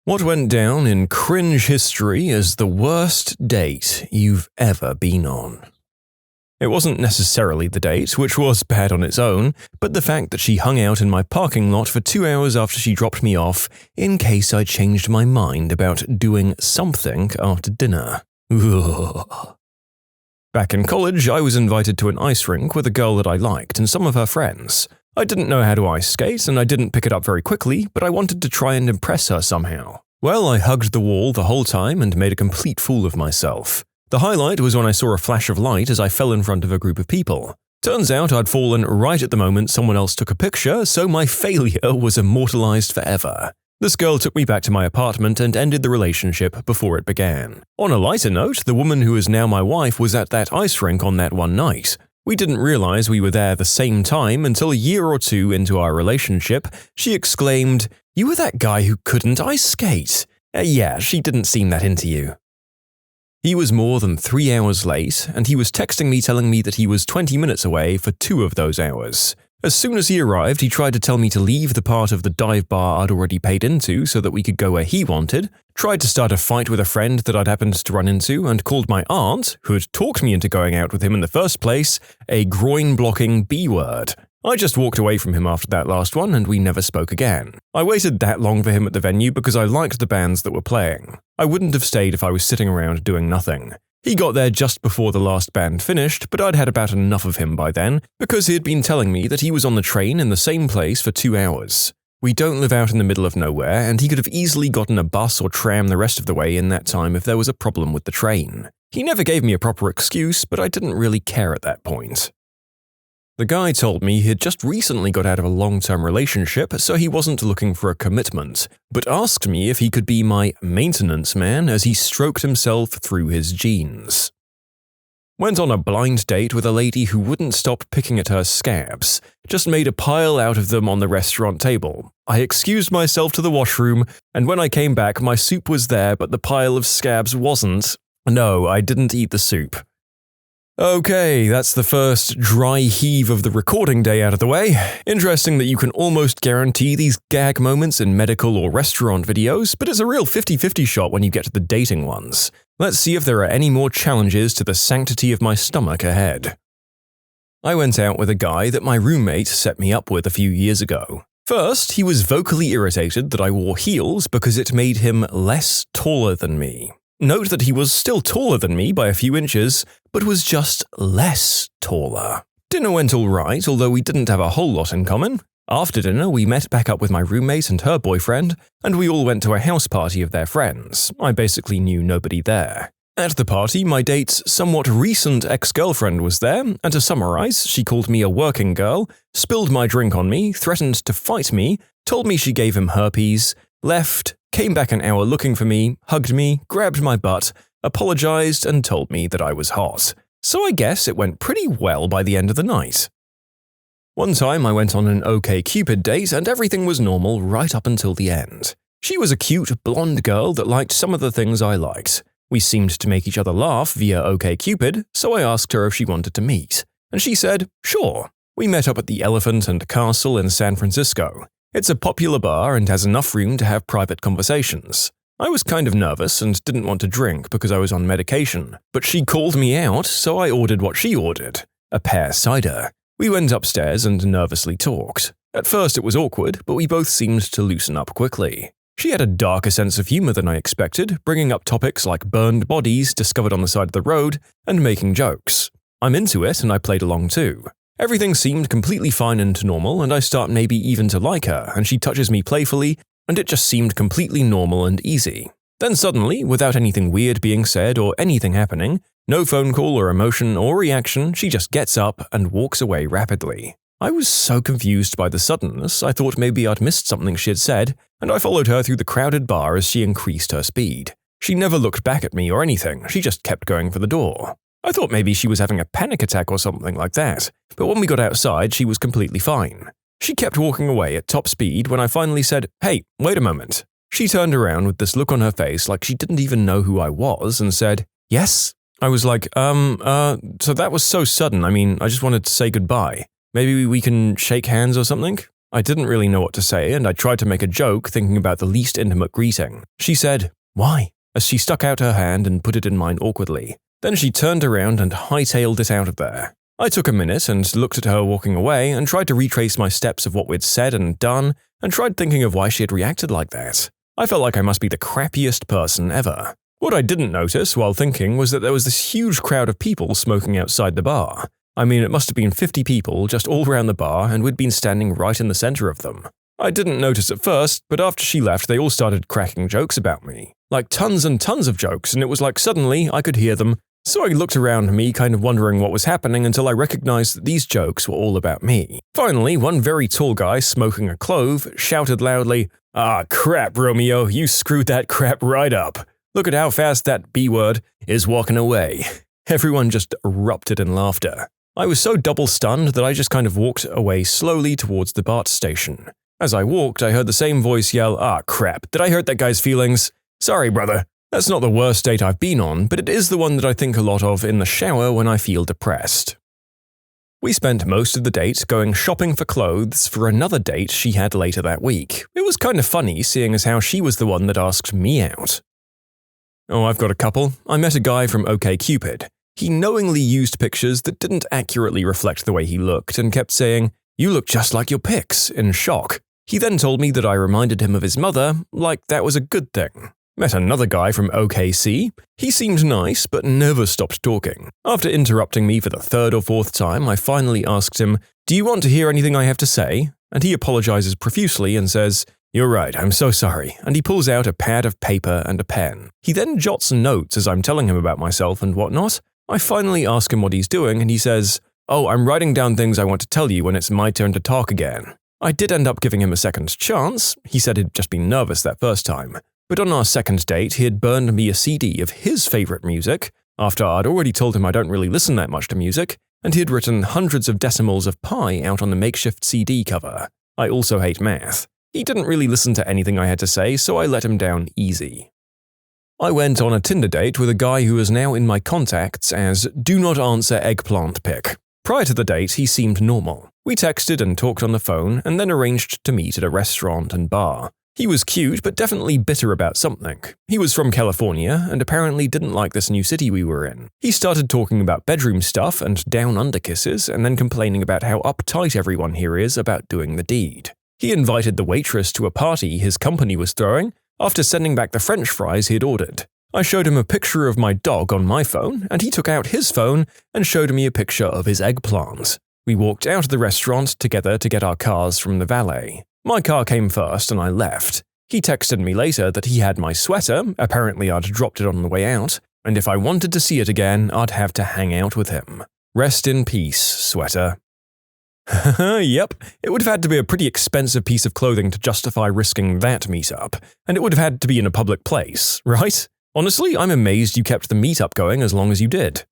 What went down in cringe history as the worst date you've ever been on? It wasn't necessarily the date, which was bad on its own, but the fact that she hung out in my parking lot for 2 hours after she dropped me off in case I changed my mind about doing something after dinner. Ugh. Back in college, I was invited to an ice rink with a girl that I liked and some of her friends. I didn't know how to ice skate and I didn't pick it up very quickly, but I wanted to try and impress her somehow. Well, I hugged the wall the whole time and made a complete fool of myself. The highlight was when I saw a flash of light as I fell in front of a group of people. Turns out I'd fallen right at the moment someone else took a picture, so my failure was immortalized forever. This girl took me back to my apartment and ended the relationship before it began. On a lighter note, the woman who is now my wife was at that ice rink on that one night. We didn't realize we were there the same time until a year or two into our relationship, she exclaimed, "You were that guy who couldn't ice skate." Yeah, she didn't seem that into you. He was more than 3 hours late, and he was texting me telling me that he was 20 minutes away for 2 of those hours. As soon as he arrived, he tried to tell me to leave the part of the dive bar I'd already paid into so that we could go where he wanted, tried to start a fight with a friend that I'd happened to run into, and called my aunt, who had talked me into going out with him in the first place, a groin-blocking B-word. I just walked away from him after that last one, and we never spoke again. I waited that long for him at the venue because I liked the bands that were playing. I wouldn't have stayed if I was sitting around doing nothing. He got there just before the last band finished, but I'd had about enough of him by then, because he had been telling me that he was on the train in the same place for 2 hours. We don't live out in the middle of nowhere, and he could have easily gotten a bus or tram the rest of the way in that time if there was a problem with the train. He never gave me a proper excuse, but I didn't really care at that point. The guy told me he had just recently got out of a long-term relationship, so he wasn't looking for a commitment, but asked me if he could be my maintenance man as he stroked himself through his jeans. Went on a blind date with a lady who wouldn't stop picking at her scabs, just made a pile out of them on the restaurant table. I excused myself to the washroom, and when I came back, my soup was there, but the pile of scabs wasn't. No, I didn't eat the soup. Okay, that's the first dry heave of the recording day out of the way. Interesting that you can almost guarantee these gag moments in medical or restaurant videos, but it's a real 50-50 shot when you get to the dating ones. Let's see if there are any more challenges to the sanctity of my stomach ahead. I went out with a guy that my roommate set me up with a few years ago. First, he was vocally irritated that I wore heels because it made him less taller than me. Note that he was still taller than me by a few inches, but was just less taller. Dinner went all right, although we didn't have a whole lot in common. After dinner, we met back up with my roommate and her boyfriend, and we all went to a house party of their friends. I basically knew nobody there. At the party, my date's somewhat recent ex-girlfriend was there, and to summarize, she called me a working girl, spilled my drink on me, threatened to fight me, told me she gave him herpes, left, came back an hour looking for me, hugged me, grabbed my butt, apologized, and told me that I was hot. So I guess it went pretty well by the end of the night. One time I went on an OkCupid date and everything was normal right up until the end. She was a cute, blonde girl that liked some of the things I liked. We seemed to make each other laugh via OkCupid, so I asked her if she wanted to meet. And she said, sure. We met up at the Elephant and Castle in San Francisco. It's a popular bar and has enough room to have private conversations. I was kind of nervous and didn't want to drink because I was on medication, but she called me out, so I ordered what she ordered, a pear cider. We went upstairs and nervously talked. At first it was awkward, but we both seemed to loosen up quickly. She had a darker sense of humor than I expected, bringing up topics like burned bodies discovered on the side of the road and making jokes. I'm into it and I played along too. Everything seemed completely fine and normal, and I start maybe even to like her, and she touches me playfully, and it just seemed completely normal and easy. Then suddenly, without anything weird being said or anything happening, no phone call or emotion or reaction, she just gets up and walks away rapidly. I was so confused by the suddenness, I thought maybe I'd missed something she had said, and I followed her through the crowded bar as she increased her speed. She never looked back at me or anything, she just kept going for the door. I thought maybe she was having a panic attack or something like that, but when we got outside, she was completely fine. She kept walking away at top speed when I finally said, "Hey, wait a moment." She turned around with this look on her face like she didn't even know who I was and said, "Yes?" I was like, so that was so sudden. I mean, I just wanted to say goodbye. Maybe we can shake hands or something? I didn't really know what to say, and I tried to make a joke thinking about the least intimate greeting. She said, "Why?" as she stuck out her hand and put it in mine awkwardly. Then she turned around and hightailed it out of there. I took a minute and looked at her walking away and tried to retrace my steps of what we'd said and done, and tried thinking of why she had reacted like that. I felt like I must be the crappiest person ever. What I didn't notice while thinking was that there was this huge crowd of people smoking outside the bar. I mean, it must have been 50 people just all around the bar, and we'd been standing right in the center of them. I didn't notice at first, but after she left they all started cracking jokes about me. Like tons and tons of jokes, and it was like suddenly I could hear them. So I looked around me, kind of wondering what was happening until I recognized that these jokes were all about me. Finally, one very tall guy smoking a clove shouted loudly, "Ah, crap, Romeo, you screwed that crap right up. Look at how fast that B-word is walking away." Everyone just erupted in laughter. I was so double-stunned that I just kind of walked away slowly towards the BART station. As I walked, I heard the same voice yell, "Ah, crap, did I hurt that guy's feelings? Sorry, brother." That's not the worst date I've been on, but it is the one that I think a lot of in the shower when I feel depressed. We spent most of the date going shopping for clothes for another date she had later that week. It was kind of funny seeing as how she was the one that asked me out. Oh, I've got a couple. I met a guy from OkCupid. He knowingly used pictures that didn't accurately reflect the way he looked and kept saying, "You look just like your pics," in shock. He then told me that I reminded him of his mother, like that was a good thing. Met another guy from OKC. He seemed nice, but never stopped talking. After interrupting me for the third or fourth time, I finally asked him, "Do you want to hear anything I have to say?" And he apologizes profusely and says, "You're right, I'm so sorry," and he pulls out a pad of paper and a pen. He then jots notes as I'm telling him about myself and whatnot. I finally ask him what he's doing, and he says, "Oh, I'm writing down things I want to tell you when it's my turn to talk again." I did end up giving him a second chance. He said he'd just been nervous that first time. But on our second date, he had burned me a CD of his favorite music, after I'd already told him I don't really listen that much to music, and he had written hundreds of decimals of pi out on the makeshift CD cover. I also hate math. He didn't really listen to anything I had to say, so I let him down easy. I went on a Tinder date with a guy who is now in my contacts as "Do Not Answer Eggplant Pic." Prior to the date, he seemed normal. We texted and talked on the phone, and then arranged to meet at a restaurant and bar. He was cute, but definitely bitter about something. He was from California, and apparently didn't like this new city we were in. He started talking about bedroom stuff and down-under kisses, and then complaining about how uptight everyone here is about doing the deed. He invited the waitress to a party his company was throwing, after sending back the French fries he had ordered. I showed him a picture of my dog on my phone, and he took out his phone and showed me a picture of his eggplant. We walked out of the restaurant together to get our cars from the valet. My car came first and I left. He texted me later that he had my sweater, apparently I'd dropped it on the way out, and if I wanted to see it again, I'd have to hang out with him. Rest in peace, sweater. Yep, it would have had to be a pretty expensive piece of clothing to justify risking that meetup, and it would have had to be in a public place, right? Honestly, I'm amazed you kept the meetup going as long as you did.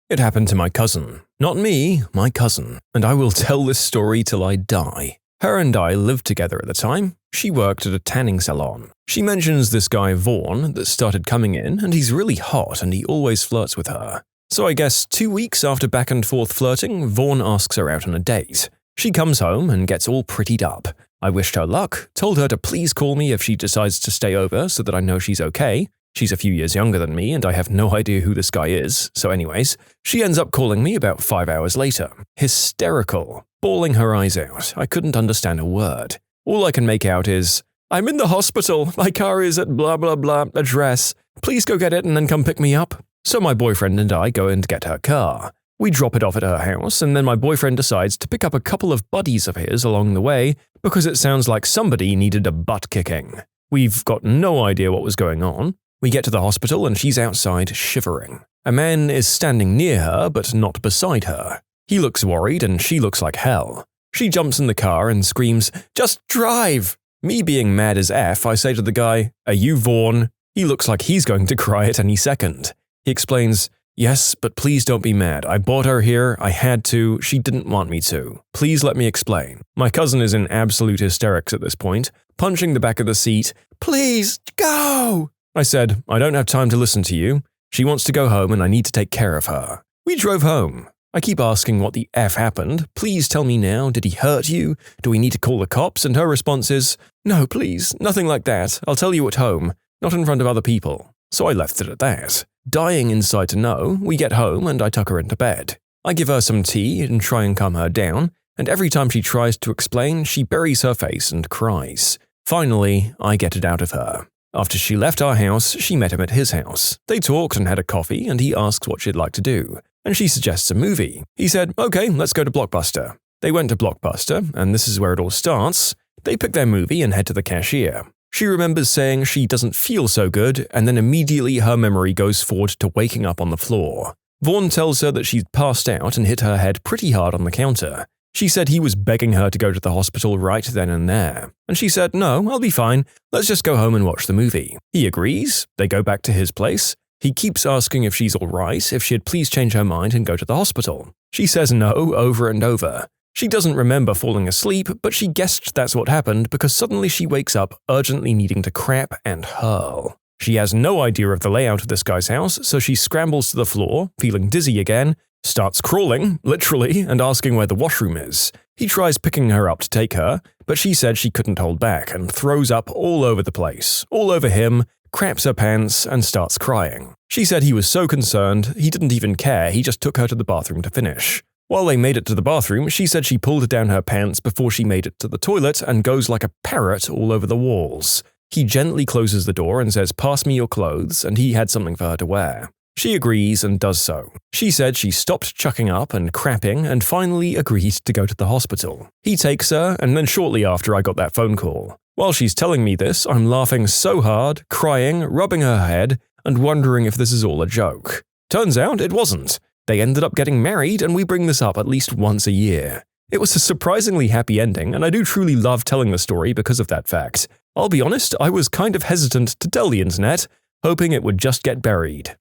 It happened to my cousin. Not me, my cousin, and I will tell this story till I die. Her and I lived together at the time. She worked at a tanning salon. She mentions this guy Vaughn that started coming in, and he's really hot and he always flirts with her. So I guess 2 weeks after back and forth flirting, Vaughn asks her out on a date. She comes home and gets all prettied up. I wished her luck, told her to please call me if she decides to stay over so that I know she's okay. She's a few years younger than me and I have no idea who this guy is, so anyways, she ends up calling me about 5 hours later. Hysterical. Bawling her eyes out. I couldn't understand a word. All I can make out is, "I'm in the hospital. My car is at blah blah blah address. Please go get it and then come pick me up." So my boyfriend and I go in to get her car. We drop it off at her house, and then my boyfriend decides to pick up a couple of buddies of his along the way because it sounds like somebody needed a butt kicking. We've got no idea what was going on. We get to the hospital and she's outside shivering. A man is standing near her but not beside her. He looks worried and she looks like hell. She jumps in the car and screams, "Just drive!" Me being mad as F, I say to the guy, "Are you Vaughn?" He looks like he's going to cry at any second. He explains, "Yes, but please don't be mad. I brought her here. I had to. She didn't want me to. Please let me explain." My cousin is in absolute hysterics at this point, punching the back of the seat. "Please, go!" I said, "I don't have time to listen to you. She wants to go home and I need to take care of her." We drove home. I keep asking what the F happened. Please tell me now. Did he hurt you? Do we need to call the cops? And her response is, no, please, nothing like that. I'll tell you at home, not in front of other people. So I left it at that. Dying inside to know, we get home and I tuck her into bed. I give her some tea and try and calm her down, and every time she tries to explain, she buries her face and cries. Finally, I get it out of her. After she left our house, she met him at his house. They talked and had a coffee, and he asked what she'd like to do. And she suggests a movie. He said, okay, let's go to Blockbuster. They went to Blockbuster, and this is where it all starts. They pick their movie and head to the cashier. She remembers saying she doesn't feel so good, and then immediately her memory goes forward to waking up on the floor. Vaughn tells her that she'd passed out and hit her head pretty hard on the counter. She said he was begging her to go to the hospital right then and there. And she said, no, I'll be fine. Let's just go home and watch the movie. He agrees. They go back to his place. He keeps asking if she's all right, if she'd please change her mind and go to the hospital. She says no over and over. She doesn't remember falling asleep, but she guessed that's what happened because suddenly she wakes up urgently needing to crap and hurl. She has no idea of the layout of this guy's house, so she scrambles to the floor, feeling dizzy again, starts crawling, literally, and asking where the washroom is. He tries picking her up to take her, but she said she couldn't hold back and throws up all over the place, all over him, craps her pants, and starts crying. She said he was so concerned, he didn't even care, he just took her to the bathroom to finish. While they made it to the bathroom, she said she pulled down her pants before she made it to the toilet and goes like a parrot all over the walls. He gently closes the door and says, pass me your clothes, and he had something for her to wear. She agrees and does so. She said she stopped chucking up and crapping and finally agreed to go to the hospital. He takes her, and then shortly after I got that phone call. While she's telling me this, I'm laughing so hard, crying, rubbing her head, and wondering if this is all a joke. Turns out it wasn't. They ended up getting married, and we bring this up at least once a year. It was a surprisingly happy ending, and I do truly love telling the story because of that fact. I'll be honest, I was kind of hesitant to tell the internet, hoping it would just get buried.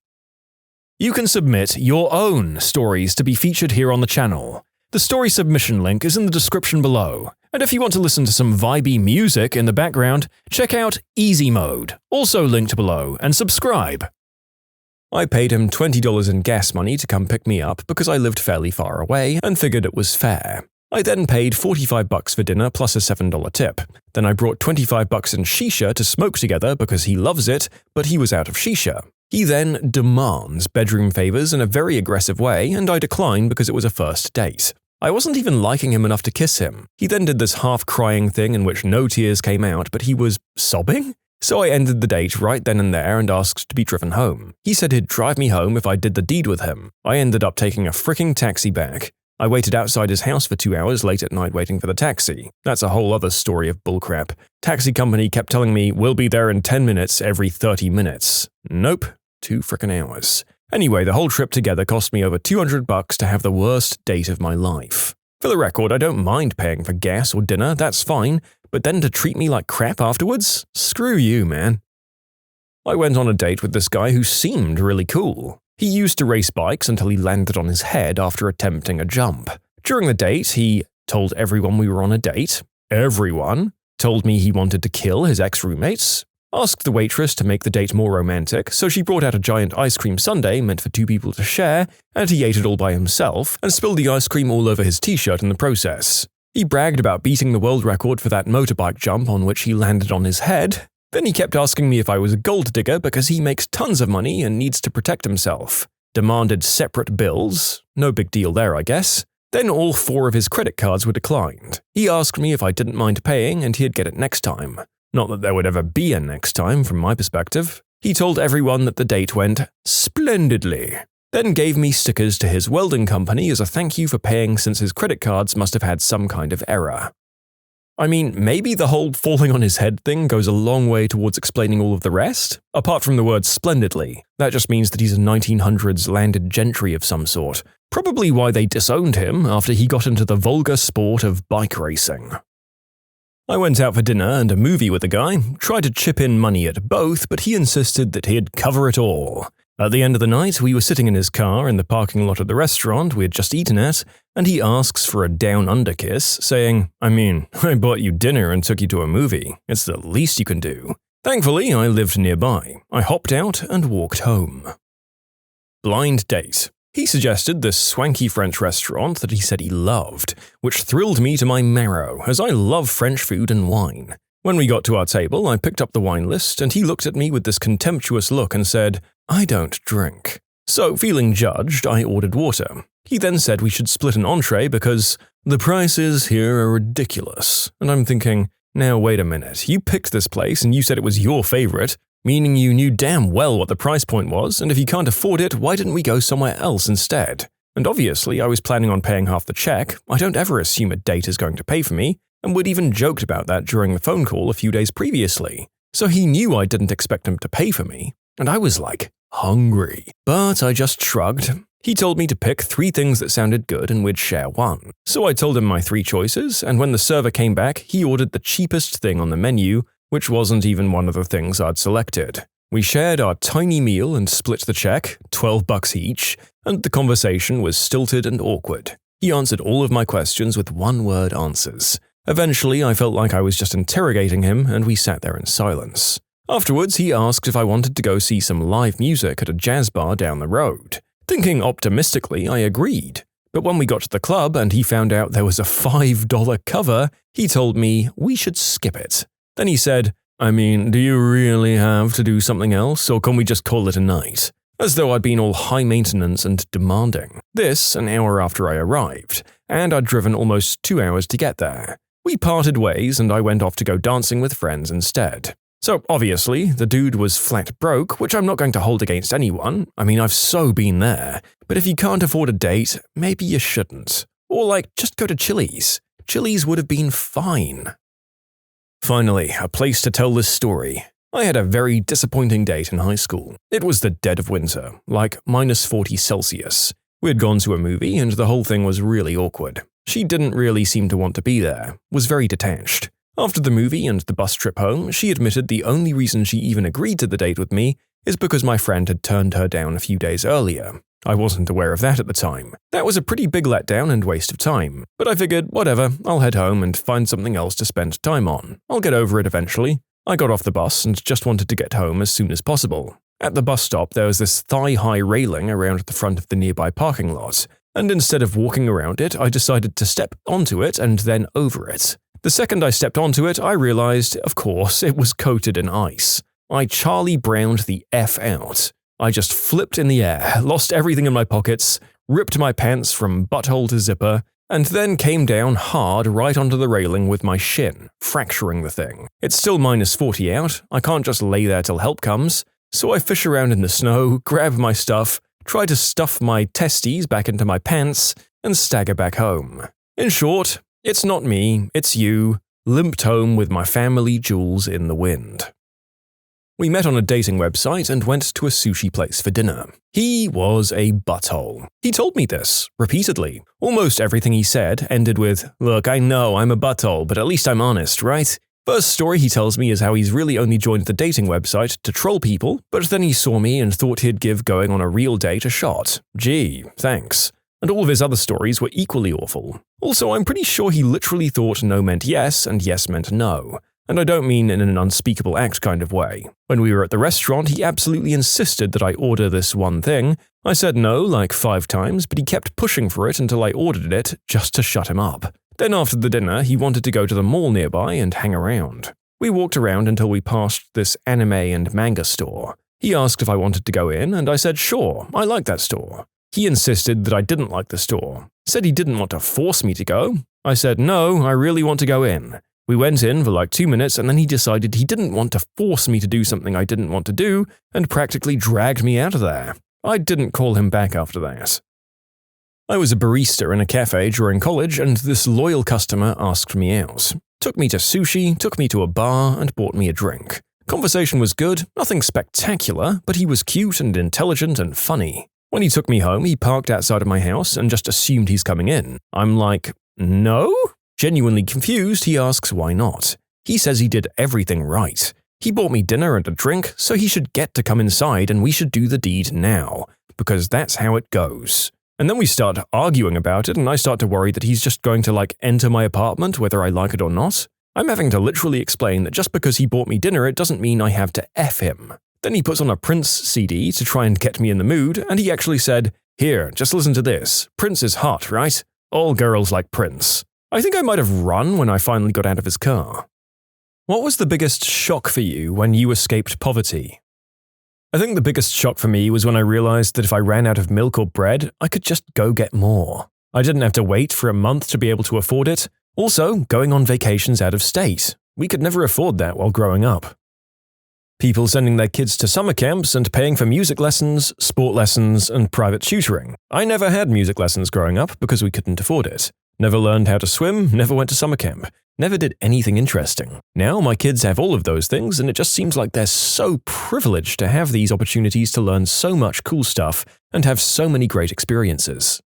You can submit your own stories to be featured here on the channel. The story submission link is in the description below, and if you want to listen to some vibey music in the background, check out easymode, also linked below, and subscribe. I paid him $20 in gas money to come pick me up because I lived fairly far away and figured it was fair. I then paid $45 for dinner plus a $7 tip. Then I brought $25 in shisha to smoke together because he loves it, but he was out of shisha. He then demands bedroom favors in a very aggressive way, and I decline because it was a first date. I wasn't even liking him enough to kiss him. He then did this half-crying thing in which no tears came out, but he was sobbing? So I ended the date right then and there and asked to be driven home. He said he'd drive me home if I did the deed with him. I ended up taking a fricking taxi back. I waited outside his house for 2 hours late at night waiting for the taxi. That's a whole other story of bullcrap. Taxi company kept telling me, we'll be there in 10 minutes every 30 minutes. Nope, 2 frickin' hours. Anyway, the whole trip together cost me over $200 to have the worst date of my life. For the record, I don't mind paying for gas or dinner, that's fine, but then to treat me like crap afterwards? Screw you, man. I went on a date with this guy who seemed really cool. He used to race bikes until he landed on his head after attempting a jump. During the date, he told everyone we were on a date. Everyone. Told me he wanted to kill his ex-roommates. Asked the waitress to make the date more romantic, so she brought out a giant ice cream sundae meant for 2 people to share, and he ate it all by himself and spilled the ice cream all over his t-shirt in the process. He bragged about beating the world record for that motorbike jump on which he landed on his head. Then he kept asking me if I was a gold digger because he makes tons of money and needs to protect himself. Demanded separate bills. No big deal there, I guess. Then all 4 of his credit cards were declined. He asked me if I didn't mind paying and he'd get it next time. Not that there would ever be a next time from my perspective. He told everyone that the date went splendidly. Then gave me stickers to his welding company as a thank you for paying since his credit cards must have had some kind of error. I mean, maybe the whole falling on his head thing goes a long way towards explaining all of the rest. Apart from the word splendidly, that just means that he's a 1900s landed gentry of some sort. Probably why they disowned him after he got into the vulgar sport of bike racing. I went out for dinner and a movie with a guy, tried to chip in money at both, but he insisted that he'd cover it all. At the end of the night, we were sitting in his car in the parking lot of the restaurant we had just eaten at, and he asks for a down-under kiss, saying, I mean, I bought you dinner and took you to a movie. It's the least you can do. Thankfully, I lived nearby. I hopped out and walked home. Blind date. He suggested this swanky French restaurant that he said he loved, which thrilled me to my marrow, as I love French food and wine. When we got to our table, I picked up the wine list, and he looked at me with this contemptuous look and said, "I don't drink." So, feeling judged, I ordered water. He then said we should split an entree because the prices here are ridiculous. And I'm thinking, now wait a minute, you picked this place and you said it was your favorite, meaning you knew damn well what the price point was, and if you can't afford it, why didn't we go somewhere else instead? And obviously, I was planning on paying half the check. I don't ever assume a date is going to pay for me, and we'd even joked about that during the phone call a few days previously. So he knew I didn't expect him to pay for me, and I was like, hungry. But I just shrugged. He told me to pick 3 things that sounded good and we'd share one. So I told him my 3 choices, and when the server came back, he ordered the cheapest thing on the menu, which wasn't even one of the things I'd selected. We shared our tiny meal and split the check, $12 each, and the conversation was stilted and awkward. He answered all of my questions with one-word answers. Eventually, I felt like I was just interrogating him, and we sat there in silence. Afterwards, he asked if I wanted to go see some live music at a jazz bar down the road. Thinking optimistically, I agreed. But when we got to the club and he found out there was a $5 cover, he told me we should skip it. Then he said, "I mean, do you really have to do something else, or can we just call it a night?" As though I'd been all high maintenance and demanding. This an hour after I arrived, and I'd driven almost 2 hours to get there. We parted ways and I went off to go dancing with friends instead. So obviously, the dude was flat broke, which I'm not going to hold against anyone. I mean, I've so been there. But if you can't afford a date, maybe you shouldn't. Or just go to Chili's. Chili's would have been fine. Finally, a place to tell this story. I had a very disappointing date in high school. It was the dead of winter, like -40 Celsius. We had gone to a movie and the whole thing was really awkward. She didn't really seem to want to be there, was very detached. After the movie and the bus trip home, she admitted the only reason she even agreed to the date with me is because my friend had turned her down a few days earlier. I wasn't aware of that at the time. That was a pretty big letdown and waste of time. But I figured, whatever, I'll head home and find something else to spend time on. I'll get over it eventually. I got off the bus and just wanted to get home as soon as possible. At the bus stop, there was this thigh-high railing around the front of the nearby parking lot, and instead of walking around it, I decided to step onto it and then over it. The second I stepped onto it, I realized, of course, it was coated in ice. I Charlie Browned the F out. I just flipped in the air, lost everything in my pockets, ripped my pants from butthole to zipper, and then came down hard right onto the railing with my shin, fracturing the thing. It's still -40 out, I can't just lay there till help comes, so I fish around in the snow, grab my stuff, try to stuff my testes back into my pants, and stagger back home. In short, it's not me, it's you, limped home with my family jewels in the wind. We met on a dating website and went to a sushi place for dinner. He was a butthole. He told me this, repeatedly. Almost everything he said ended with, "Look, I know I'm a butthole, but at least I'm honest, right?" First story he tells me is how he's really only joined the dating website to troll people, but then he saw me and thought he'd give going on a real date a shot. Gee, thanks. And all of his other stories were equally awful. Also, I'm pretty sure he literally thought no meant yes and yes meant no. And I don't mean in an unspeakable act kind of way. When we were at the restaurant, he absolutely insisted that I order this one thing. I said no like 5 times, but he kept pushing for it until I ordered it just to shut him up. Then after the dinner, he wanted to go to the mall nearby and hang around. We walked around until we passed this anime and manga store. He asked if I wanted to go in, and I said sure, I like that store. He insisted that I didn't like the store. Said he didn't want to force me to go. I said no, I really want to go in. We went in for like 2 minutes and then he decided he didn't want to force me to do something I didn't want to do and practically dragged me out of there. I didn't call him back after that. I was a barista in a cafe during college and this loyal customer asked me out. Took me to sushi, took me to a bar, and bought me a drink. Conversation was good, nothing spectacular, but he was cute and intelligent and funny. When he took me home, he parked outside of my house and just assumed he's coming in. I'm like, no? Genuinely confused, he asks why not. He says he did everything right. He bought me dinner and a drink, so he should get to come inside and we should do the deed now, because that's how it goes. And then we start arguing about it and I start to worry that he's just going to enter my apartment whether I like it or not. I'm having to literally explain that just because he bought me dinner it doesn't mean I have to F him. Then he puts on a Prince CD to try and get me in the mood and he actually said, Here, just listen to this. Prince is hot, right? All girls like Prince. I think I might have run when I finally got out of his car. What was the biggest shock for you when you escaped poverty? I think the biggest shock for me was when I realized that if I ran out of milk or bread, I could just go get more. I didn't have to wait for a month to be able to afford it. Also, going on vacations out of state. We could never afford that while growing up. People sending their kids to summer camps and paying for music lessons, sport lessons, and private tutoring. I never had music lessons growing up because we couldn't afford it. Never learned how to swim, never went to summer camp. Never did anything interesting. Now my kids have all of those things, and it just seems like they're so privileged to have these opportunities to learn so much cool stuff and have so many great experiences.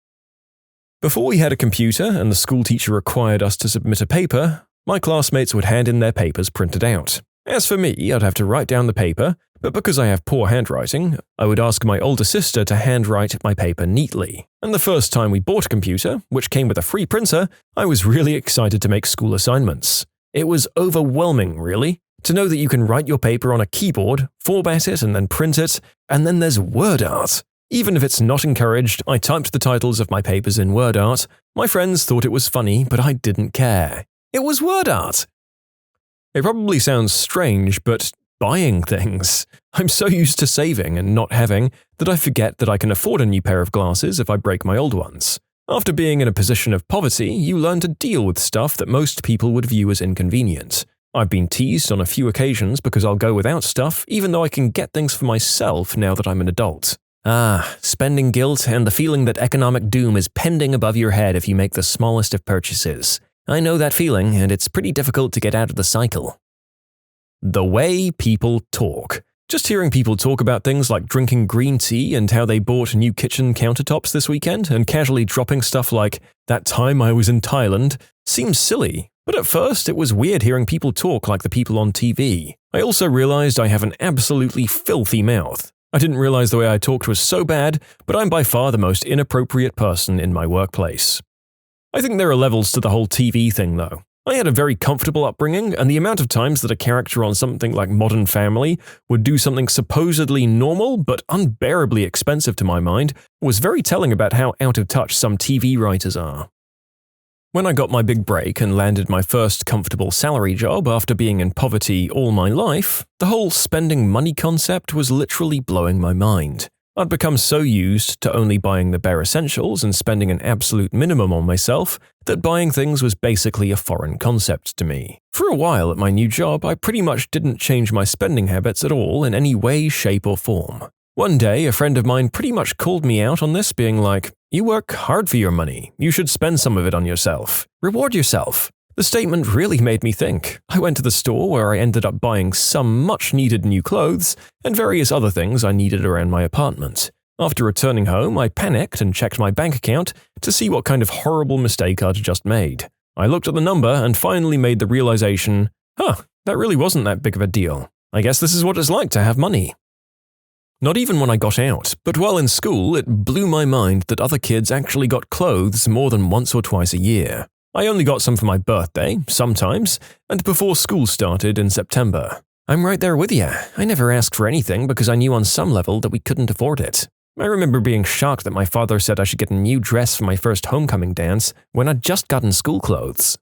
Before we had a computer and the school teacher required us to submit a paper, my classmates would hand in their papers printed out. As for me, I'd have to write down the paper, but because I have poor handwriting, I would ask my older sister to handwrite my paper neatly. And the first time we bought a computer, which came with a free printer, I was really excited to make school assignments. It was overwhelming, really, to know that you can write your paper on a keyboard, format it and then print it, and then there's word art. Even if it's not encouraged, I typed the titles of my papers in word art. My friends thought it was funny, but I didn't care. It was word art! It probably sounds strange, but buying things. I'm so used to saving and not having that I forget that I can afford a new pair of glasses if I break my old ones. After being in a position of poverty, you learn to deal with stuff that most people would view as inconvenient. I've been teased on a few occasions because I'll go without stuff even though I can get things for myself now that I'm an adult. Spending guilt and the feeling that economic doom is pending above your head if you make the smallest of purchases. I know that feeling, and it's pretty difficult to get out of the cycle. The way people talk. Just hearing people talk about things like drinking green tea and how they bought new kitchen countertops this weekend and casually dropping stuff like, "that time I was in Thailand," seems silly, but at first it was weird hearing people talk like the people on TV. I also realized I have an absolutely filthy mouth. I didn't realize the way I talked was so bad, but I'm by far the most inappropriate person in my workplace. I think there are levels to the whole TV thing, though. I had a very comfortable upbringing, and the amount of times that a character on something like Modern Family would do something supposedly normal but unbearably expensive to my mind was very telling about how out of touch some TV writers are. When I got my big break and landed my first comfortable salary job after being in poverty all my life, the whole spending money concept was literally blowing my mind. I'd become so used to only buying the bare essentials and spending an absolute minimum on myself that buying things was basically a foreign concept to me. For a while at my new job, I pretty much didn't change my spending habits at all in any way, shape, or form. One day, a friend of mine pretty much called me out on this, being like, "You work hard for your money. You should spend some of it on yourself. Reward yourself." The statement really made me think. I went to the store where I ended up buying some much-needed new clothes and various other things I needed around my apartment. After returning home, I panicked and checked my bank account to see what kind of horrible mistake I'd just made. I looked at the number and finally made the realization, that really wasn't that big of a deal. I guess this is what it's like to have money. Not even when I got out, but while in school, it blew my mind that other kids actually got clothes more than once or twice a year. I only got some for my birthday, sometimes, and before school started in September. I'm right there with you. I never asked for anything because I knew on some level that we couldn't afford it. I remember being shocked that my father said I should get a new dress for my first homecoming dance when I'd just gotten school clothes.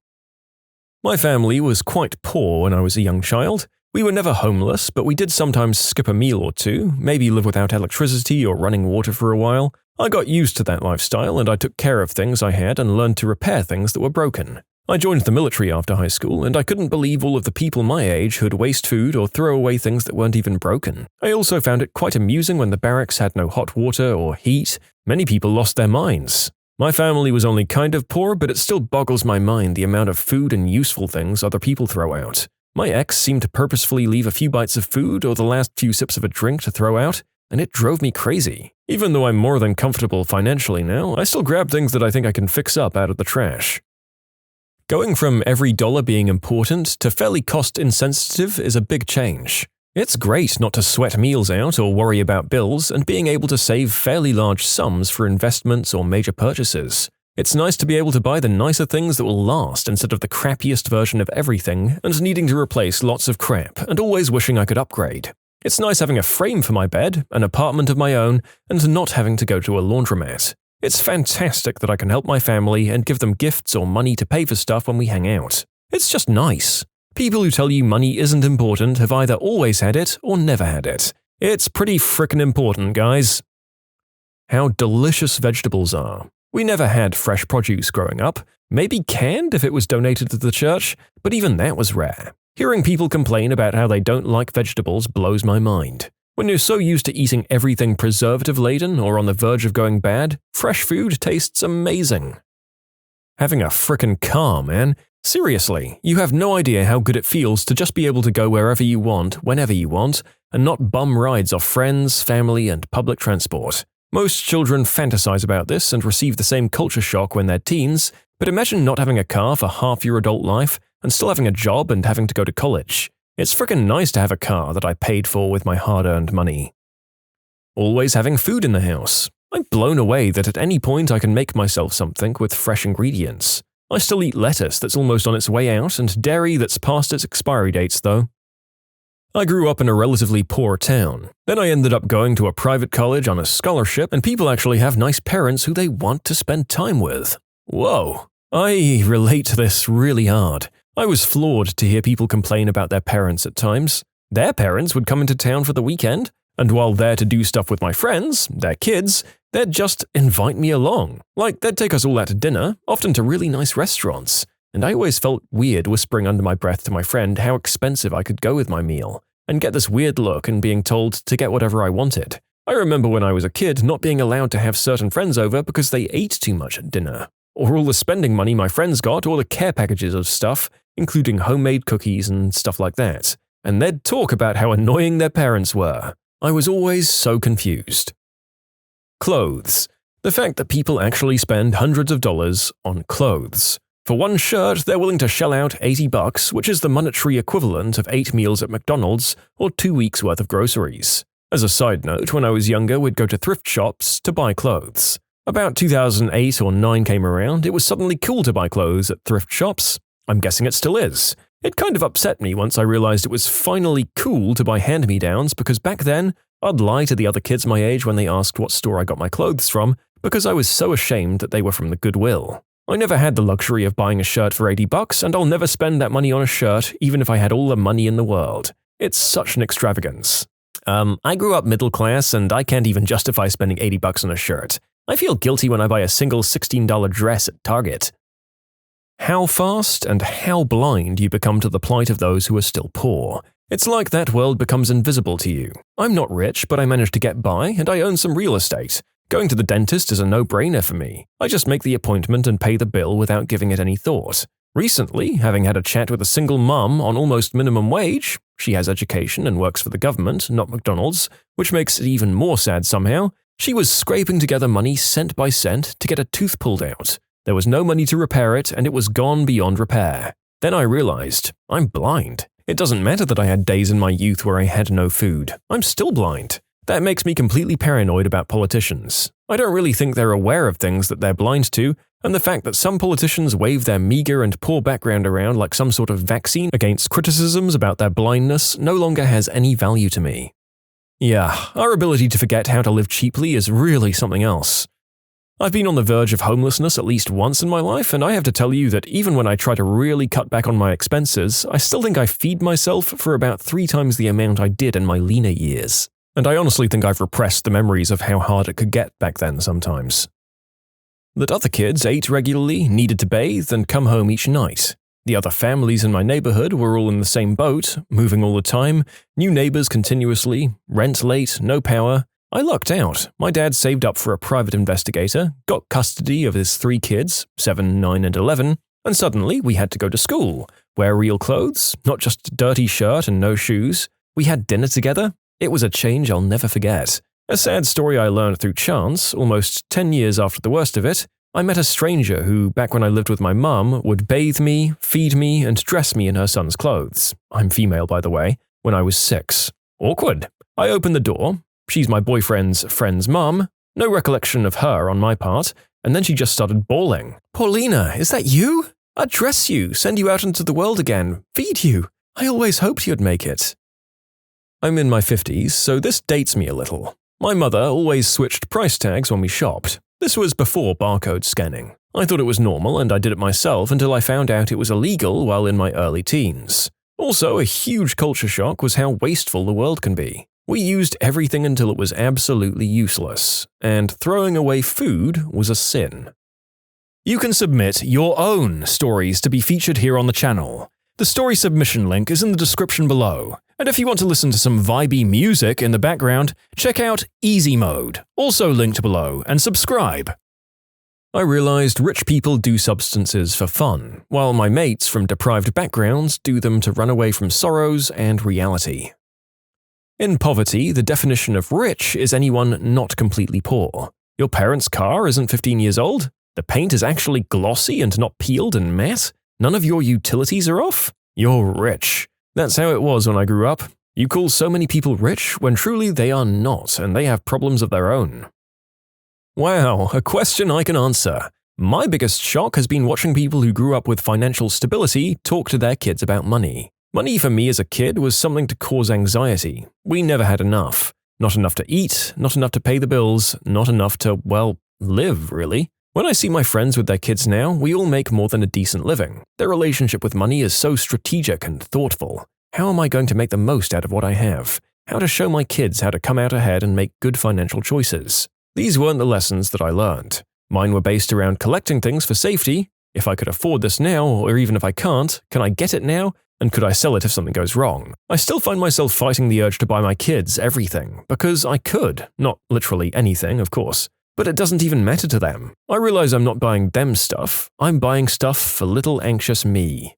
My family was quite poor when I was a young child. We were never homeless, but we did sometimes skip a meal or two, maybe live without electricity or running water for a while. I got used to that lifestyle and I took care of things I had and learned to repair things that were broken. I joined the military after high school and I couldn't believe all of the people my age who'd waste food or throw away things that weren't even broken. I also found it quite amusing when the barracks had no hot water or heat. Many people lost their minds. My family was only kind of poor, but it still boggles my mind the amount of food and useful things other people throw out. My ex seemed to purposefully leave a few bites of food or the last few sips of a drink to throw out, and it drove me crazy. Even though I'm more than comfortable financially now, I still grab things that I think I can fix up out of the trash. Going from every dollar being important to fairly cost-insensitive is a big change. It's great not to sweat meals out or worry about bills and being able to save fairly large sums for investments or major purchases. It's nice to be able to buy the nicer things that will last instead of the crappiest version of everything and needing to replace lots of crap and always wishing I could upgrade. It's nice having a frame for my bed, an apartment of my own, and not having to go to a laundromat. It's fantastic that I can help my family and give them gifts or money to pay for stuff when we hang out. It's just nice. People who tell you money isn't important have either always had it or never had it. It's pretty frickin' important, guys. How delicious vegetables are. We never had fresh produce growing up. Maybe canned if it was donated to the church, but even that was rare. Hearing people complain about how they don't like vegetables blows my mind. When you're so used to eating everything preservative-laden or on the verge of going bad, fresh food tastes amazing. Having a frickin' car, man. Seriously, you have no idea how good it feels to just be able to go wherever you want, whenever you want, and not bum rides off friends, family, and public transport. Most children fantasize about this and receive the same culture shock when they're teens, but imagine not having a car for half your adult life and still having a job and having to go to college. It's frickin' nice to have a car that I paid for with my hard-earned money. Always having food in the house. I'm blown away that at any point I can make myself something with fresh ingredients. I still eat lettuce that's almost on its way out and dairy that's past its expiry dates, though. I grew up in a relatively poor town. Then I ended up going to a private college on a scholarship, and people actually have nice parents who they want to spend time with. Whoa. I relate to this really hard. I was floored to hear people complain about their parents at times. Their parents would come into town for the weekend, and while there to do stuff with my friends, their kids, they'd just invite me along. Like, they'd take us all out to dinner, often to really nice restaurants. And I always felt weird whispering under my breath to my friend how expensive I could go with my meal, and get this weird look and being told to get whatever I wanted. I remember when I was a kid not being allowed to have certain friends over because they ate too much at dinner, or all the spending money my friends got, or the care packages of stuff, including homemade cookies and stuff like that. And they'd talk about how annoying their parents were. I was always so confused. Clothes. The fact that people actually spend hundreds of dollars on clothes. For one shirt, they're willing to shell out $80, which is the monetary equivalent of 8 meals at McDonald's or 2 weeks' worth of groceries. As a side note, when I was younger, we'd go to thrift shops to buy clothes. About 2008 or 9 came around, it was suddenly cool to buy clothes at thrift shops. I'm guessing it still is. It kind of upset me once I realized it was finally cool to buy hand-me-downs because back then, I'd lie to the other kids my age when they asked what store I got my clothes from because I was so ashamed that they were from the Goodwill. I never had the luxury of buying a shirt for $80, and I'll never spend that money on a shirt even if I had all the money in the world. It's such an extravagance. I grew up middle class and I can't even justify spending $80 on a shirt. I feel guilty when I buy a single $16 dress at Target. How fast and how blind you become to the plight of those who are still poor. It's like that world becomes invisible to you. I'm not rich, but I managed to get by, and I own some real estate. Going to the dentist is a no-brainer for me. I just make the appointment and pay the bill without giving it any thought. Recently, having had a chat with a single mum on almost minimum wage, she has education and works for the government, not McDonald's, which makes it even more sad somehow, she was scraping together money cent by cent to get a tooth pulled out. There was no money to repair it, and it was gone beyond repair. Then I realized, I'm blind. It doesn't matter that I had days in my youth where I had no food. I'm still blind. That makes me completely paranoid about politicians. I don't really think they're aware of things that they're blind to, and the fact that some politicians wave their meager and poor background around like some sort of vaccine against criticisms about their blindness no longer has any value to me. Yeah, our ability to forget how to live cheaply is really something else. I've been on the verge of homelessness at least once in my life, and I have to tell you that even when I try to really cut back on my expenses, I still think I feed myself for about 3 times the amount I did in my leaner years. And I honestly think I've repressed the memories of how hard it could get back then sometimes. That other kids ate regularly, needed to bathe, and come home each night. The other families in my neighborhood were all in the same boat, moving all the time, new neighbors continuously, rent late, no power. I lucked out. My dad saved up for a private investigator, got custody of his 3 kids, 7, 9, and 11, and suddenly we had to go to school, wear real clothes, not just a dirty shirt and no shoes. We had dinner together. It was a change I'll never forget. A sad story I learned through chance, almost 10 years after the worst of it. I met a stranger who, back when I lived with my mum, would bathe me, feed me, and dress me in her son's clothes. I'm female, by the way, when I was 6. Awkward. I opened the door. She's my boyfriend's friend's mum. No recollection of her on my part. And then she just started bawling. "Paulina, is that you? I'd dress you, send you out into the world again, feed you. I always hoped you'd make it." I'm in my 50s, so this dates me a little. My mother always switched price tags when we shopped. This was before barcode scanning. I thought it was normal and I did it myself until I found out it was illegal while in my early teens. Also, a huge culture shock was how wasteful the world can be. We used everything until it was absolutely useless, and throwing away food was a sin. You can submit your own stories to be featured here on the channel. The story submission link is in the description below, and if you want to listen to some vibey music in the background, check out easymode, also linked below, and subscribe. I realized rich people do substances for fun, while my mates from deprived backgrounds do them to run away from sorrows and reality. In poverty, the definition of rich is anyone not completely poor. Your parents' car isn't 15 years old? The paint is actually glossy and not peeled and matte? None of your utilities are off? You're rich. That's how it was when I grew up. You call so many people rich when truly they are not, and they have problems of their own. Wow, a question I can answer. My biggest shock has been watching people who grew up with financial stability talk to their kids about money. Money for me as a kid was something to cause anxiety. We never had enough. Not enough to eat, not enough to pay the bills, not enough to, well, live, really. When I see my friends with their kids now, we all make more than a decent living. Their relationship with money is so strategic and thoughtful. How am I going to make the most out of what I have? How to show my kids how to come out ahead and make good financial choices? These weren't the lessons that I learned. Mine were based around collecting things for safety. If I could afford this now, or even if I can't, can I get it now? And could I sell it if something goes wrong? I still find myself fighting the urge to buy my kids everything, because I could. Not literally anything, of course. But it doesn't even matter to them. I realize I'm not buying them stuff. I'm buying stuff for little anxious me.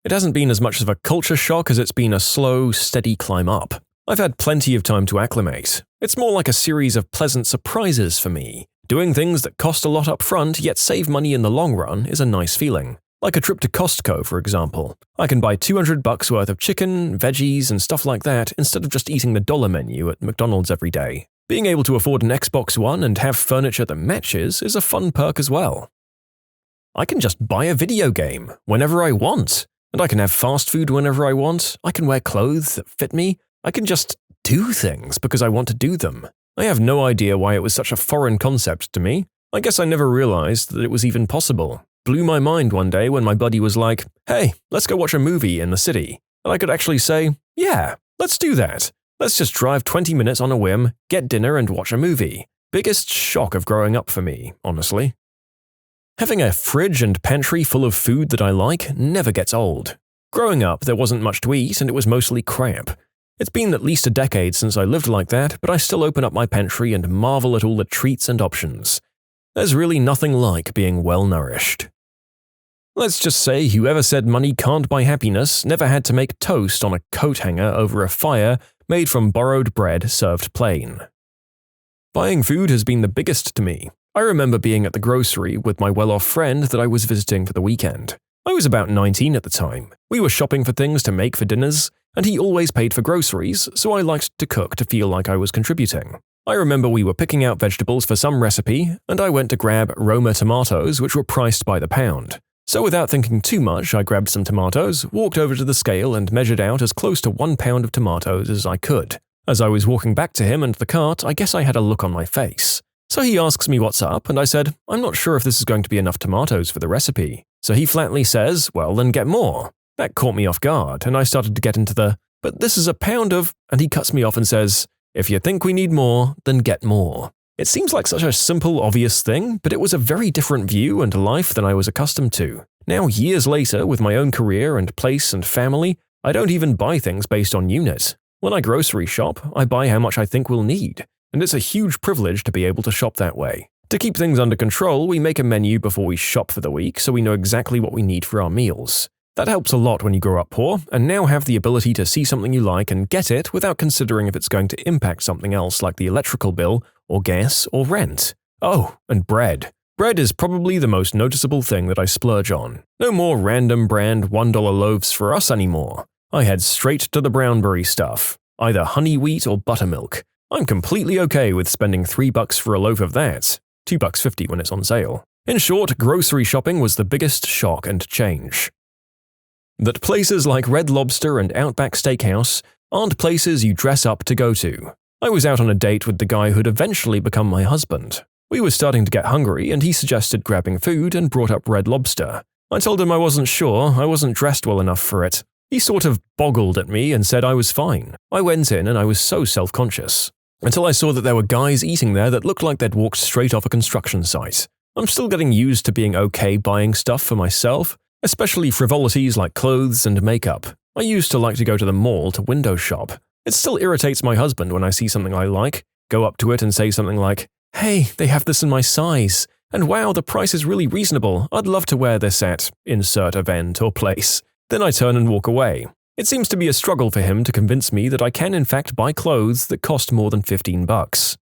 It hasn't been as much of a culture shock as it's been a slow, steady climb up. I've had plenty of time to acclimate. It's more like a series of pleasant surprises for me. Doing things that cost a lot up front yet save money in the long run is a nice feeling. Like a trip to Costco, for example. I can buy $200 worth of chicken, veggies, and stuff like that instead of just eating the dollar menu at McDonald's every day. Being able to afford an Xbox One and have furniture that matches is a fun perk as well. I can just buy a video game whenever I want, and I can have fast food whenever I want. I can wear clothes that fit me. I can just do things because I want to do them. I have no idea why it was such a foreign concept to me. I guess I never realized that it was even possible. Blew my mind one day when my buddy was like, "Hey, let's go watch a movie in the city." And I could actually say, "Yeah, let's do that. Let's just drive 20 minutes on a whim, get dinner and watch a movie." Biggest shock of growing up for me, honestly. Having a fridge and pantry full of food that I like never gets old. Growing up, there wasn't much to eat and it was mostly crap. It's been at least a decade since I lived like that, but I still open up my pantry and marvel at all the treats and options. There's really nothing like being well-nourished. Let's just say whoever said money can't buy happiness never had to make toast on a coat hanger over a fire made from borrowed bread served plain. Buying food has been the biggest to me. I remember being at the grocery with my well-off friend that I was visiting for the weekend. I was about 19 at the time. We were shopping for things to make for dinners, and he always paid for groceries, so I liked to cook to feel like I was contributing. I remember we were picking out vegetables for some recipe, and I went to grab Roma tomatoes which were priced by the pound. So without thinking too much, I grabbed some tomatoes, walked over to the scale and measured out as close to 1 pound of tomatoes as I could. As I was walking back to him and the cart, I guess I had a look on my face. So he asks me what's up, and I said, "I'm not sure if this is going to be enough tomatoes for the recipe." So he flatly says, "Well, then get more." That caught me off guard, and I started to get into the, "But this is a pound of," and he cuts me off and says, "If you think we need more, then get more." It seems like such a simple, obvious thing, but it was a very different view and life than I was accustomed to. Now, years later, with my own career and place and family, I don't even buy things based on unit. When I grocery shop, I buy how much I think we'll need, and it's a huge privilege to be able to shop that way. To keep things under control, we make a menu before we shop for the week so we know exactly what we need for our meals. That helps a lot when you grow up poor, and now have the ability to see something you like and get it without considering if it's going to impact something else like the electrical bill, or gas, or rent. Oh, and bread. Bread is probably the most noticeable thing that I splurge on. No more random brand $1 loaves for us anymore. I head straight to the Brownberry stuff, either honey wheat or buttermilk. I'm completely okay with spending $3 for a loaf of that, $2.50 when it's on sale. In short, grocery shopping was the biggest shock and change. That places like Red Lobster and Outback Steakhouse aren't places you dress up to go to. I was out on a date with the guy who'd eventually become my husband. We were starting to get hungry and he suggested grabbing food and brought up Red Lobster. I told him I wasn't sure, I wasn't dressed well enough for it. He sort of boggled at me and said I was fine. I went in and I was so self-conscious. Until I saw that there were guys eating there that looked like they'd walked straight off a construction site. I'm still getting used to being okay buying stuff for myself, especially frivolities like clothes and makeup. I used to like to go to the mall to window shop. It still irritates my husband when I see something I like, go up to it and say something like, "Hey, they have this in my size. And wow, the price is really reasonable. I'd love to wear this at insert event or place." Then I turn and walk away. It seems to be a struggle for him to convince me that I can in fact buy clothes that cost more than $15.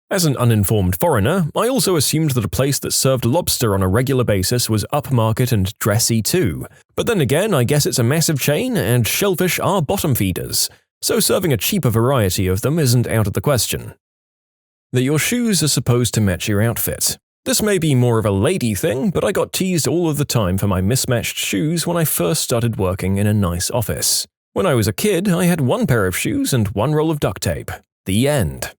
As an uninformed foreigner, I also assumed that a place that served lobster on a regular basis was upmarket and dressy too. But then again, I guess it's a massive chain and shellfish are bottom feeders, so serving a cheaper variety of them isn't out of the question. That your shoes are supposed to match your outfit. This may be more of a lady thing, but I got teased all of the time for my mismatched shoes when I first started working in a nice office. When I was a kid, I had one pair of shoes and one roll of duct tape. The end.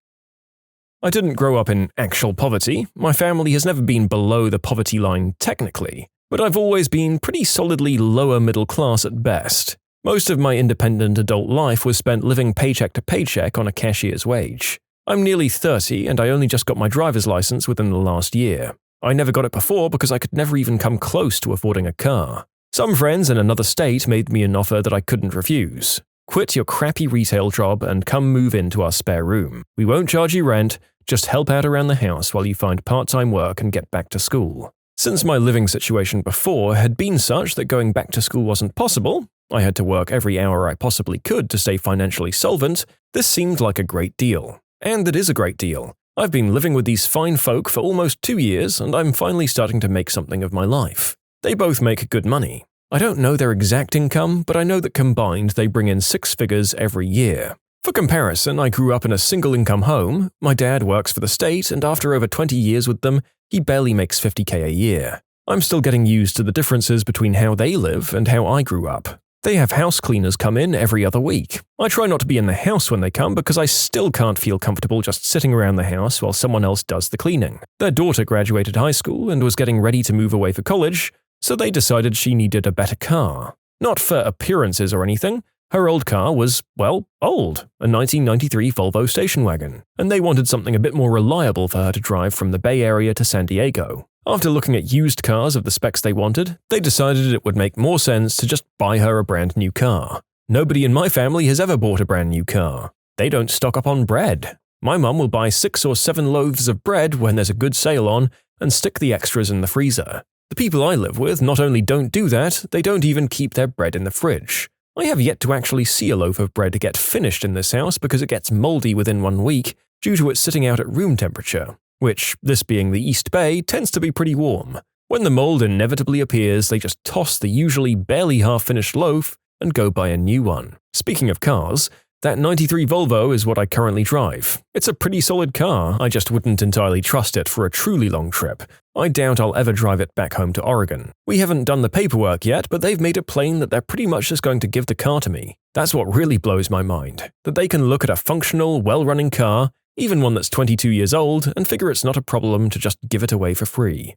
I didn't grow up in actual poverty. My family has never been below the poverty line technically, but I've always been pretty solidly lower middle class at best. Most of my independent adult life was spent living paycheck to paycheck on a cashier's wage. I'm nearly 30 and I only just got my driver's license within the last year. I never got it before because I could never even come close to affording a car. Some friends in another state made me an offer that I couldn't refuse. Quit your crappy retail job and come move into our spare room. We won't charge you rent, just help out around the house while you find part-time work and get back to school. Since my living situation before had been such that going back to school wasn't possible, I had to work every hour I possibly could to stay financially solvent, this seemed like a great deal. And it is a great deal. I've been living with these fine folk for almost 2 years and I'm finally starting to make something of my life. They both make good money. I don't know their exact income, but I know that combined they bring in 6 figures every year. For comparison, I grew up in a single-income home. My dad works for the state, and after over 20 years with them, he barely makes $50K a year. I'm still getting used to the differences between how they live and how I grew up. They have house cleaners come in every other week. I try not to be in the house when they come because I still can't feel comfortable just sitting around the house while someone else does the cleaning. Their daughter graduated high school and was getting ready to move away for college, so they decided she needed a better car. Not for appearances or anything. Her old car was, well, old, a 1993 Volvo station wagon, and they wanted something a bit more reliable for her to drive from the Bay Area to San Diego. After looking at used cars of the specs they wanted, they decided it would make more sense to just buy her a brand new car. Nobody in my family has ever bought a brand new car. They don't stock up on bread. My mum will buy 6 or 7 loaves of bread when there's a good sale on and stick the extras in the freezer. The people I live with not only don't do that, they don't even keep their bread in the fridge. I have yet to actually see a loaf of bread get finished in this house because it gets moldy within 1 week due to it sitting out at room temperature, which, this being the East Bay, tends to be pretty warm. When the mold inevitably appears, they just toss the usually barely half-finished loaf and go buy a new one. Speaking of cars, that 93 Volvo is what I currently drive. It's a pretty solid car, I just wouldn't entirely trust it for a truly long trip. I doubt I'll ever drive it back home to Oregon. We haven't done the paperwork yet, but they've made it plain that they're pretty much just going to give the car to me. That's what really blows my mind, that they can look at a functional, well-running car, even one that's 22 years old, and figure it's not a problem to just give it away for free.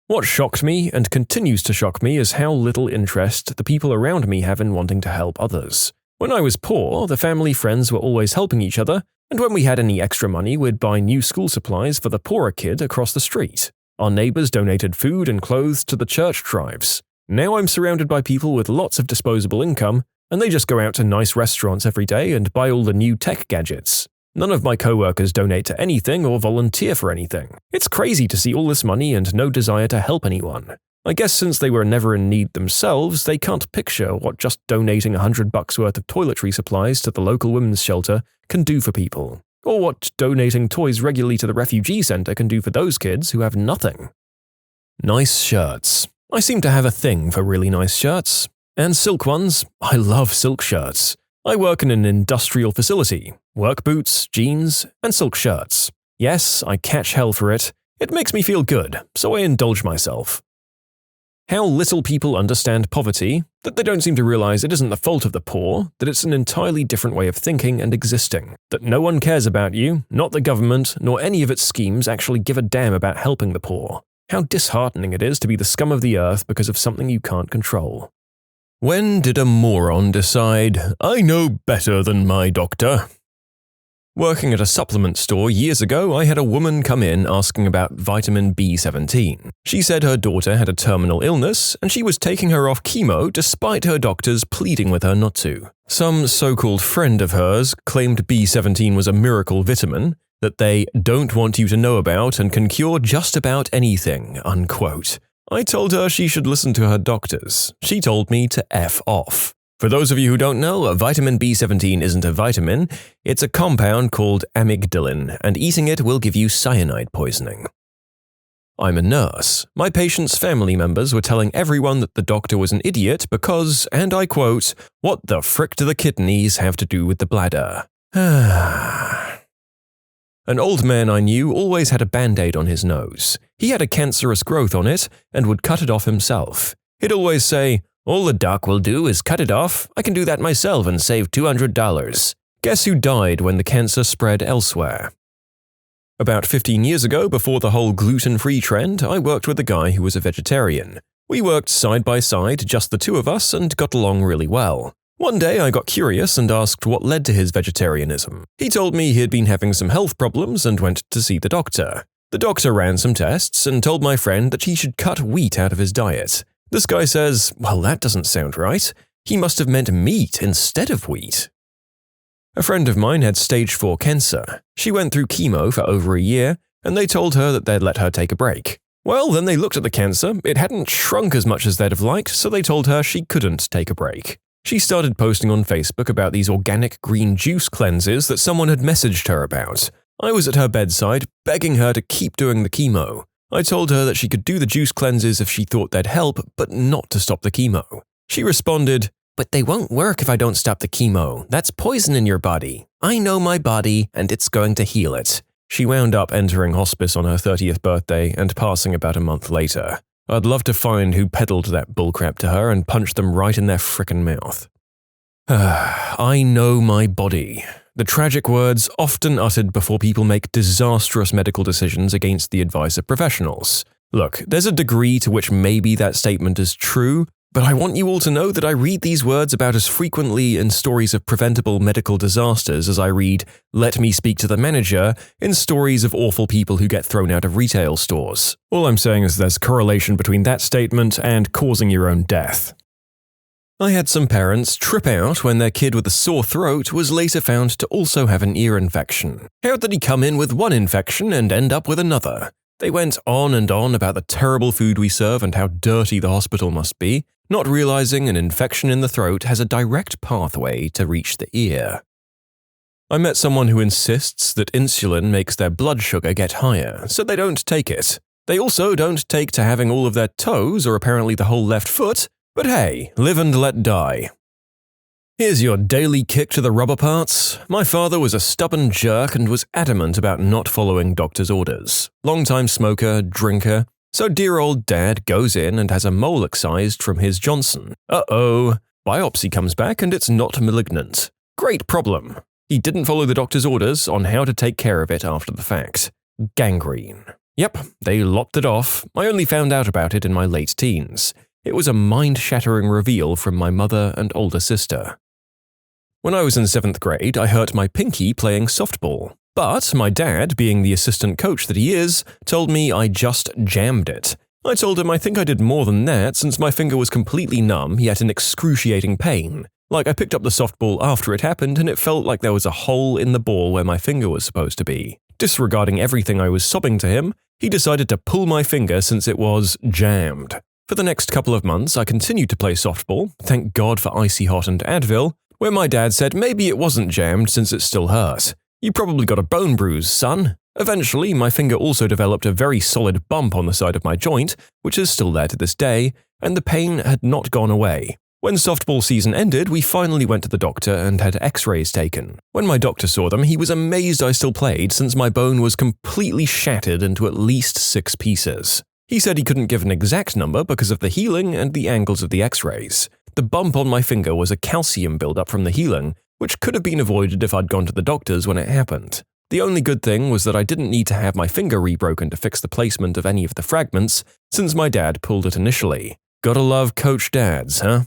What shocked me, and continues to shock me, is how little interest the people around me have in wanting to help others. When I was poor, the family friends were always helping each other, and when we had any extra money, we'd buy new school supplies for the poorer kid across the street. Our neighbors donated food and clothes to the church drives. Now I'm surrounded by people with lots of disposable income, and they just go out to nice restaurants every day and buy all the new tech gadgets. None of my coworkers donate to anything or volunteer for anything. It's crazy to see all this money and no desire to help anyone. I guess since they were never in need themselves, they can't picture what just donating $100 worth of toiletry supplies to the local women's shelter can do for people, or what donating toys regularly to the refugee center can do for those kids who have nothing. Nice shirts. I seem to have a thing for really nice shirts. And silk ones. I love silk shirts. I work in an industrial facility. Work boots, jeans, and silk shirts. Yes, I catch hell for it. It makes me feel good, so I indulge myself. How little people understand poverty, that they don't seem to realize it isn't the fault of the poor, that it's an entirely different way of thinking and existing, that no one cares about you, not the government, nor any of its schemes actually give a damn about helping the poor. How disheartening it is to be the scum of the earth because of something you can't control. When did a moron decide, I know better than my doctor? Working at a supplement store years ago, I had a woman come in asking about vitamin B17. She said her daughter had a terminal illness, and she was taking her off chemo despite her doctors pleading with her not to. Some so-called friend of hers claimed B17 was a miracle vitamin that they don't want you to know about and can cure just about anything, unquote. I told her she should listen to her doctors. She told me to F off. For those of you who don't know, vitamin B17 isn't a vitamin, it's a compound called amygdalin, and eating it will give you cyanide poisoning. I'm a nurse. My patients' family members were telling everyone that the doctor was an idiot because, and I quote, "What the frick do the kidneys have to do with the bladder?" An old man I knew always had a band-aid on his nose. He had a cancerous growth on it and would cut it off himself. He'd always say, "All the doc will do is cut it off. I can do that myself and save $200. Guess who died when the cancer spread elsewhere? About 15 years ago, before the whole gluten-free trend, I worked with a guy who was a vegetarian. We worked side by side, just the two of us, and got along really well. One day I got curious and asked what led to his vegetarianism. He told me he had been having some health problems and went to see the doctor. The doctor ran some tests and told my friend that he should cut wheat out of his diet. This guy says, "Well, that doesn't sound right. He must have meant meat instead of wheat." A friend of mine had stage 4 cancer. She went through chemo for over a year, and they told her that they'd let her take a break. Well, then they looked at the cancer. It hadn't shrunk as much as they'd have liked, so they told her she couldn't take a break. She started posting on Facebook about these organic green juice cleanses that someone had messaged her about. I was at her bedside, begging her to keep doing the chemo. I told her that she could do the juice cleanses if she thought they'd help, but not to stop the chemo. She responded, "But they won't work if I don't stop the chemo. That's poison in your body. I know my body, and it's going to heal it." She wound up entering hospice on her 30th birthday and passing about a month later. I'd love to find who peddled that bullcrap to her and punch them right in their frickin' mouth. I know my body. The tragic words often uttered before people make disastrous medical decisions against the advice of professionals. Look, there's a degree to which maybe that statement is true, but I want you all to know that I read these words about as frequently in stories of preventable medical disasters as I read, "Let me speak to the manager," in stories of awful people who get thrown out of retail stores. All I'm saying is there's correlation between that statement and causing your own death. I had some parents trip out when their kid with a sore throat was later found to also have an ear infection. How did he come in with one infection and end up with another? They went on and on about the terrible food we serve and how dirty the hospital must be, not realizing an infection in the throat has a direct pathway to reach the ear. I met someone who insists that insulin makes their blood sugar get higher, so they don't take it. They also don't take to having all of their toes or apparently the whole left foot, but hey, live and let die. Here's your daily kick to the rubber parts. My father was a stubborn jerk and was adamant about not following doctor's orders. Longtime smoker, drinker, so dear old dad goes in and has a mole excised from his Johnson. Uh-oh. Biopsy comes back and it's not malignant. Great problem. He didn't follow the doctor's orders on how to take care of it after the fact. Gangrene. Yep, they lopped it off. I only found out about it in my late teens. It was a mind-shattering reveal from my mother and older sister. When I was in 7th grade, I hurt my pinky playing softball. But my dad, being the assistant coach that he is, told me I just jammed it. I told him I think I did more than that since my finger was completely numb yet in excruciating pain. Like I picked up the softball after it happened and it felt like there was a hole in the ball where my finger was supposed to be. Disregarding everything I was sobbing to him, he decided to pull my finger since it was jammed. For the next couple of months, I continued to play softball, thank God for Icy Hot and Advil, where my dad said maybe it wasn't jammed since it still hurt. You probably got a bone bruise, son. Eventually, my finger also developed a very solid bump on the side of my joint, which is still there to this day, and the pain had not gone away. When softball season ended, we finally went to the doctor and had x-rays taken. When my doctor saw them, he was amazed I still played since my bone was completely shattered into at least 6 pieces. He said he couldn't give an exact number because of the healing and the angles of the x-rays. The bump on my finger was a calcium buildup from the healing, which could have been avoided if I'd gone to the doctors when it happened. The only good thing was that I didn't need to have my finger rebroken to fix the placement of any of the fragments, since my dad pulled it initially. Gotta love coach dads, huh?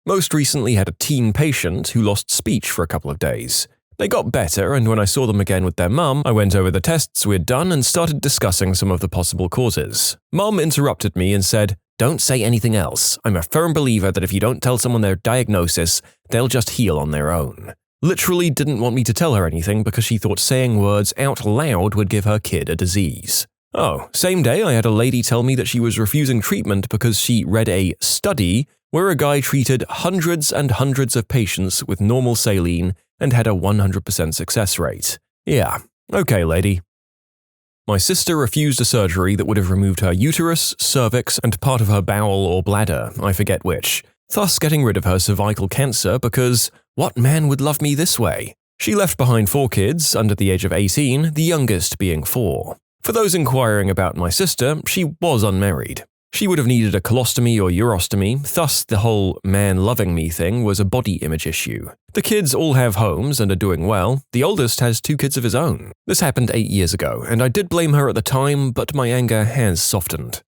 Most recently had a teen patient who lost speech for a couple of days. They got better, and when I saw them again with their mum, I went over the tests we'd done and started discussing some of the possible causes. Mum interrupted me and said, "Don't say anything else. I'm a firm believer that if you don't tell someone their diagnosis, they'll just heal on their own." Literally didn't want me to tell her anything because she thought saying words out loud would give her kid a disease. Oh, same day I had a lady tell me that she was refusing treatment because she read a study where a guy treated hundreds and hundreds of patients with normal saline and had a 100% success rate. Yeah, okay, lady. My sister refused a surgery that would have removed her uterus, cervix, and part of her bowel or bladder, I forget which, thus getting rid of her cervical cancer because what man would love me this way? She left behind 4 kids under the age of 18, the youngest being 4. For those inquiring about my sister, she was unmarried. She would have needed a colostomy or urostomy, thus the whole man loving me thing was a body image issue. The kids all have homes and are doing well. The oldest has 2 kids of his own. This happened 8 years ago, and I did blame her at the time, but my anger has softened.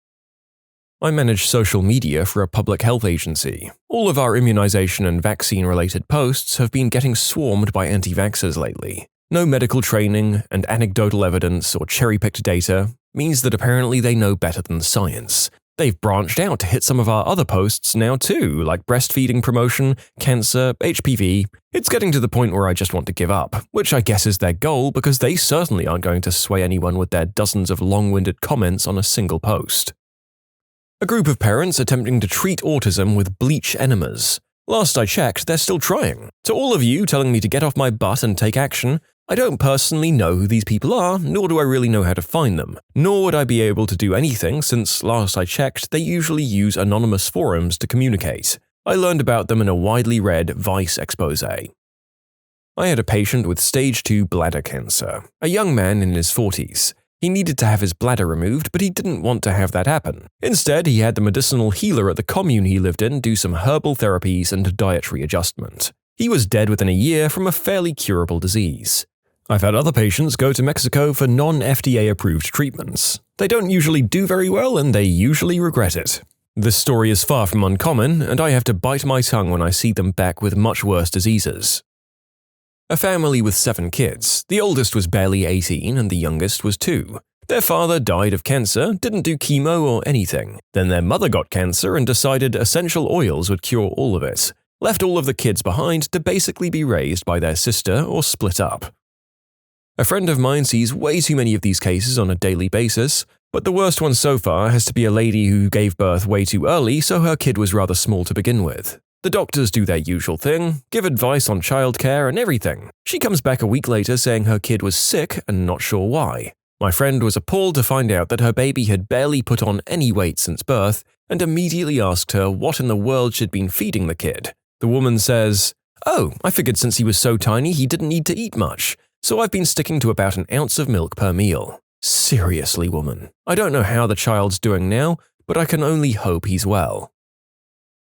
I manage social media for a public health agency. All of our immunization and vaccine-related posts have been getting swarmed by anti-vaxxers lately. No medical training and anecdotal evidence or cherry-picked data means that apparently they know better than science. They've branched out to hit some of our other posts now too, like breastfeeding promotion, cancer, HPV. It's getting to the point where I just want to give up, which I guess is their goal because they certainly aren't going to sway anyone with their dozens of long-winded comments on a single post. A group of parents attempting to treat autism with bleach enemas. Last I checked, they're still trying. To all of you telling me to get off my butt and take action, I don't personally know who these people are, nor do I really know how to find them. Nor would I be able to do anything since, last I checked, they usually use anonymous forums to communicate. I learned about them in a widely read Vice expose. I had a patient with stage 2 bladder cancer, a young man in his 40s. He needed to have his bladder removed, but he didn't want to have that happen. Instead, he had the medicinal healer at the commune he lived in do some herbal therapies and dietary adjustment. He was dead within a year from a fairly curable disease. I've had other patients go to Mexico for non-FDA-approved treatments. They don't usually do very well, and they usually regret it. This story is far from uncommon, and I have to bite my tongue when I see them back with much worse diseases. A family with 7 kids. The oldest was barely 18 and the youngest was 2. Their father died of cancer, didn't do chemo or anything. Then their mother got cancer and decided essential oils would cure all of it. Left all of the kids behind to basically be raised by their sister or split up. A friend of mine sees way too many of these cases on a daily basis, but the worst one so far has to be a lady who gave birth way too early, so her kid was rather small to begin with. The doctors do their usual thing, give advice on childcare and everything. She comes back a week later saying her kid was sick and not sure why. My friend was appalled to find out that her baby had barely put on any weight since birth and immediately asked her what in the world she'd been feeding the kid. The woman says, "Oh, I figured since he was so tiny he didn't need to eat much, so I've been sticking to about an ounce of milk per meal." Seriously, woman. I don't know how the child's doing now, but I can only hope he's well.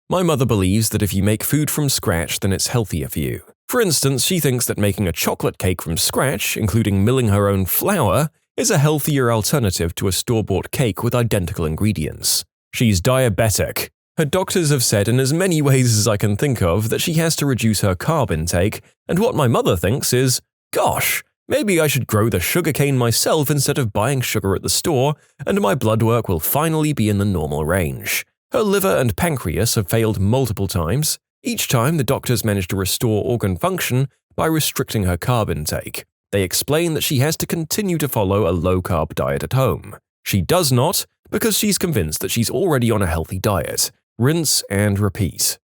My mother believes that if you make food from scratch, then it's healthier for you. For instance, she thinks that making a chocolate cake from scratch, including milling her own flour, is a healthier alternative to a store-bought cake with identical ingredients. She's diabetic. Her doctors have said in as many ways as I can think of that she has to reduce her carb intake, and what my mother thinks is, gosh, maybe I should grow the sugarcane myself instead of buying sugar at the store, and my blood work will finally be in the normal range. Her liver and pancreas have failed multiple times. Each time, the doctors managed to restore organ function by restricting her carb intake. They explain that she has to continue to follow a low-carb diet at home. She does not, because she's convinced that she's already on a healthy diet. Rinse and repeat.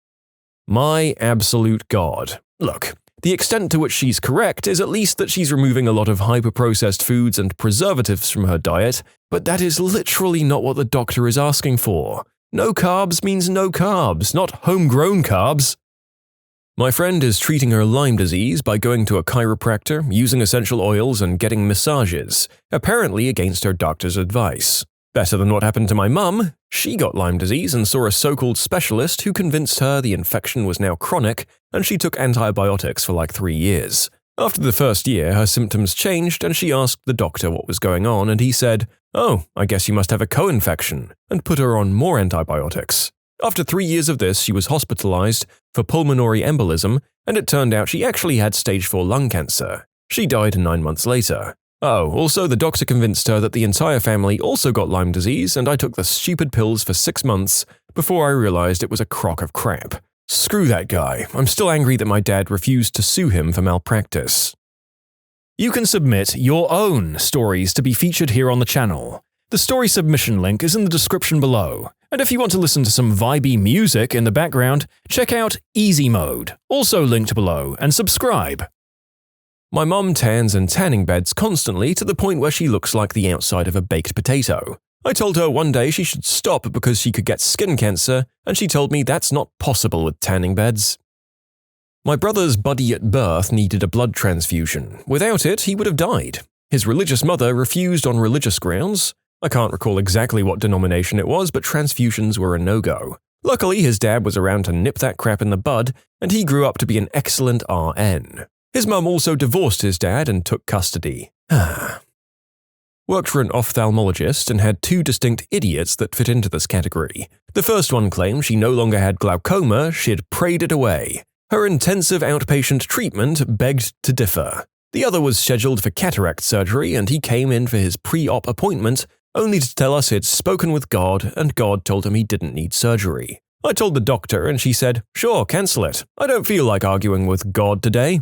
My absolute God. Look, the extent to which she's correct is at least that she's removing a lot of hyper-processed foods and preservatives from her diet, but that is literally not what the doctor is asking for. No carbs means no carbs, not homegrown carbs. My friend is treating her Lyme disease by going to a chiropractor, using essential oils and getting massages, apparently against her doctor's advice. Better than what happened to my mum. She got Lyme disease and saw a so-called specialist who convinced her the infection was now chronic, and she took antibiotics for like 3 years. After the first year, her symptoms changed and she asked the doctor what was going on, and he said, "Oh, I guess you must have a co-infection," and put her on more antibiotics. After 3 years of this, she was hospitalized for pulmonary embolism, and it turned out she actually had stage 4 lung cancer. She died 9 months later. Oh, also the doctor convinced her that the entire family also got Lyme disease, and I took the stupid pills for 6 months before I realized it was a crock of crap. Screw that guy. I'm still angry that my dad refused to sue him for malpractice. You can submit your own stories to be featured here on the channel. The story submission link is in the description below. And if you want to listen to some vibey music in the background, check out easymode, also linked below, and subscribe. My mum tans and tanning beds constantly to the point where she looks like the outside of a baked potato. I told her one day she should stop because she could get skin cancer, and she told me that's not possible with tanning beds. My brother's buddy at birth needed a blood transfusion. Without it, he would have died. His religious mother refused on religious grounds. I can't recall exactly what denomination it was, but transfusions were a no-go. Luckily, his dad was around to nip that crap in the bud, and he grew up to be an excellent RN. His mum also divorced his dad and took custody. Worked for an ophthalmologist and had 2 distinct idiots that fit into this category. The first one claimed she no longer had glaucoma, she'd prayed it away. Her intensive outpatient treatment begged to differ. The other was scheduled for cataract surgery, and he came in for his pre-op appointment only to tell us he'd spoken with God and God told him he didn't need surgery. I told the doctor and she said, "Sure, cancel it. I don't feel like arguing with God today."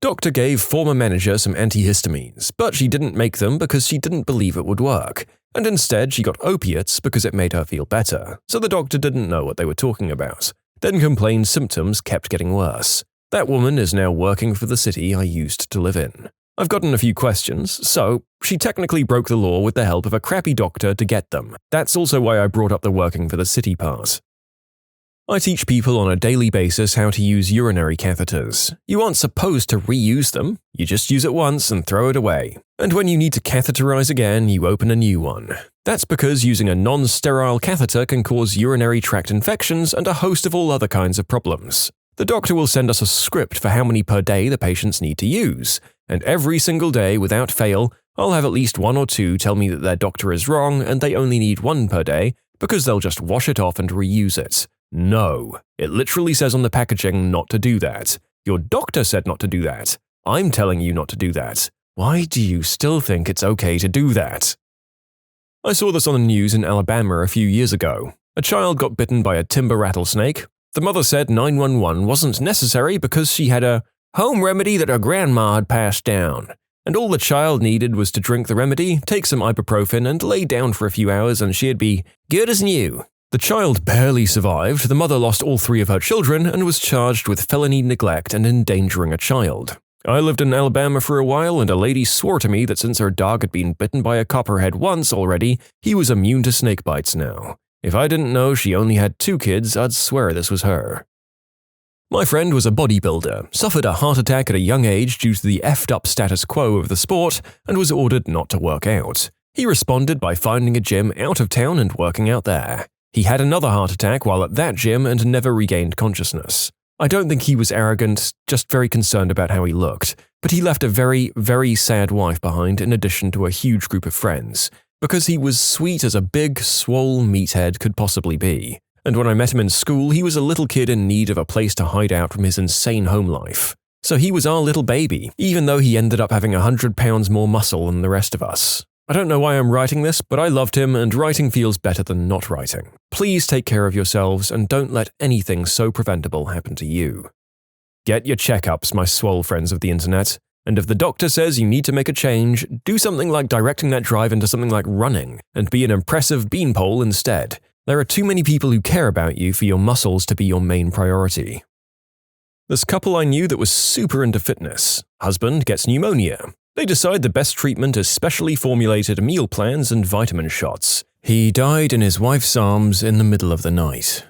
Doctor gave former manager some antihistamines, but she didn't make them because she didn't believe it would work, and instead she got opiates because it made her feel better, so the doctor didn't know what they were talking about, then complained symptoms kept getting worse. That woman is now working for the city I used to live in. I've gotten a few questions, so she technically broke the law with the help of a crappy doctor to get them. That's also why I brought up the working for the city part. I teach people on a daily basis how to use urinary catheters. You aren't supposed to reuse them, you just use it once and throw it away. And when you need to catheterize again, you open a new one. That's because using a non-sterile catheter can cause urinary tract infections and a host of all other kinds of problems. The doctor will send us a script for how many per day the patients need to use, and every single day, without fail, I'll have at least 1 or 2 tell me that their doctor is wrong and they only need 1 per day because they'll just wash it off and reuse it. No, it literally says on the packaging not to do that. Your doctor said not to do that. I'm telling you not to do that. Why do you still think it's okay to do that? I saw this on the news in Alabama a few years ago. A child got bitten by a timber rattlesnake. The mother said 911 wasn't necessary because she had a home remedy that her grandma had passed down, and all the child needed was to drink the remedy, take some ibuprofen, and lay down for a few hours and she'd be good as new. The child barely survived, the mother lost all 3 of her children and was charged with felony neglect and endangering a child. I lived in Alabama for a while and a lady swore to me that since her dog had been bitten by a copperhead once already, he was immune to snake bites now. If I didn't know she only had 2 kids, I'd swear this was her. My friend was a bodybuilder, suffered a heart attack at a young age due to the effed up status quo of the sport, and was ordered not to work out. He responded by finding a gym out of town and working out there. He had another heart attack while at that gym and never regained consciousness. I don't think he was arrogant, just very concerned about how he looked, but he left a very, very sad wife behind in addition to a huge group of friends, because he was sweet as a big, swole meathead could possibly be. And when I met him in school, he was a little kid in need of a place to hide out from his insane home life. So he was our little baby, even though he ended up having 100 pounds more muscle than the rest of us. I don't know why I'm writing this, but I loved him and writing feels better than not writing. Please take care of yourselves and don't let anything so preventable happen to you. Get your checkups, my swole friends of the internet. And if the doctor says you need to make a change, do something like directing that drive into something like running, and be an impressive beanpole instead. There are too many people who care about you for your muscles to be your main priority. This couple I knew that was super into fitness. Husband gets pneumonia. They decide the best treatment is specially formulated meal plans and vitamin shots. He died in his wife's arms in the middle of the night.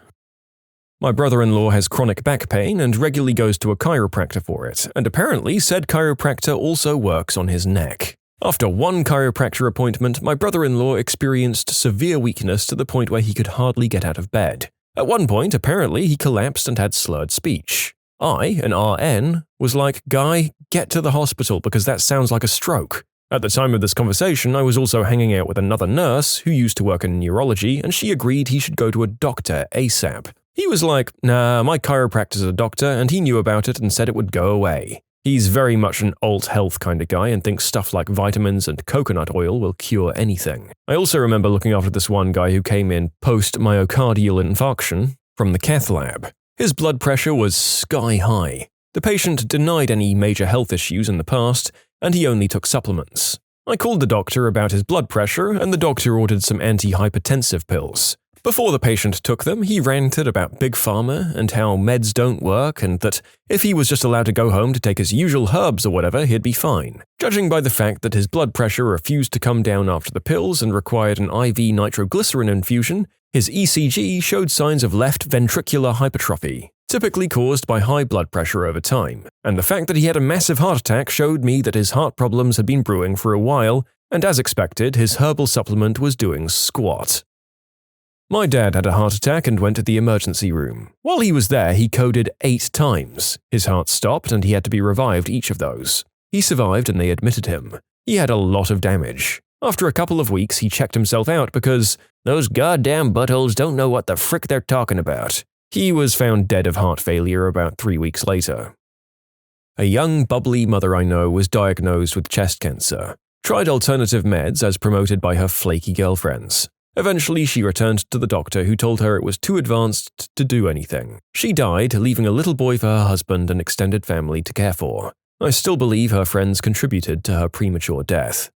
My brother-in-law has chronic back pain and regularly goes to a chiropractor for it, and apparently said chiropractor also works on his neck. After one chiropractor appointment, my brother-in-law experienced severe weakness to the point where he could hardly get out of bed. At one point, apparently, he collapsed and had slurred speech. I, an RN, was like, "Guy, get to the hospital because that sounds like a stroke." At the time of this conversation, I was also hanging out with another nurse who used to work in neurology, and she agreed he should go to a doctor ASAP. He was like, "Nah, my chiropractor's a doctor, and he knew about it and said it would go away." He's very much an alt health kind of guy and thinks stuff like vitamins and coconut oil will cure anything. I also remember looking after this one guy who came in post-myocardial infarction from the cath lab. His blood pressure was sky high. The patient denied any major health issues in the past, and he only took supplements. I called the doctor about his blood pressure, and the doctor ordered some antihypertensive pills. Before the patient took them, he ranted about Big Pharma and how meds don't work and that if he was just allowed to go home to take his usual herbs or whatever, he'd be fine. Judging by the fact that his blood pressure refused to come down after the pills and required an IV nitroglycerin infusion, his ECG showed signs of left ventricular hypertrophy, typically caused by high blood pressure over time. And the fact that he had a massive heart attack showed me that his heart problems had been brewing for a while, and as expected, his herbal supplement was doing squat. My dad had a heart attack and went to the emergency room. While he was there, he coded 8 times. His heart stopped and he had to be revived each of those. He survived and they admitted him. He had a lot of damage. After a couple of weeks, he checked himself out because those goddamn buttholes don't know what the frick they're talking about. He was found dead of heart failure about 3 weeks later. A young, bubbly mother I know was diagnosed with chest cancer. Tried alternative meds as promoted by her flaky girlfriends. Eventually, she returned to the doctor who told her it was too advanced to do anything. She died, leaving a little boy for her husband and extended family to care for. I still believe her friends contributed to her premature death.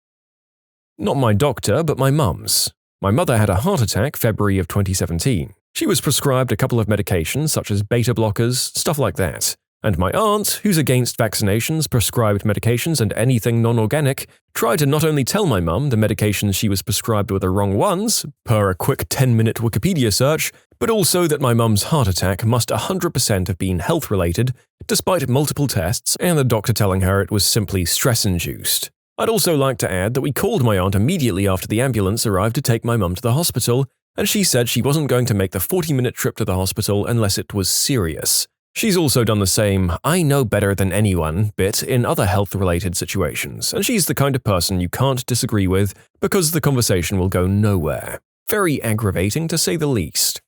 Not my doctor, but my mum's. My mother had a heart attack February of 2017. She was prescribed a couple of medications such as beta blockers, stuff like that. And my aunt, who's against vaccinations, prescribed medications and anything non-organic, tried to not only tell my mum the medications she was prescribed were the wrong ones, per a quick 10-minute Wikipedia search, but also that my mum's heart attack must 100% have been health-related, despite multiple tests and the doctor telling her it was simply stress-induced. I'd also like to add that we called my aunt immediately after the ambulance arrived to take my mum to the hospital, and she said she wasn't going to make the 40-minute trip to the hospital unless it was serious. She's also done the same "I know better than anyone" bit in other health-related situations, and she's the kind of person you can't disagree with because the conversation will go nowhere. Very aggravating to say the least.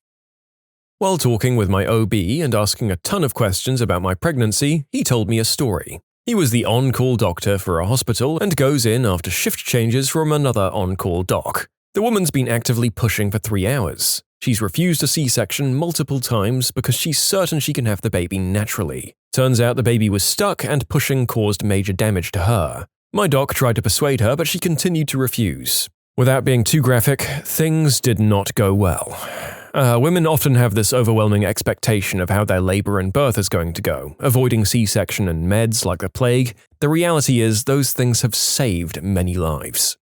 While talking with my OB and asking a ton of questions about my pregnancy, he told me a story. He was the on-call doctor for a hospital and goes in after shift changes from another on-call doc. The woman's been actively pushing for 3 hours. She's refused a C-section multiple times because she's certain she can have the baby naturally. Turns out the baby was stuck and pushing caused major damage to her. My doc tried to persuade her, but she continued to refuse. Without being too graphic, things did not go well. Women often have this overwhelming expectation of how their labor and birth is going to go, avoiding C-section and meds like the plague. The reality is those things have saved many lives.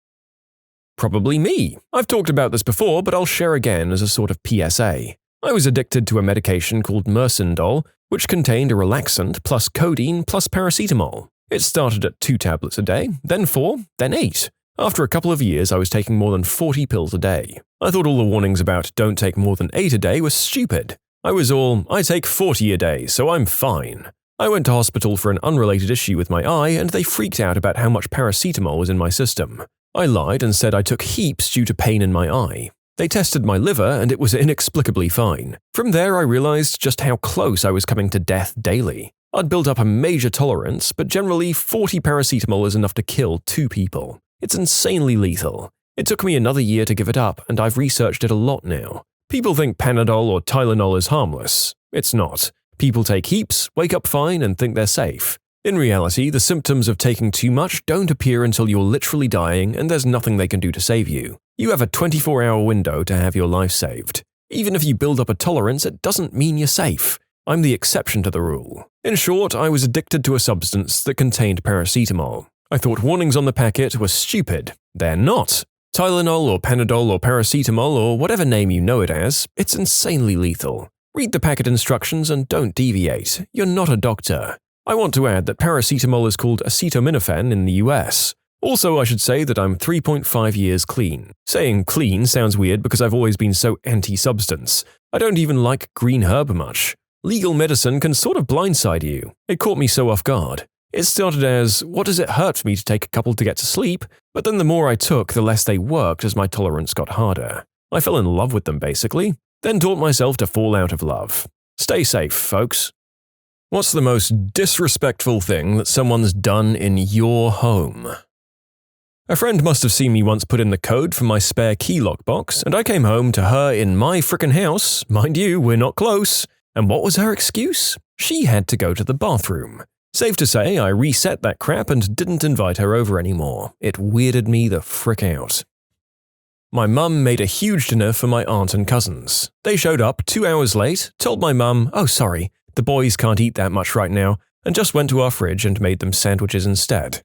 Probably me. I've talked about this before, but I'll share again as a sort of PSA. I was addicted to a medication called Mercindol, which contained a relaxant plus codeine plus paracetamol. It started at 2 tablets a day, then 4, then 8. After a couple of years, I was taking more than 40 pills a day. I thought all the warnings about don't take more than 8 a day were stupid. I was all, I take 40 a day, so I'm fine. I went to hospital for an unrelated issue with my eye, and they freaked out about how much paracetamol was in my system. I lied and said I took heaps due to pain in my eye. They tested my liver and it was inexplicably fine. From there I realized just how close I was coming to death daily. I'd built up a major tolerance, but generally 40 paracetamol is enough to kill 2 people. It's insanely lethal. It took me another year to give it up and I've researched it a lot now. People think Panadol or Tylenol is harmless. It's not. People take heaps, wake up fine and think they're safe. In reality, the symptoms of taking too much don't appear until you're literally dying and there's nothing they can do to save you. You have a 24-hour window to have your life saved. Even if you build up a tolerance, it doesn't mean you're safe. I'm the exception to the rule. In short, I was addicted to a substance that contained paracetamol. I thought warnings on the packet were stupid. They're not. Tylenol or Panadol or paracetamol or whatever name you know it as, it's insanely lethal. Read the packet instructions and don't deviate. You're not a doctor. I want to add that paracetamol is called acetaminophen in the US. Also, I should say that I'm 3.5 years clean. Saying clean sounds weird because I've always been so anti-substance. I don't even like green herb much. Legal medicine can sort of blindside you. It caught me so off guard. It started as, what does it hurt for me to take a couple to get to sleep? But then the more I took, the less they worked as my tolerance got harder. I fell in love with them basically, then taught myself to fall out of love. Stay safe, folks. What's the most disrespectful thing that someone's done in your home? A friend must have seen me once put in the code for my spare key lockbox, and I came home to her in my frickin' house. Mind you, we're not close. And what was her excuse? She had to go to the bathroom. Safe to say, I reset that crap and didn't invite her over anymore. It weirded me the frick out. My mum made a huge dinner for my aunt and cousins. They showed up 2 hours late, told my mum, "Oh sorry, the boys can't eat that much right now," and just went to our fridge and made them sandwiches instead.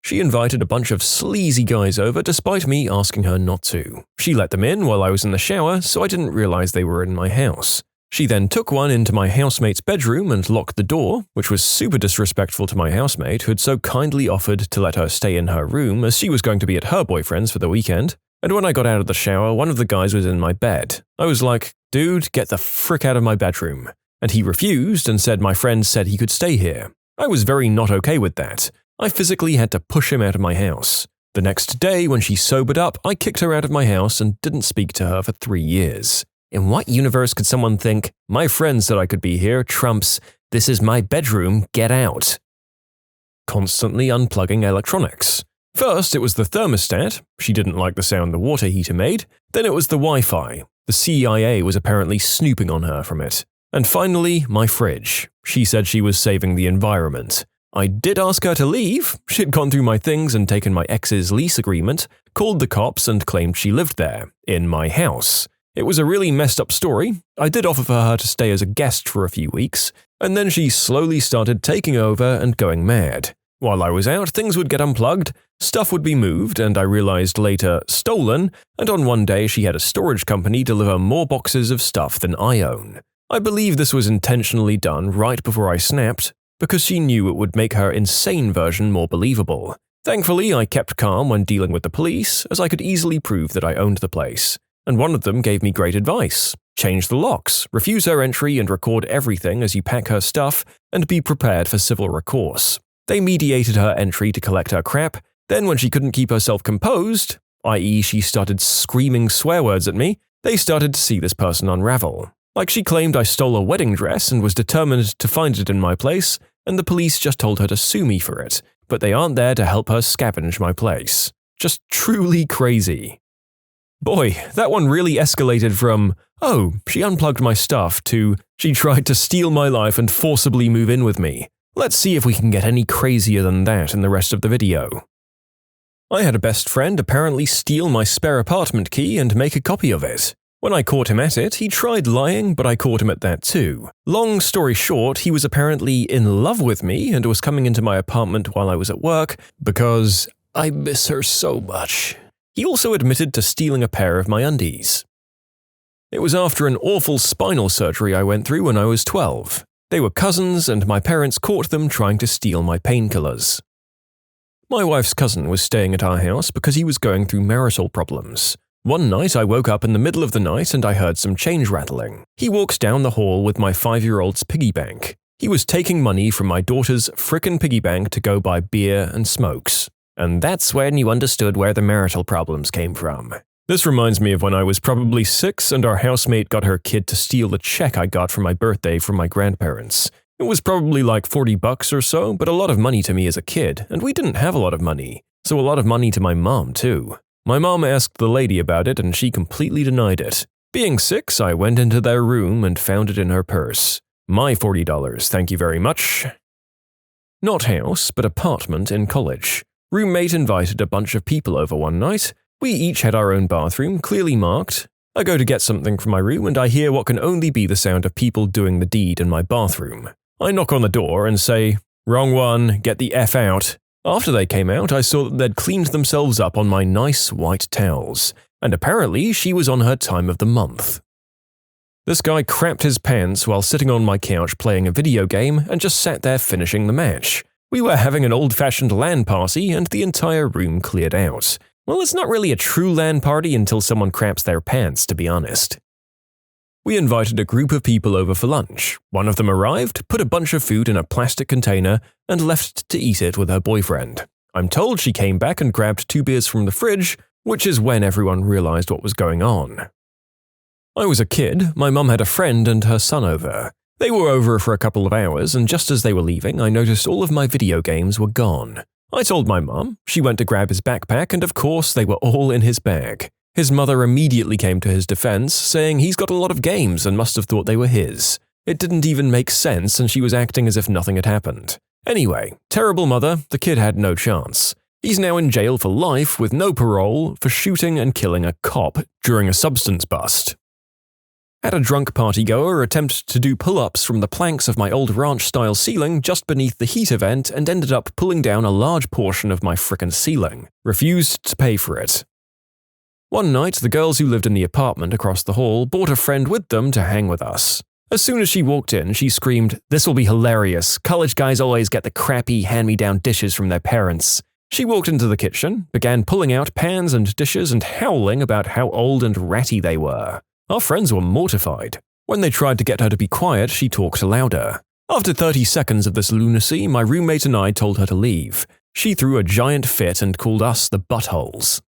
She invited a bunch of sleazy guys over despite me asking her not to. She let them in while I was in the shower, so I didn't realize they were in my house. She then took one into my housemate's bedroom and locked the door, which was super disrespectful to my housemate who had so kindly offered to let her stay in her room as she was going to be at her boyfriend's for the weekend. And when I got out of the shower, one of the guys was in my bed. I was like, "Dude, get the frick out of my bedroom." And he refused and said my friend said he could stay here. I was very not okay with that. I physically had to push him out of my house. The next day, when she sobered up, I kicked her out of my house and didn't speak to her for 3 years. In what universe could someone think, "My friend said I could be here," trumps, "This is my bedroom, get out"? Constantly unplugging electronics. First, it was the thermostat. She didn't like the sound the water heater made. Then it was the Wi-Fi. The CIA was apparently snooping on her from it. And finally, my fridge. She said she was saving the environment. I did ask her to leave. She'd gone through my things and taken my ex's lease agreement, called the cops and claimed she lived there, in my house. It was a really messed up story. I did offer for her to stay as a guest for a few weeks, and then she slowly started taking over and going mad. While I was out, things would get unplugged, stuff would be moved, and I realized later, stolen, and on one day she had a storage company deliver more boxes of stuff than I own. I believe this was intentionally done right before I snapped, because she knew it would make her insane version more believable. Thankfully, I kept calm when dealing with the police, as I could easily prove that I owned the place. And one of them gave me great advice. Change the locks, refuse her entry and record everything as you pack her stuff, and be prepared for civil recourse. They mediated her entry to collect her crap, then when she couldn't keep herself composed, i.e. she started screaming swear words at me, they started to see this person unravel. Like she claimed I stole a wedding dress and was determined to find it in my place, and the police just told her to sue me for it, but they aren't there to help her scavenge my place. Just truly crazy. Boy, that one really escalated from, "Oh, she unplugged my stuff," to, "She tried to steal my life and forcibly move in with me." Let's see if we can get any crazier than that in the rest of the video. I had a best friend apparently steal my spare apartment key and make a copy of it. When I caught him at it, he tried lying, but I caught him at that too. Long story short, he was apparently in love with me and was coming into my apartment while I was at work because I miss her so much. He also admitted to stealing a pair of my undies. It was after an awful spinal surgery I went through when I was 12. They were cousins and my parents caught them trying to steal my painkillers. My wife's cousin was staying at our house because he was going through marital problems. One night I woke up in the middle of the night and I heard some change rattling. He walks down the hall with my 5-year-old's piggy bank. He was taking money from my daughter's frickin' piggy bank to go buy beer and smokes. And that's when you understood where the marital problems came from. This reminds me of when I was probably 6 and our housemate got her kid to steal the check I got for my birthday from my grandparents. It was probably like $40 or so, but a lot of money to me as a kid, and we didn't have a lot of money. So a lot of money to my mom too. My mom asked the lady about it and she completely denied it. Being 6, I went into their room and found it in her purse. My $40, thank you very much. Not house, but apartment in college. Roommate invited a bunch of people over one night. We each had our own bathroom, clearly marked. I go to get something from my room and I hear what can only be the sound of people doing the deed in my bathroom. I knock on the door and say, "Wrong one, get the F out." After they came out, I saw that they'd cleaned themselves up on my nice white towels, and apparently she was on her time of the month. This guy crapped his pants while sitting on my couch playing a video game and just sat there finishing the match. We were having an old-fashioned LAN party and the entire room cleared out. Well, it's not really a true LAN party until someone craps their pants, to be honest. We invited a group of people over for lunch. One of them arrived, put a bunch of food in a plastic container, and left to eat it with her boyfriend. I'm told she came back and grabbed 2 beers from the fridge, which is when everyone realized what was going on. I was a kid, my mum had a friend and her son over. They were over for a couple of hours, and just as they were leaving, I noticed all of my video games were gone. I told my mum, she went to grab his backpack, and of course they were all in his bag. His mother immediately came to his defense, saying he's got a lot of games and must have thought they were his. It didn't even make sense, and she was acting as if nothing had happened. Anyway, terrible mother, the kid had no chance. He's now in jail for life with no parole for shooting and killing a cop during a substance bust. Had a drunk partygoer attempt to do pull-ups from the planks of my old ranch-style ceiling just beneath the heat event and ended up pulling down a large portion of my frickin' ceiling. Refused to pay for it. One night, the girls who lived in the apartment across the hall brought a friend with them to hang with us. As soon as she walked in, she screamed, "This will be hilarious. College guys always get the crappy hand-me-down dishes from their parents." She walked into the kitchen, began pulling out pans and dishes and howling about how old and ratty they were. Our friends were mortified. When they tried to get her to be quiet, she talked louder. After 30 seconds of this lunacy, my roommate and I told her to leave. She threw a giant fit and called us the buttholes.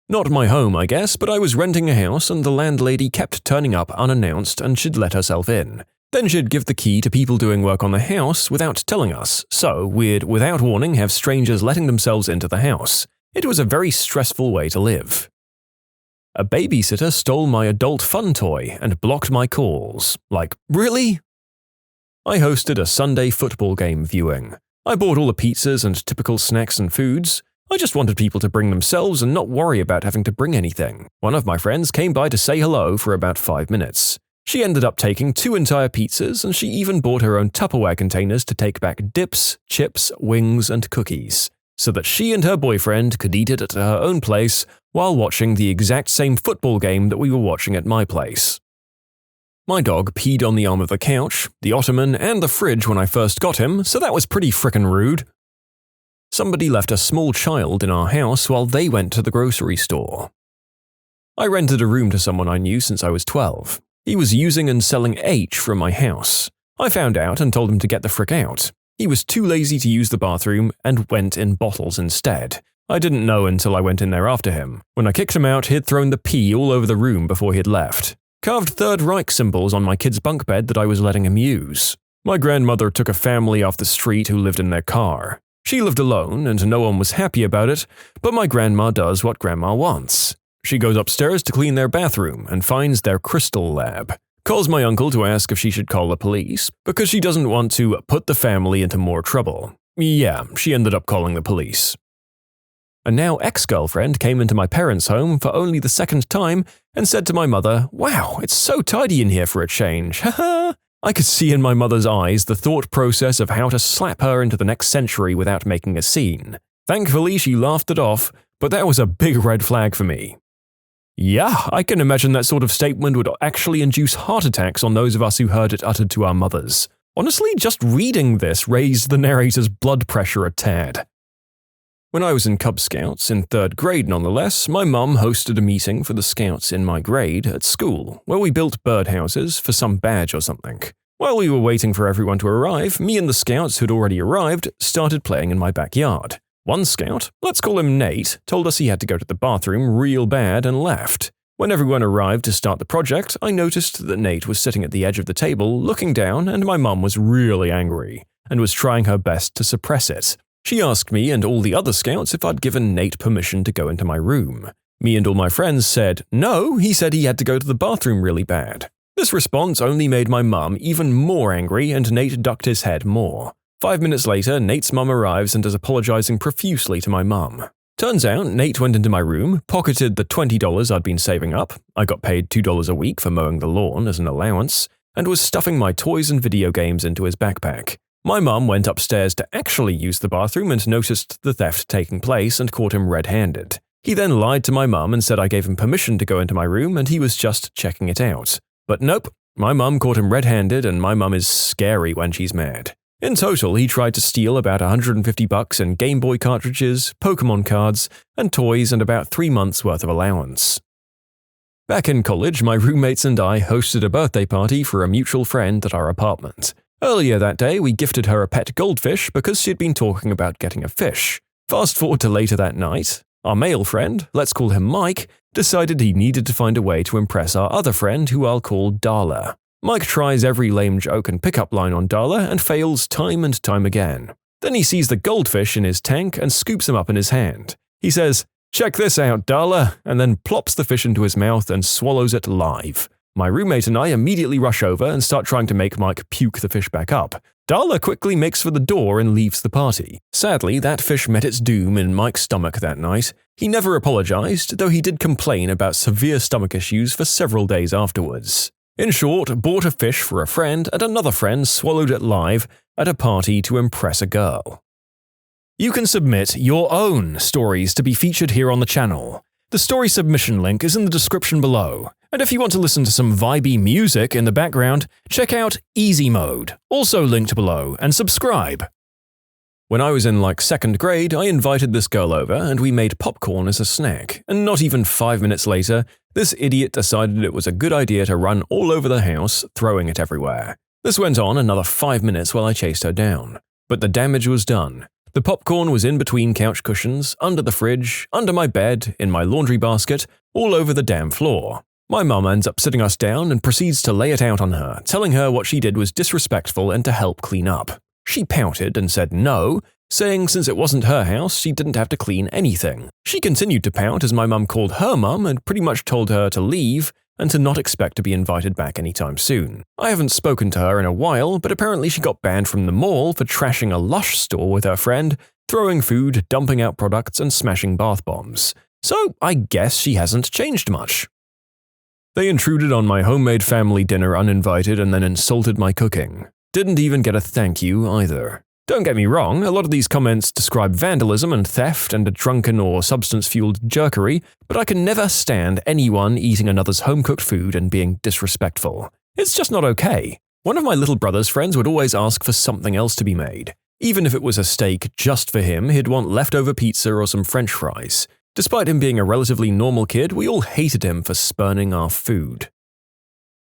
Not my home, I guess, but I was renting a house and the landlady kept turning up unannounced and she'd let herself in. Then she'd give the key to people doing work on the house without telling us, so we'd, without warning, have strangers letting themselves into the house. It was a very stressful way to live. A babysitter stole my adult fun toy and blocked my calls. Like, really? I hosted a Sunday football game viewing. I bought all the pizzas and typical snacks and foods. I just wanted people to bring themselves and not worry about having to bring anything. One of my friends came by to say hello for about 5 minutes. She ended up taking 2 entire pizzas and she even bought her own Tupperware containers to take back dips, chips, wings, and cookies, so that she and her boyfriend could eat it at her own place while watching the exact same football game that we were watching at my place. My dog peed on the arm of the couch, the ottoman, and the fridge when I first got him, so that was pretty frickin' rude. Somebody left a small child in our house while they went to the grocery store. I rented a room to someone I knew since I was 12. He was using and selling H from my house. I found out and told him to get the frick out. He was too lazy to use the bathroom and went in bottles instead. I didn't know until I went in there after him. When I kicked him out, he'd thrown the pee all over the room before he'd left. Carved Third Reich symbols on my kid's bunk bed that I was letting him use. My grandmother took a family off the street who lived in their car. She lived alone, and no one was happy about it, but my grandma does what grandma wants. She goes upstairs to clean their bathroom and finds their crystal lab. Calls my uncle to ask if she should call the police, because she doesn't want to put the family into more trouble. Yeah, she ended up calling the police. A now ex-girlfriend came into my parents' home for only the 2nd time and said to my mother, "Wow, it's so tidy in here for a change, haha." I could see in my mother's eyes the thought process of how to slap her into the next century without making a scene. Thankfully, she laughed it off, but that was a big red flag for me. Yeah, I can imagine that sort of statement would actually induce heart attacks on those of us who heard it uttered to our mothers. Honestly, just reading this raised the narrator's blood pressure a tad. When I was in Cub Scouts, in 3rd grade nonetheless, my mum hosted a meeting for the scouts in my grade at school, where we built birdhouses for some badge or something. While we were waiting for everyone to arrive, me and the scouts who'd already arrived started playing in my backyard. One scout, let's call him Nate, told us he had to go to the bathroom real bad and left. When everyone arrived to start the project, I noticed that Nate was sitting at the edge of the table, looking down, and my mum was really angry, and was trying her best to suppress it. She asked me and all the other scouts if I'd given Nate permission to go into my room. Me and all my friends said, no, he said he had to go to the bathroom really bad. This response only made my mum even more angry and Nate ducked his head more. 5 minutes later, Nate's mum arrives and is apologizing profusely to my mum. Turns out, Nate went into my room, pocketed the $20 I'd been saving up, I got paid $2 a week for mowing the lawn as an allowance, and was stuffing my toys and video games into his backpack. My mum went upstairs to actually use the bathroom and noticed the theft taking place and caught him red-handed. He then lied to my mum and said I gave him permission to go into my room and he was just checking it out. But nope, my mum caught him red-handed and my mum is scary when she's mad. In total, he tried to steal about $150 in Game Boy cartridges, Pokemon cards, and toys and about 3 months' worth of allowance. Back in college, my roommates and I hosted a birthday party for a mutual friend at our apartment. Earlier that day, we gifted her a pet goldfish because she'd been talking about getting a fish. Fast forward to later that night, our male friend, let's call him Mike, decided he needed to find a way to impress our other friend who I'll call Darla. Mike tries every lame joke and pickup line on Darla and fails time and time again. Then he sees the goldfish in his tank and scoops him up in his hand. He says, "Check this out, Darla," and then plops the fish into his mouth and swallows it live. My roommate and I immediately rush over and start trying to make Mike puke the fish back up. Darla quickly makes for the door and leaves the party. Sadly, that fish met its doom in Mike's stomach that night. He never apologized, though he did complain about severe stomach issues for several days afterwards. In short, bought a fish for a friend and another friend swallowed it live at a party to impress a girl. You can submit your own stories to be featured here on the channel. The story submission link is in the description below. And if you want to listen to some vibey music in the background, check out easymode, also linked below, and subscribe. When I was in like 2nd grade, I invited this girl over and we made popcorn as a snack, and not even 5 minutes later, this idiot decided it was a good idea to run all over the house, throwing it everywhere. This went on another 5 minutes while I chased her down. But the damage was done. The popcorn was in between couch cushions, under the fridge, under my bed, in my laundry basket, all over the damn floor. My mum ends up sitting us down and proceeds to lay it out on her, telling her what she did was disrespectful and to help clean up. She pouted and said no, saying since it wasn't her house, she didn't have to clean anything. She continued to pout as my mum called her mum and pretty much told her to leave and to not expect to be invited back anytime soon. I haven't spoken to her in a while, but apparently she got banned from the mall for trashing a Lush store with her friend, throwing food, dumping out products, and smashing bath bombs. So I guess she hasn't changed much. They intruded on my homemade family dinner uninvited and then insulted my cooking. Didn't even get a thank you either. Don't get me wrong, a lot of these comments describe vandalism and theft and a drunken or substance-fueled jerkery, but I can never stand anyone eating another's home-cooked food and being disrespectful. It's just not okay. One of my little brother's friends would always ask for something else to be made. Even if it was a steak just for him, he'd want leftover pizza or some French fries. Despite him being a relatively normal kid, we all hated him for spurning our food.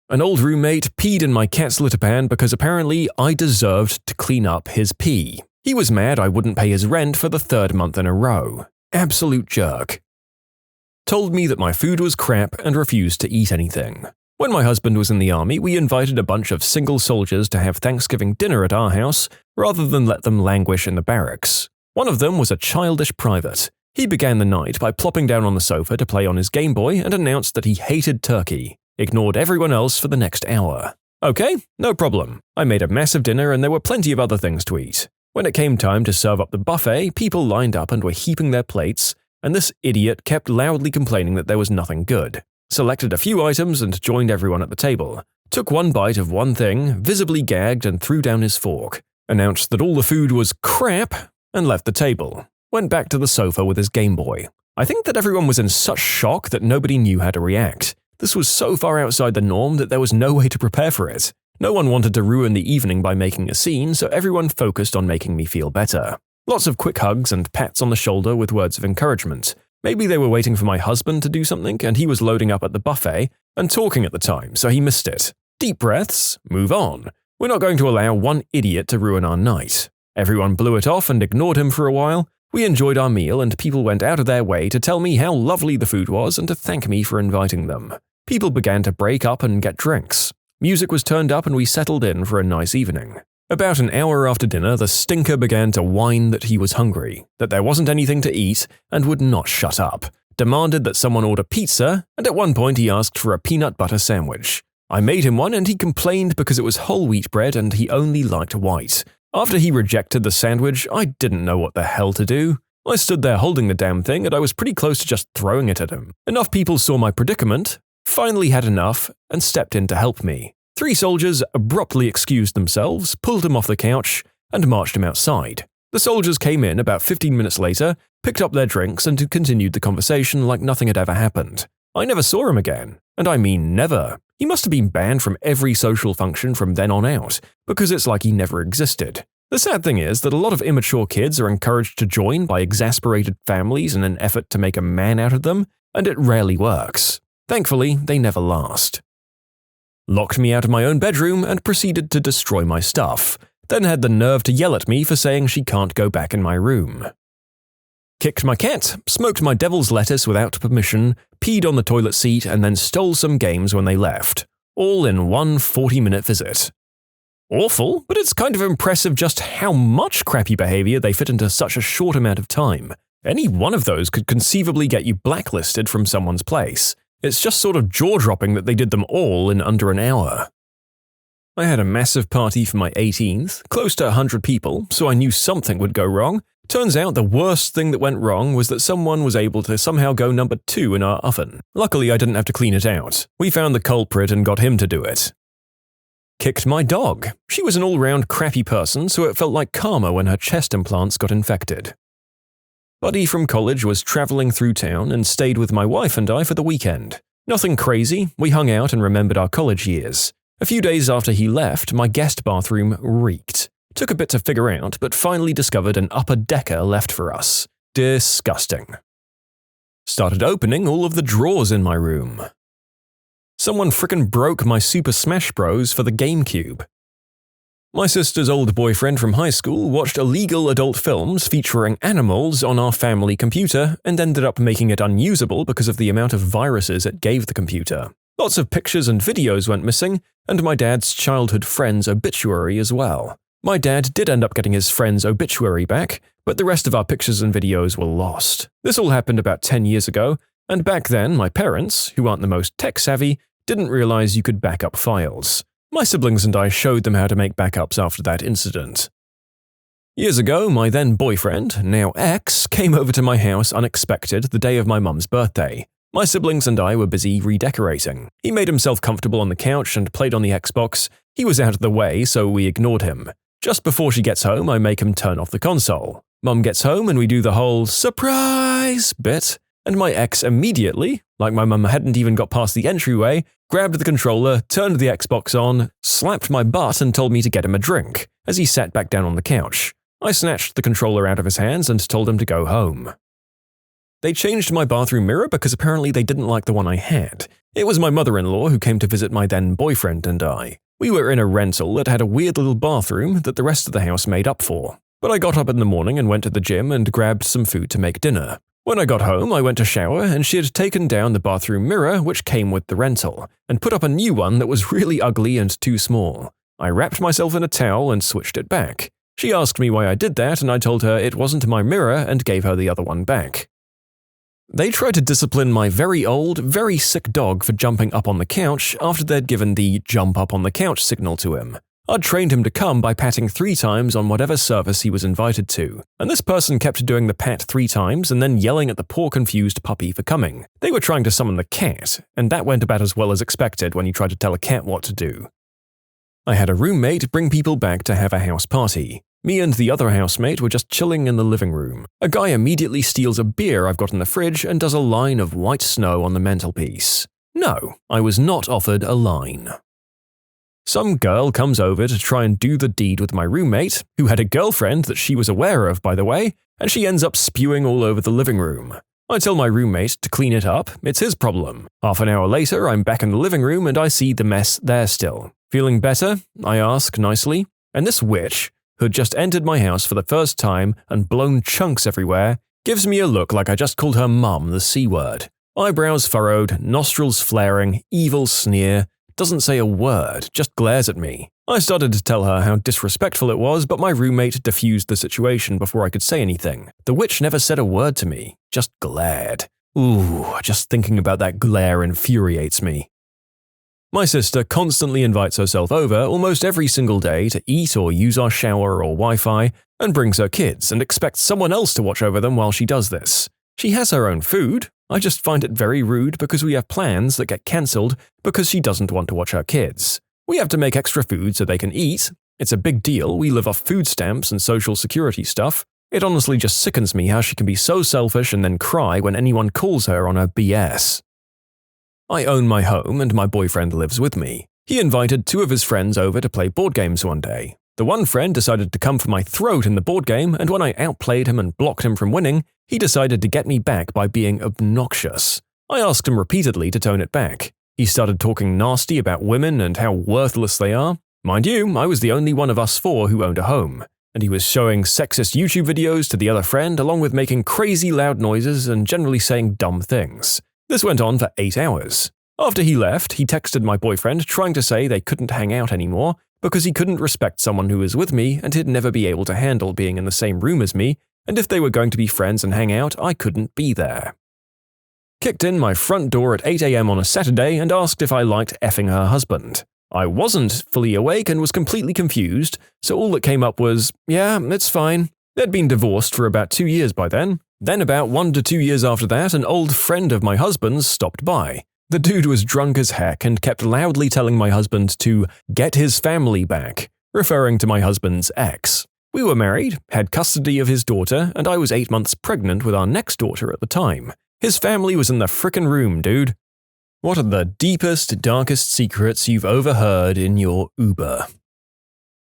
An old roommate peed in my cat's litter pan because apparently I deserved to clean up his pee. He was mad I wouldn't pay his rent for the 3rd month in a row. Absolute jerk. Told me that my food was crap and refused to eat anything. When my husband was in the army, we invited a bunch of single soldiers to have Thanksgiving dinner at our house rather than let them languish in the barracks. One of them was a childish private. He began the night by plopping down on the sofa to play on his Game Boy and announced that he hated turkey, ignored everyone else for the next hour. Okay, no problem. I made a massive dinner and there were plenty of other things to eat. When it came time to serve up the buffet, people lined up and were heaping their plates, and this idiot kept loudly complaining that there was nothing good. Selected a few items and joined everyone at the table. Took one bite of one thing, visibly gagged and threw down his fork. Announced that all the food was crap and left the table. Went back to the sofa with his Game Boy. I think that everyone was in such shock that nobody knew how to react. This was so far outside the norm that there was no way to prepare for it. No one wanted to ruin the evening by making a scene, so everyone focused on making me feel better. Lots of quick hugs and pats on the shoulder with words of encouragement. Maybe they were waiting for my husband to do something and he was loading up at the buffet and talking at the time, so he missed it. Deep breaths, move on. We're not going to allow one idiot to ruin our night. Everyone blew it off and ignored him for a while. We enjoyed our meal and people went out of their way to tell me how lovely the food was and to thank me for inviting them. People began to break up and get drinks. Music was turned up and we settled in for a nice evening. About an hour after dinner, the stinker began to whine that he was hungry, that there wasn't anything to eat, and would not shut up. Demanded that someone order pizza, and at one point he asked for a peanut butter sandwich. I made him one and he complained because it was whole wheat bread and he only liked white. After he rejected the sandwich, I didn't know what the hell to do. I stood there holding the damn thing and I was pretty close to just throwing it at him. Enough people saw my predicament, finally had enough, and stepped in to help me. 3 soldiers abruptly excused themselves, pulled him off the couch, and marched him outside. The soldiers came in about 15 minutes later, picked up their drinks, and continued the conversation like nothing had ever happened. I never saw him again, and I mean never. He must have been banned from every social function from then on out, because it's like he never existed. The sad thing is that a lot of immature kids are encouraged to join by exasperated families in an effort to make a man out of them, and it rarely works. Thankfully, they never last. Locked me out of my own bedroom and proceeded to destroy my stuff, then had the nerve to yell at me for saying she can't go back in my room. Kicked my cat, smoked my devil's lettuce without permission, peed on the toilet seat, and then stole some games when they left, all in one 40-minute visit. Awful, but it's kind of impressive just how much crappy behavior they fit into such a short amount of time. Any one of those could conceivably get you blacklisted from someone's place. It's just sort of jaw-dropping that they did them all in under an hour. I had a massive party for my 18th, close to 100 people, so I knew something would go wrong. Turns out the worst thing that went wrong was that someone was able to somehow go number 2 in our oven. Luckily, I didn't have to clean it out. We found the culprit and got him to do it. Kicked my dog. She was an all-round crappy person, so it felt like karma when her chest implants got infected. Buddy from college was traveling through town and stayed with my wife and I for the weekend. Nothing crazy, we hung out and remembered our college years. A few days after he left, my guest bathroom reeked. Took a bit to figure out, but finally discovered an upper decker left for us. Disgusting. Started opening all of the drawers in my room. Someone frickin' broke my Super Smash Bros. For the GameCube. My sister's old boyfriend from high school watched illegal adult films featuring animals on our family computer and ended up making it unusable because of the amount of viruses it gave the computer. Lots of pictures and videos went missing, and my dad's childhood friend's obituary as well. My dad did end up getting his friend's obituary back, but the rest of our pictures and videos were lost. This all happened about 10 years ago, and back then my parents, who aren't the most tech-savvy, didn't realize you could back up files. My siblings and I showed them how to make backups after that incident. Years ago, my then boyfriend, now ex, came over to my house unexpected the day of my mum's birthday. My siblings and I were busy redecorating. He made himself comfortable on the couch and played on the Xbox. He was out of the way, so we ignored him. Just before she gets home, I make him turn off the console. Mum gets home and we do the whole surprise bit, and my ex immediately, like my mum hadn't even got past the entryway, grabbed the controller, turned the Xbox on, slapped my butt and told me to get him a drink, as he sat back down on the couch. I snatched the controller out of his hands and told him to go home. They changed my bathroom mirror because apparently they didn't like the one I had. It was my mother-in-law who came to visit my then boyfriend and I. We were in a rental that had a weird little bathroom that the rest of the house made up for. But I got up in the morning and went to the gym and grabbed some food to make dinner. When I got home, I went to shower and she had taken down the bathroom mirror which came with the rental, and put up a new one that was really ugly and too small. I wrapped myself in a towel and switched it back. She asked me why I did that and I told her it wasn't my mirror and gave her the other one back. They tried to discipline my very old, very sick dog for jumping up on the couch after they'd given the jump up on the couch signal to him. I'd trained him to come by patting 3 times on whatever service he was invited to, and this person kept doing the pat 3 times and then yelling at the poor confused puppy for coming. They were trying to summon the cat, and that went about as well as expected when you try to tell a cat what to do. I had a roommate bring people back to have a house party. Me and the other housemate were just chilling in the living room. A guy immediately steals a beer I've got in the fridge and does a line of white snow on the mantelpiece. No, I was not offered a line. Some girl comes over to try and do the deed with my roommate, who had a girlfriend that she was aware of, by the way, and she ends up spewing all over the living room. I tell my roommate to clean it up, it's his problem. Half an hour later, I'm back in the living room and I see the mess there still. Feeling better? I ask nicely. And this witch, who had just entered my house for the first time and blown chunks everywhere, gives me a look like I just called her mum the C-word. Eyebrows furrowed, nostrils flaring, evil sneer, doesn't say a word, just glares at me. I started to tell her how disrespectful it was, but my roommate diffused the situation before I could say anything. The witch never said a word to me, just glared. Ooh, just thinking about that glare infuriates me. My sister constantly invites herself over almost every single day to eat or use our shower or Wi-Fi, and brings her kids and expects someone else to watch over them while she does this. She has her own food. I just find it very rude because we have plans that get cancelled because she doesn't want to watch her kids. We have to make extra food so they can eat. It's a big deal, we live off food stamps and social security stuff. It honestly just sickens me how she can be so selfish and then cry when anyone calls her on her BS. I own my home and my boyfriend lives with me. He invited 2 of his friends over to play board games one day. The one friend decided to come for my throat in the board game, and when I outplayed him and blocked him from winning, he decided to get me back by being obnoxious. I asked him repeatedly to tone it back. He started talking nasty about women and how worthless they are. Mind you, I was the only one of us four who owned a home, and he was showing sexist YouTube videos to the other friend along with making crazy loud noises and generally saying dumb things. This went on for 8 hours. After he left, he texted my boyfriend trying to say they couldn't hang out anymore because he couldn't respect someone who was with me and he'd never be able to handle being in the same room as me, and if they were going to be friends and hang out, I couldn't be there. Kicked in my front door at 8 a.m. on a Saturday and asked if I liked effing her husband. I wasn't fully awake and was completely confused, so all that came up was, yeah, it's fine. They'd been divorced for about 2 years by then. Then about 1 to 2 years after that, an old friend of my husband's stopped by. The dude was drunk as heck and kept loudly telling my husband to get his family back, referring to my husband's ex. We were married, had custody of his daughter, and I was 8 months pregnant with our next daughter at the time. His family was in the frickin' room, dude. What are the deepest, darkest secrets you've overheard in your Uber?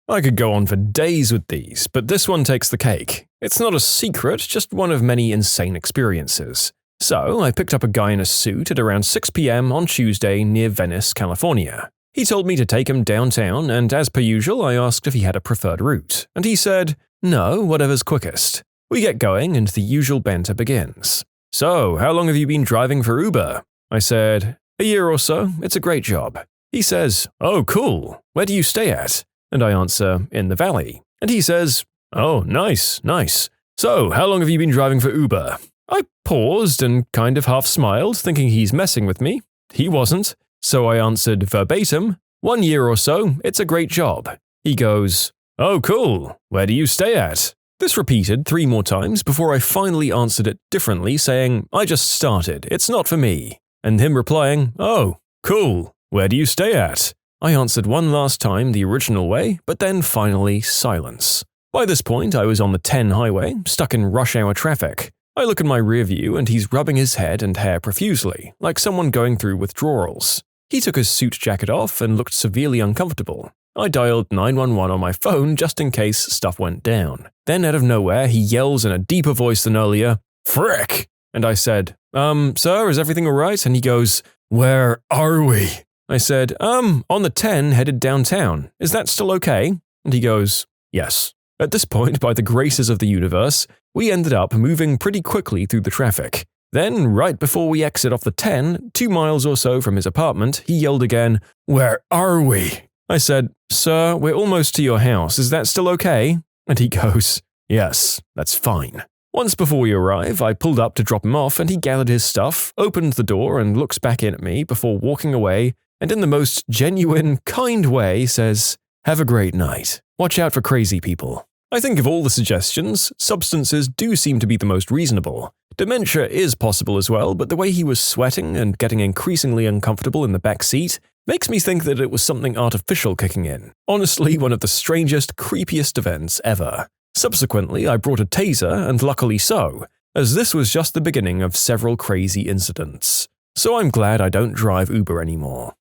I could go on for days with these, but this one takes the cake. It's not a secret, just one of many insane experiences. So, I picked up a guy in a suit at around 6 p.m. on Tuesday near Venice, California. He told me to take him downtown, and as per usual, I asked if he had a preferred route, and he said, no, whatever's quickest. We get going, and the usual banter begins. So, how long have you been driving for Uber? I said, a year or so, it's a great job. He says, oh cool, where do you stay at? And I answer, in the valley. And he says, oh nice, nice. So, how long have you been driving for Uber? I paused and kind of half smiled, thinking he's messing with me. He wasn't, so I answered verbatim, 1 year or so, it's a great job. He goes, oh cool, where do you stay at? This repeated 3 more times before I finally answered it differently, saying, I just started, it's not for me. And him replying, oh, cool, where do you stay at? I answered one last time the original way, but then finally silence. By this point, I was on the 10 highway, stuck in rush hour traffic. I look in my rear view and he's rubbing his head and hair profusely, like someone going through withdrawals. He took his suit jacket off and looked severely uncomfortable. I dialed 911 on my phone just in case stuff went down. Then out of nowhere, he yells in a deeper voice than earlier, frick! And I said, sir, is everything alright? And he goes, where are we? I said, on the 10 headed downtown. Is that still okay? And he goes, yes. At this point, by the graces of the universe, we ended up moving pretty quickly through the traffic. Then, right before we exit off the 10, 2 miles or so from his apartment, he yelled again, where are we? I said, sir, we're almost to your house. Is that still okay? And he goes, yes, that's fine. Once before we arrive, I pulled up to drop him off and he gathered his stuff, opened the door and looks back in at me before walking away and in the most genuine, kind way says, have a great night. Watch out for crazy people. I think of all the suggestions, substances do seem to be the most reasonable. Dementia is possible as well, but the way he was sweating and getting increasingly uncomfortable in the back seat makes me think that it was something artificial kicking in. Honestly, one of the strangest, creepiest events ever. Subsequently, I brought a taser, and luckily so, as this was just the beginning of several crazy incidents. So I'm glad I don't drive Uber anymore.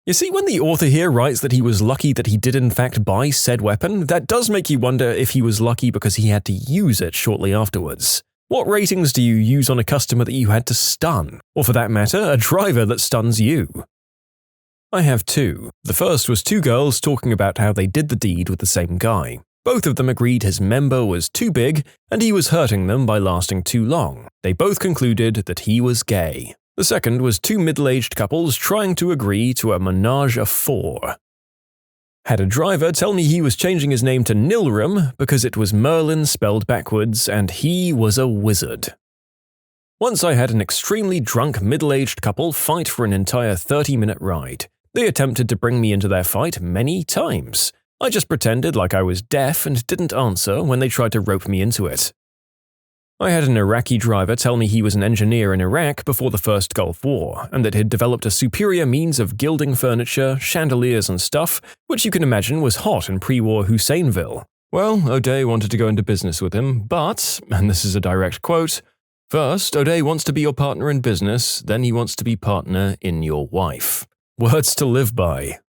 You see, when the author here writes that he was lucky that he did in fact buy said weapon, that does make you wonder if he was lucky because he had to use it shortly afterwards. What ratings do you use on a customer that you had to stun? Or for that matter, a driver that stuns you? I have 2. The first was 2 girls talking about how they did the deed with the same guy. Both of them agreed his member was too big and he was hurting them by lasting too long. They both concluded that he was gay. The second was 2 middle-aged couples trying to agree to a menage a 4. Had a driver tell me he was changing his name to Nilrim because it was Merlin spelled backwards and he was a wizard. Once I had an extremely drunk middle-aged couple fight for an entire 30-minute ride. They attempted to bring me into their fight many times. I just pretended like I was deaf and didn't answer when they tried to rope me into it. I had an Iraqi driver tell me he was an engineer in Iraq before the first Gulf War, and that he'd developed a superior means of gilding furniture, chandeliers and stuff, which you can imagine was hot in pre-war Husseinville. Well, O'Day wanted to go into business with him, but, and this is a direct quote, first, O'Day wants to be your partner in business, then he wants to be partner in your wife. Words to live by.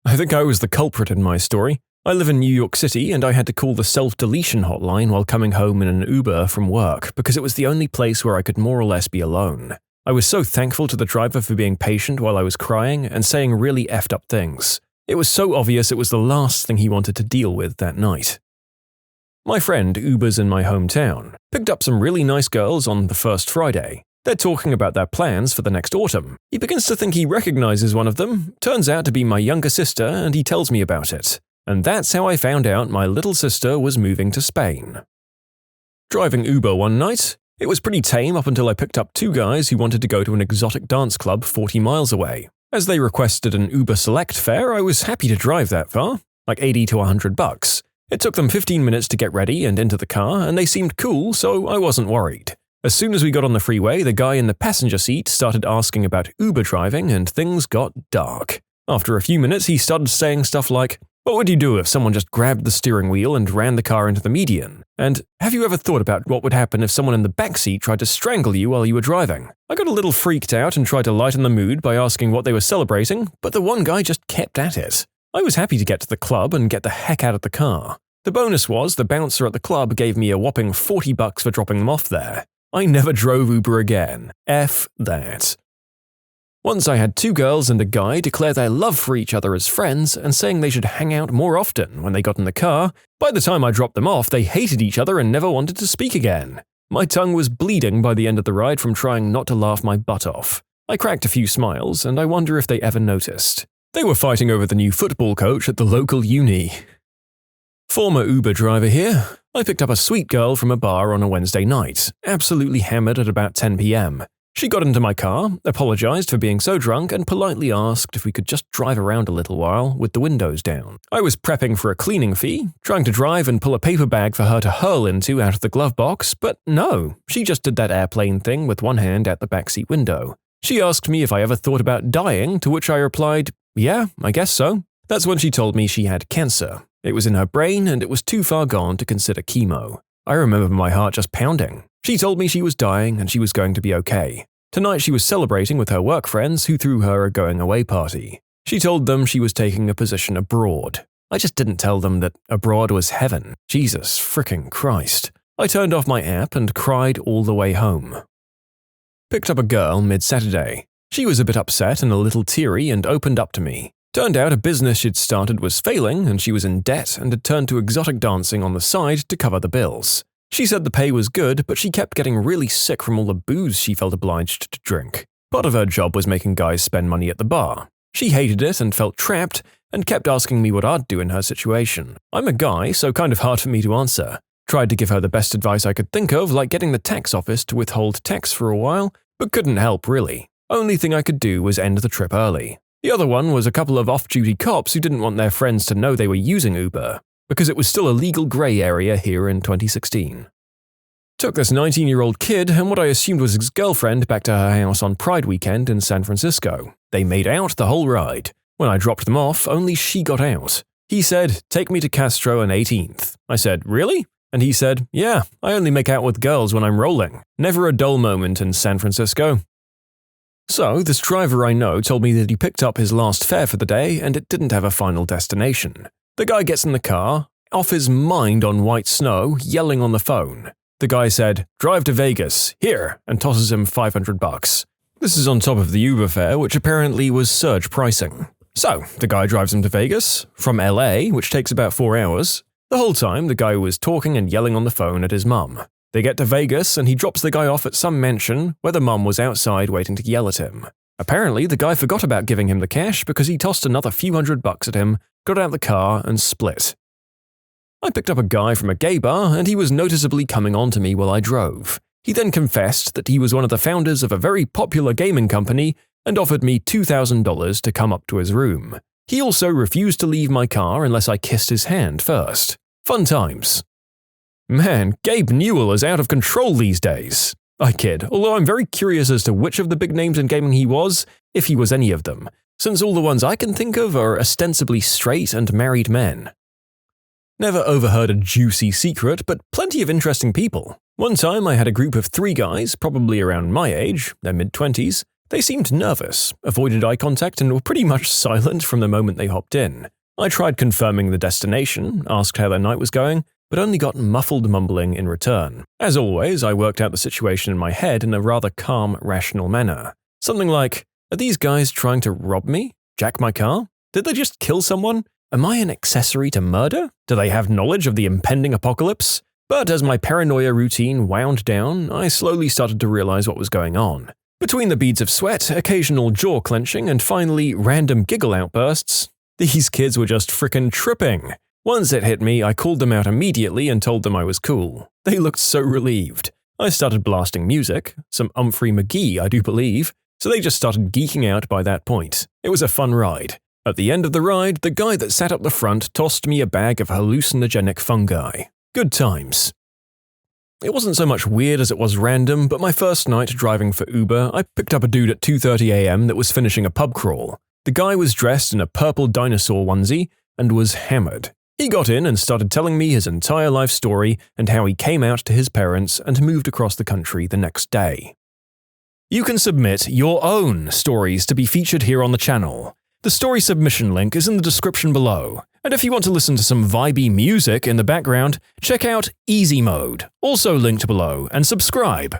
I think I was the culprit in my story. I live in New York City and I had to call the self-deletion hotline while coming home in an Uber from work because it was the only place where I could more or less be alone. I was so thankful to the driver for being patient while I was crying and saying really effed up things. It was so obvious it was the last thing he wanted to deal with that night. My friend Ubers in my hometown picked up some really nice girls on the first Friday. They're talking about their plans for the next autumn. He begins to think he recognizes one of them, turns out to be my younger sister, and he tells me about it. And that's how I found out my little sister was moving to Spain. Driving Uber one night, it was pretty tame up until I picked up two guys who wanted to go to an exotic dance club 40 miles away. As they requested an Uber Select fare, I was happy to drive that far, like $80 to $100. It took them 15 minutes to get ready and into the car, and they seemed cool, so I wasn't worried. As soon as we got on the freeway, the guy in the passenger seat started asking about Uber driving, and things got dark. After a few minutes, he started saying stuff like, "What would you do if someone just grabbed the steering wheel and ran the car into the median? And have you ever thought about what would happen if someone in the backseat tried to strangle you while you were driving?" I got a little freaked out and tried to lighten the mood by asking what they were celebrating, but the one guy just kept at it. I was happy to get to the club and get the heck out of the car. The bonus was the bouncer at the club gave me a whopping $40 for dropping them off there. I never drove Uber again. F that. Once I had two girls and a guy declare their love for each other as friends and saying they should hang out more often when they got in the car. By the time I dropped them off, they hated each other and never wanted to speak again. My tongue was bleeding by the end of the ride from trying not to laugh my butt off. I cracked a few smiles, and I wonder if they ever noticed. They were fighting over the new football coach at the local uni. Former Uber driver here. I picked up a sweet girl from a bar on a Wednesday night, absolutely hammered at about 10 p.m. She got into my car, apologized for being so drunk, and politely asked if we could just drive around a little while with the windows down. I was prepping for a cleaning fee, trying to drive and pull a paper bag for her to hurl into out of the glove box, but no, she just did that airplane thing with one hand out the backseat window. She asked me if I ever thought about dying, to which I replied, "Yeah, I guess so." That's when she told me she had cancer. It was in her brain and it was too far gone to consider chemo. I remember my heart just pounding. She told me she was dying and she was going to be okay. Tonight she was celebrating with her work friends who threw her a going-away party. She told them she was taking a position abroad. I just didn't tell them that abroad was heaven. Jesus fricking Christ. I turned off my app and cried all the way home. Picked up a girl mid-Saturday. She was a bit upset and a little teary and opened up to me. Turned out a business she'd started was failing and she was in debt and had turned to exotic dancing on the side to cover the bills. She said the pay was good, but she kept getting really sick from all the booze she felt obliged to drink. Part of her job was making guys spend money at the bar. She hated it and felt trapped and kept asking me what I'd do in her situation. I'm a guy, so kind of hard for me to answer. Tried to give her the best advice I could think of, like getting the tax office to withhold tax for a while, but couldn't help really. Only thing I could do was end the trip early. The other one was a couple of off-duty cops who didn't want their friends to know they were using Uber, because it was still a legal grey area here in 2016. Took this 19-year-old kid and what I assumed was his girlfriend back to her house on Pride weekend in San Francisco. They made out the whole ride. When I dropped them off, only she got out. He said, "Take me to Castro and 18th. I said, "Really?" And he said, "Yeah, I only make out with girls when I'm rolling. Never a dull moment in San Francisco." So, this driver I know told me that he picked up his last fare for the day and it didn't have a final destination. The guy gets in the car, off his mind on white snow, yelling on the phone. The guy said, "Drive to Vegas, here," and tosses him $500. This is on top of the Uber fare, which apparently was surge pricing. So, the guy drives him to Vegas, from LA, which takes about 4 hours. The whole time, the guy was talking and yelling on the phone at his mum. They get to Vegas and he drops the guy off at some mansion where the mum was outside waiting to yell at him. Apparently, the guy forgot about giving him the cash because he tossed another few $100 at him, got out the car, and split. I picked up a guy from a gay bar and he was noticeably coming on to me while I drove. He then confessed that he was one of the founders of a very popular gaming company and offered me $2,000 to come up to his room. He also refused to leave my car unless I kissed his hand first. Fun times. Man, Gabe Newell is out of control these days. I kid, although I'm very curious as to which of the big names in gaming he was, if he was any of them, since all the ones I can think of are ostensibly straight and married men. Never overheard a juicy secret, but plenty of interesting people. One time I had a group of 3 guys, probably around my age, their mid-20s. They seemed nervous, avoided eye contact, and were pretty much silent from the moment they hopped in. I tried confirming the destination, asked how their night was going, but only got muffled mumbling in return. As always, I worked out the situation in my head in a rather calm, rational manner. Something like, are these guys trying to rob me? Jack my car? Did they just kill someone? Am I an accessory to murder? Do they have knowledge of the impending apocalypse? But as my paranoia routine wound down, I slowly started to realize what was going on. Between the beads of sweat, occasional jaw clenching, and finally random giggle outbursts, these kids were just frickin' tripping. Once it hit me, I called them out immediately and told them I was cool. They looked so relieved. I started blasting music, some Humphrey McGee, I do believe, so they just started geeking out by that point. It was a fun ride. At the end of the ride, the guy that sat up the front tossed me a bag of hallucinogenic fungi. Good times. It wasn't so much weird as it was random, but my first night driving for Uber, I picked up a dude at 2:30 a.m. that was finishing a pub crawl. The guy was dressed in a purple dinosaur onesie and was hammered. He got in and started telling me his entire life story and how he came out to his parents and moved across the country the next day. You can submit your own stories to be featured here on the channel. The story submission link is in the description below. And if you want to listen to some vibey music in the background, check out easymode, also linked below, and subscribe.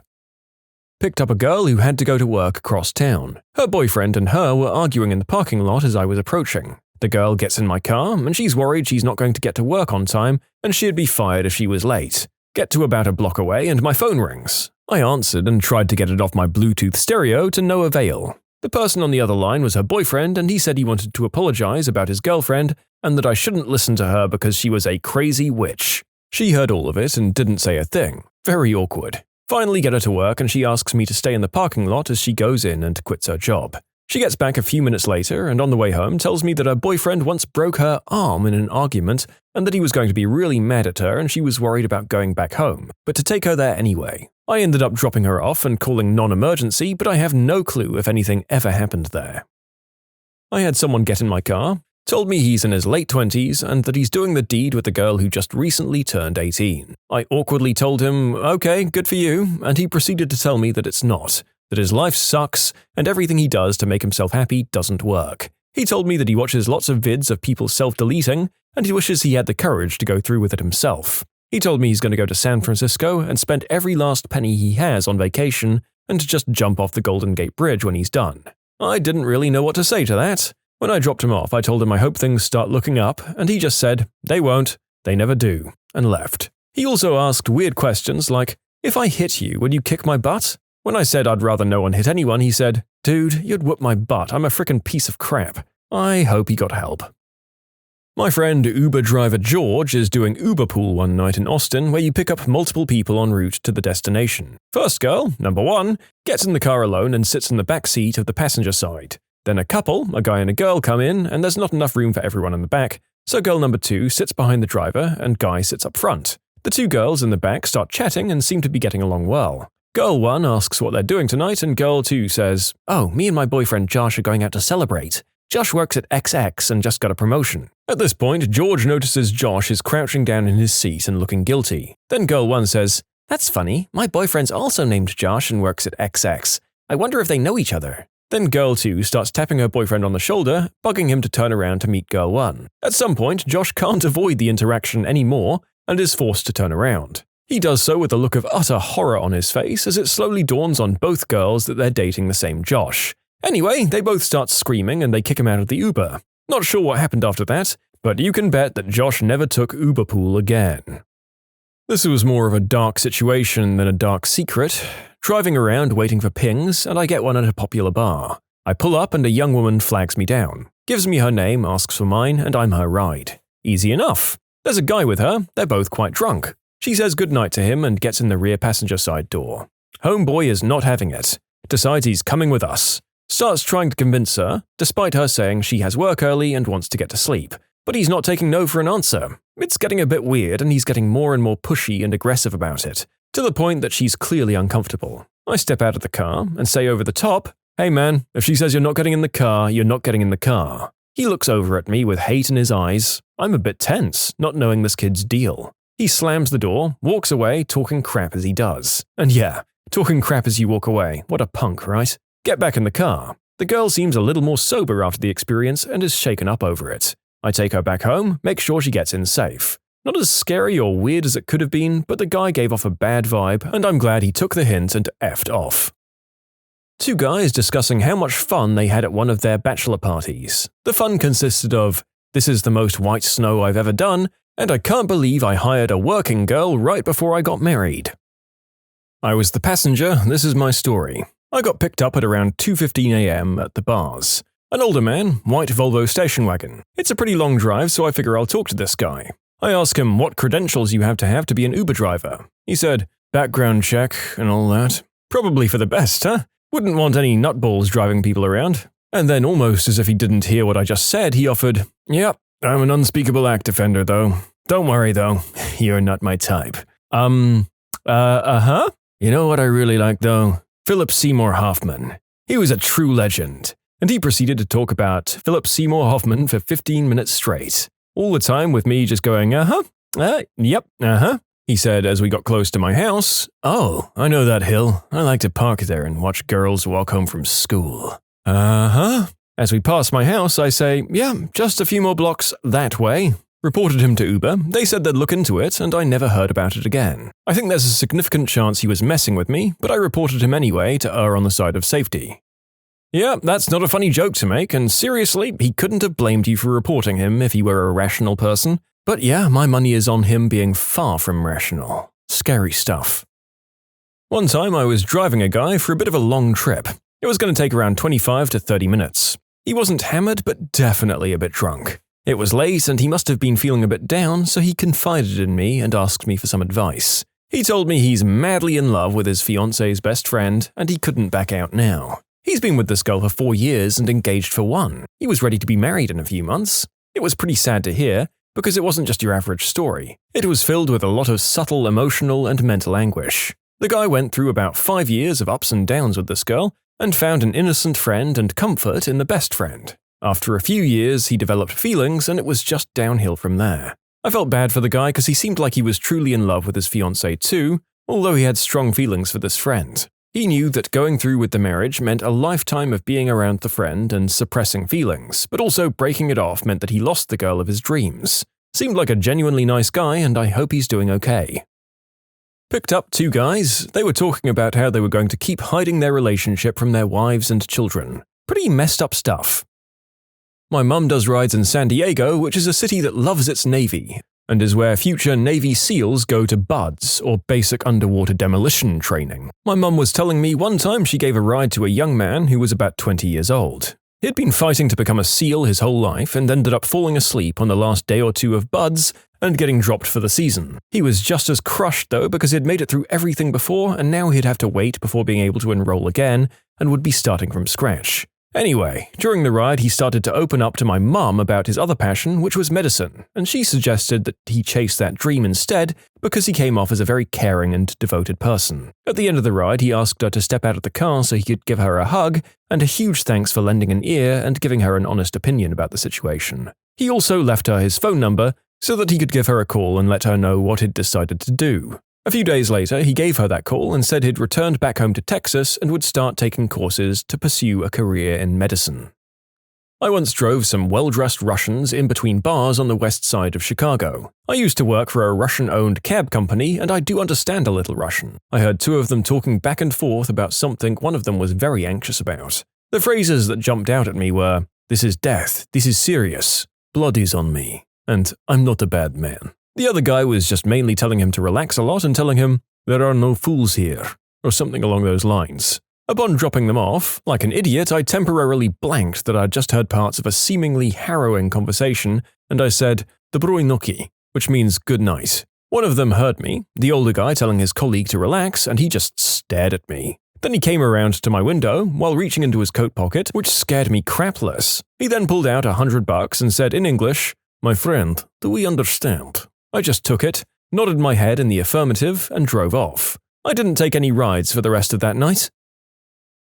Picked up a girl who had to go to work across town. Her boyfriend and her were arguing in the parking lot as I was approaching. The girl gets in my car, and she's worried she's not going to get to work on time, and she'd be fired if she was late. Get to about a block away, and my phone rings. I answered and tried to get it off my Bluetooth stereo to no avail. The person on the other line was her boyfriend, and he said he wanted to apologize about his girlfriend and that I shouldn't listen to her because she was a crazy witch. She heard all of it and didn't say a thing. Very awkward. Finally get her to work, and she asks me to stay in the parking lot as she goes in and quits her job. She gets back a few minutes later and on the way home tells me that her boyfriend once broke her arm in an argument and that he was going to be really mad at her and she was worried about going back home, but to take her there anyway. I ended up dropping her off and calling non-emergency, but I have no clue if anything ever happened there. I had someone get in my car, told me he's in his late 20s and that he's doing the deed with the girl who just recently turned 18. I awkwardly told him, okay, good for you, and he proceeded to tell me that it's not, that his life sucks and everything he does to make himself happy doesn't work. He told me that he watches lots of vids of people self-deleting and he wishes he had the courage to go through with it himself. He told me he's going to go to San Francisco and spend every last penny he has on vacation and to just jump off the Golden Gate Bridge when he's done. I didn't really know what to say to that. When I dropped him off, I told him I hope things start looking up, and he just said, they won't, they never do, and left. He also asked weird questions like, if I hit you, would you kick my butt? When I said I'd rather no one hit anyone, he said, dude, you'd whoop my butt, I'm a frickin' piece of crap. I hope he got help. My friend Uber driver George is doing Uber pool one night in Austin where you pick up multiple people en route to the destination. First girl, number 1, gets in the car alone and sits in the back seat of the passenger side. Then a couple, a guy and a girl, come in and there's not enough room for everyone in the back, so girl number 2 sits behind the driver and guy sits up front. The 2 girls in the back start chatting and seem to be getting along well. Girl 1 asks what they're doing tonight and girl 2 says, oh, me and my boyfriend Josh are going out to celebrate. Josh works at XX and just got a promotion. At this point, George notices Josh is crouching down in his seat and looking guilty. Then girl 1 says, that's funny, my boyfriend's also named Josh and works at XX. I wonder if they know each other. Then girl 2 starts tapping her boyfriend on the shoulder, bugging him to turn around to meet girl 1. At some point, Josh can't avoid the interaction anymore and is forced to turn around. He does so with a look of utter horror on his face as it slowly dawns on both girls that they're dating the same Josh. Anyway, they both start screaming and they kick him out of the Uber. Not sure what happened after that, but you can bet that Josh never took Uber pool again. This was more of a dark situation than a dark secret. Driving around waiting for pings, and I get one at a popular bar. I pull up and a young woman flags me down, gives me her name, asks for mine, and I'm her ride. Easy enough. There's a guy with her, they're both quite drunk. She says goodnight to him and gets in the rear passenger side door. Homeboy is not having it. Decides he's coming with us. Starts trying to convince her, despite her saying she has work early and wants to get to sleep. But he's not taking no for an answer. It's getting a bit weird and he's getting more and more pushy and aggressive about it, to the point that she's clearly uncomfortable. I step out of the car and say over the top, hey man, if she says you're not getting in the car, you're not getting in the car. He looks over at me with hate in his eyes. I'm a bit tense, not knowing this kid's deal. He slams the door, walks away, talking crap as he does. And yeah, talking crap as you walk away. What a punk, right? Get back in the car. The girl seems a little more sober after the experience and is shaken up over it. I take her back home, make sure she gets in safe. Not as scary or weird as it could have been, but the guy gave off a bad vibe, and I'm glad he took the hint and effed off. Two guys discussing how much fun they had at one of their bachelor parties. The fun consisted of, "This is the most white snow I've ever done," and "I can't believe I hired a working girl right before I got married." I was the passenger, this is my story. I got picked up at around 2:15 a.m. at the bars. An older man, white Volvo station wagon. It's a pretty long drive, so I figure I'll talk to this guy. I ask him what credentials you have to be an Uber driver. He said, "Background check and all that." Probably for the best, huh? Wouldn't want any nutballs driving people around. And then, almost as if he didn't hear what I just said, he offered, "Yep, I'm an unspeakable act offender, though. Don't worry, though. You're not my type." Uh-huh? You know what I really like, though? Philip Seymour Hoffman. He was a true legend. And he proceeded to talk about Philip Seymour Hoffman for 15 minutes straight. All the time with me just going, yep, he said as we got close to my house. "Oh, I know that hill. I like to park there and watch girls walk home from school." As we pass my house, I say, "Yeah, just a few more blocks that way." Reported him to Uber. They said they'd look into it, and I never heard about it again. I think there's a significant chance he was messing with me, but I reported him anyway to err on the side of safety. Yeah, that's not a funny joke to make, and seriously, he couldn't have blamed you for reporting him if he were a rational person. But yeah, my money is on him being far from rational. Scary stuff. One time I was driving a guy for a bit of a long trip. It was going to take around 25 to 30 minutes. He wasn't hammered, but definitely a bit drunk. It was late and he must have been feeling a bit down, so he confided in me and asked me for some advice. He told me he's madly in love with his fiancé's best friend and he couldn't back out now. He's been with this girl for 4 years and engaged for 1. He was ready to be married in a few months. It was pretty sad to hear, because it wasn't just your average story. It was filled with a lot of subtle emotional and mental anguish. The guy went through about 5 years of ups and downs with this girl, and found an innocent friend and comfort in the best friend. After a few years, he developed feelings, and it was just downhill from there. I felt bad for the guy because he seemed like he was truly in love with his fiancée too, although he had strong feelings for this friend. He knew that going through with the marriage meant a lifetime of being around the friend and suppressing feelings, but also breaking it off meant that he lost the girl of his dreams. Seemed like a genuinely nice guy, and I hope he's doing okay. Picked up 2 guys. They were talking about how they were going to keep hiding their relationship from their wives and children. Pretty messed up stuff. My mum does rides in San Diego, which is a city that loves its Navy, and is where future Navy SEALs go to BUDS, or Basic Underwater Demolition Training. My mum was telling me one time she gave a ride to a young man who was about 20 years old. He'd been fighting to become a SEAL his whole life and ended up falling asleep on the last day or 2 of BUDS and getting dropped for the season. He was just as crushed though because he'd made it through everything before and now he'd have to wait before being able to enroll again and would be starting from scratch. Anyway, during the ride he started to open up to my mum about his other passion, which was medicine, and she suggested that he chase that dream instead because he came off as a very caring and devoted person. At the end of the ride, he asked her to step out of the car so he could give her a hug, and a huge thanks for lending an ear and giving her an honest opinion about the situation. He also left her his phone number so that he could give her a call and let her know what he'd decided to do. A few days later, he gave her that call and said he'd returned back home to Texas and would start taking courses to pursue a career in medicine. I once drove some well-dressed Russians in between bars on the west side of Chicago. I used to work for a Russian-owned cab company, and I do understand a little Russian. I heard 2 of them talking back and forth about something one of them was very anxious about. The phrases that jumped out at me were, "This is death, this is serious, blood is on me, and I'm not a bad man." The other guy was just mainly telling him to relax a lot and telling him, "There are no fools here," or something along those lines. Upon dropping them off, like an idiot, I temporarily blanked that I'd just heard parts of a seemingly harrowing conversation, and I said, "Dobroy noki," which means good night. One of them heard me, the older guy telling his colleague to relax, and he just stared at me. Then he came around to my window while reaching into his coat pocket, which scared me crapless. He then pulled out $100 and said in English, "My friend, do we understand?" I just took it, nodded my head in the affirmative, and drove off. I didn't take any rides for the rest of that night.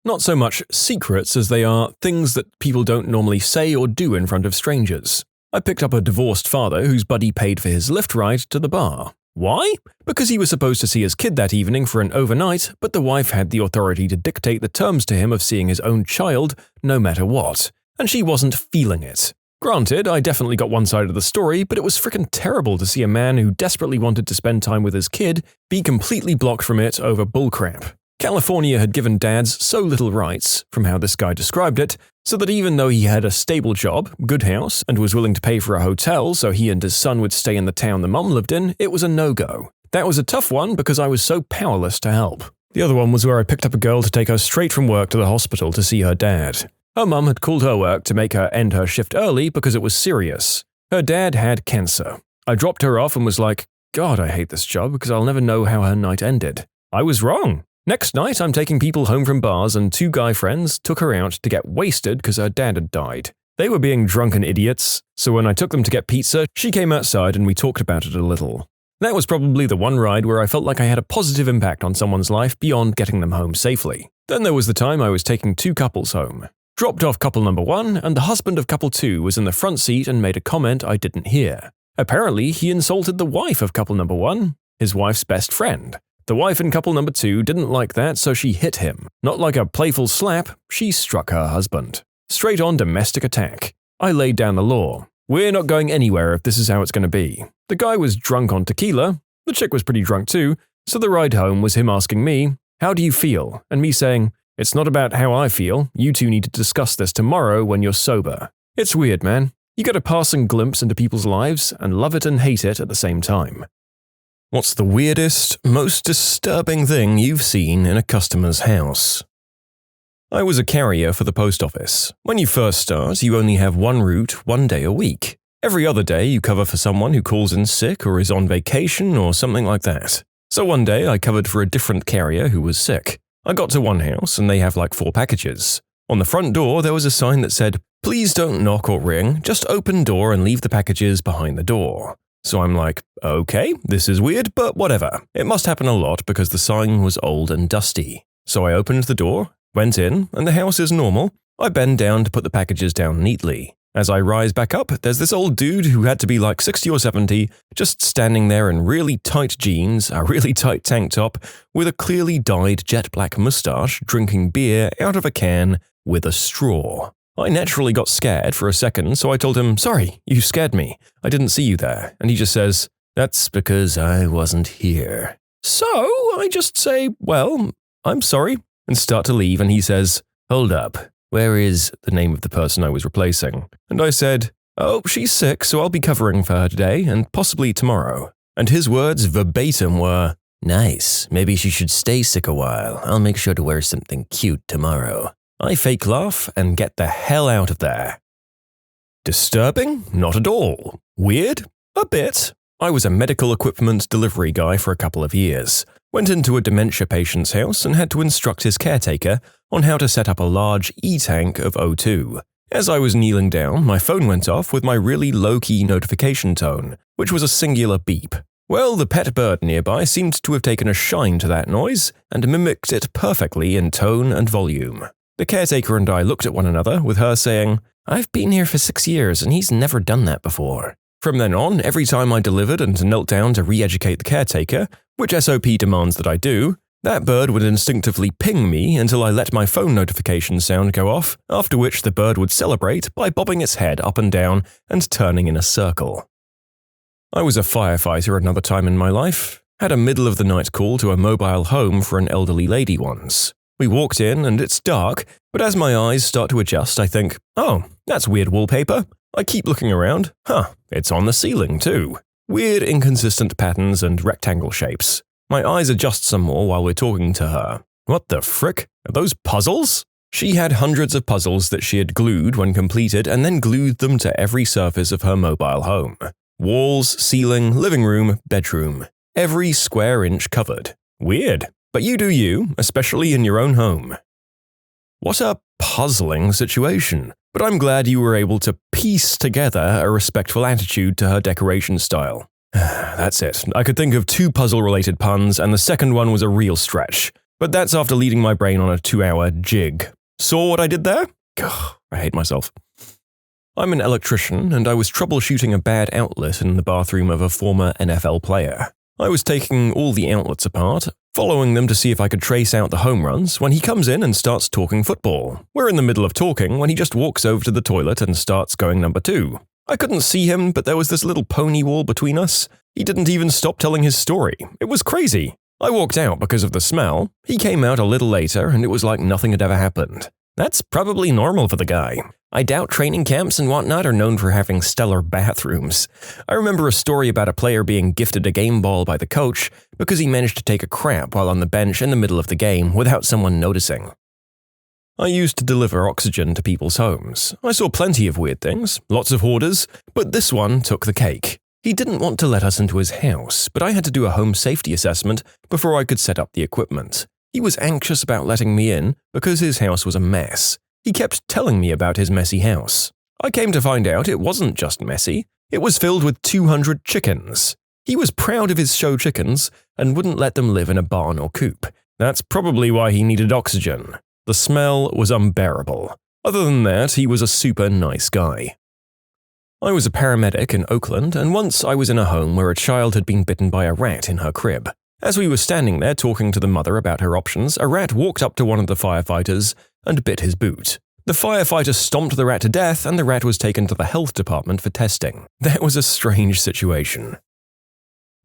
Not so much secrets as they are things that people don't normally say or do in front of strangers. I picked up a divorced father whose buddy paid for his Lyft ride to the bar. Why? Because he was supposed to see his kid that evening for an overnight, but the wife had the authority to dictate the terms to him of seeing his own child no matter what, and she wasn't feeling it. Granted, I definitely got one side of the story, but it was frickin' terrible to see a man who desperately wanted to spend time with his kid be completely blocked from it over bullcrap. California had given dads so little rights, from how this guy described it, so that even though he had a stable job, good house, and was willing to pay for a hotel so he and his son would stay in the town the mum lived in, it was a no-go. That was a tough one because I was so powerless to help. The other one was where I picked up a girl to take her straight from work to the hospital to see her dad. Her mum had called her work to make her end her shift early because it was serious. Her dad had cancer. I dropped her off and was like, God, I hate this job because I'll never know how her night ended. I was wrong. Next night, I'm taking people home from bars and two guy friends took her out to get wasted because her dad had died. They were being drunken idiots, so when I took them to get pizza, she came outside and we talked about it a little. That was probably the one ride where I felt like I had a positive impact on someone's life beyond getting them home safely. Then there was the time I was taking two couples home. Dropped off couple number 1, and the husband of couple 2 was in the front seat and made a comment I didn't hear. Apparently, he insulted the wife of couple number 1, his wife's best friend. The wife in couple number 2 didn't like that, so she hit him. Not like a playful slap, she struck her husband. Straight on domestic attack. I laid down the law. We're not going anywhere if this is how it's going to be. The guy was drunk on tequila, the chick was pretty drunk too, so the ride home was him asking me, "How do you feel?" and me saying, "It's not about how I feel, you two need to discuss this tomorrow when you're sober." It's weird, man. You get a passing glimpse into people's lives and love it and hate it at the same time. What's the weirdest, most disturbing thing you've seen in a customer's house? I was a carrier for the post office. When you first start, you only have one route, 1 day a week. Every other day, you cover for someone who calls in sick or is on vacation or something like that. So one day, I covered for a different carrier who was sick. I got to one house and they have like 4 packages. On the front door, there was a sign that said, "Please don't knock or ring, just open door and leave the packages behind the door." So I'm like, okay, this is weird, but whatever. It must happen a lot because the sign was old and dusty. So I opened the door, went in, and the house is normal. I bend down to put the packages down neatly. As I rise back up, there's this old dude who had to be like 60 or 70, just standing there in really tight jeans, a really tight tank top, with a clearly dyed jet black mustache, drinking beer out of a can with a straw. I naturally got scared for a second, so I told him, "Sorry, you scared me. I didn't see you there." And he just says, "That's because I wasn't here." So I just say, "Well, I'm sorry," and start to leave, and he says, "Hold up. Where is the name of the person I was replacing?" And I said, "Oh, she's sick, so I'll be covering for her today and possibly tomorrow." And his words verbatim were, "Nice, maybe she should stay sick a while. I'll make sure to wear something cute tomorrow." I fake laugh and get the hell out of there. Disturbing? Not at all. Weird? A bit. I was a medical equipment delivery guy for a couple of years. Went into a dementia patient's house and had to instruct his caretaker on how to set up a large e-tank of O2. As I was kneeling down, my phone went off with my really low-key notification tone, which was a singular beep. Well, the pet bird nearby seemed to have taken a shine to that noise and mimicked it perfectly in tone and volume. The caretaker and I looked at one another, with her saying, "I've been here for 6 years and he's never done that before." From then on, every time I delivered and knelt down to re-educate the caretaker, which SOP demands that I do, that bird would instinctively ping me until I let my phone notification sound go off, after which the bird would celebrate by bobbing its head up and down and turning in a circle. I was a firefighter another time in my life. Had a middle-of-the-night call to a mobile home for an elderly lady once. We walked in and it's dark, but as my eyes start to adjust, I think, "Oh, that's weird wallpaper." I keep looking around. It's on the ceiling too. Weird inconsistent patterns and rectangle shapes. My eyes adjust some more while we're talking to her. What the frick? Are those puzzles? She had hundreds of puzzles that she had glued when completed and then glued them to every surface of her mobile home. Walls, ceiling, living room, bedroom. Every square inch covered. Weird. But you do you, especially in your own home. What a puzzling situation. But I'm glad you were able to piece together a respectful attitude to her decoration style. That's it. I could think of 2 puzzle-related puns, and the second one was a real stretch. But that's after leading my brain on a 2-hour jig. Saw what I did there? Ugh, I hate myself. I'm an electrician, and I was troubleshooting a bad outlet in the bathroom of a former NFL player. I was taking all the outlets apart, following them to see if I could trace out the home runs when he comes in and starts talking football. We're in the middle of talking when he just walks over to the toilet and starts going number 2. I couldn't see him, but there was this little pony wall between us. He didn't even stop telling his story. It was crazy. I walked out because of the smell. He came out a little later and it was like nothing had ever happened. That's probably normal for the guy. I doubt training camps and whatnot are known for having stellar bathrooms. I remember a story about a player being gifted a game ball by the coach because he managed to take a crap while on the bench in the middle of the game without someone noticing. I used to deliver oxygen to people's homes. I saw plenty of weird things, lots of hoarders, but this one took the cake. He didn't want to let us into his house, but I had to do a home safety assessment before I could set up the equipment. He was anxious about letting me in because his house was a mess. He kept telling me about his messy house. I came to find out it wasn't just messy, it was filled with 200 chickens. He was proud of his show chickens and wouldn't let them live in a barn or coop. That's probably why he needed oxygen. The smell was unbearable. Other than that, he was a super nice guy. I was a paramedic in Oakland, and once I was in a home where a child had been bitten by a rat in her crib. As we were standing there talking to the mother about her options, a rat walked up to one of the firefighters and bit his boot. The firefighter stomped the rat to death, and the rat was taken to the health department for testing. That was a strange situation.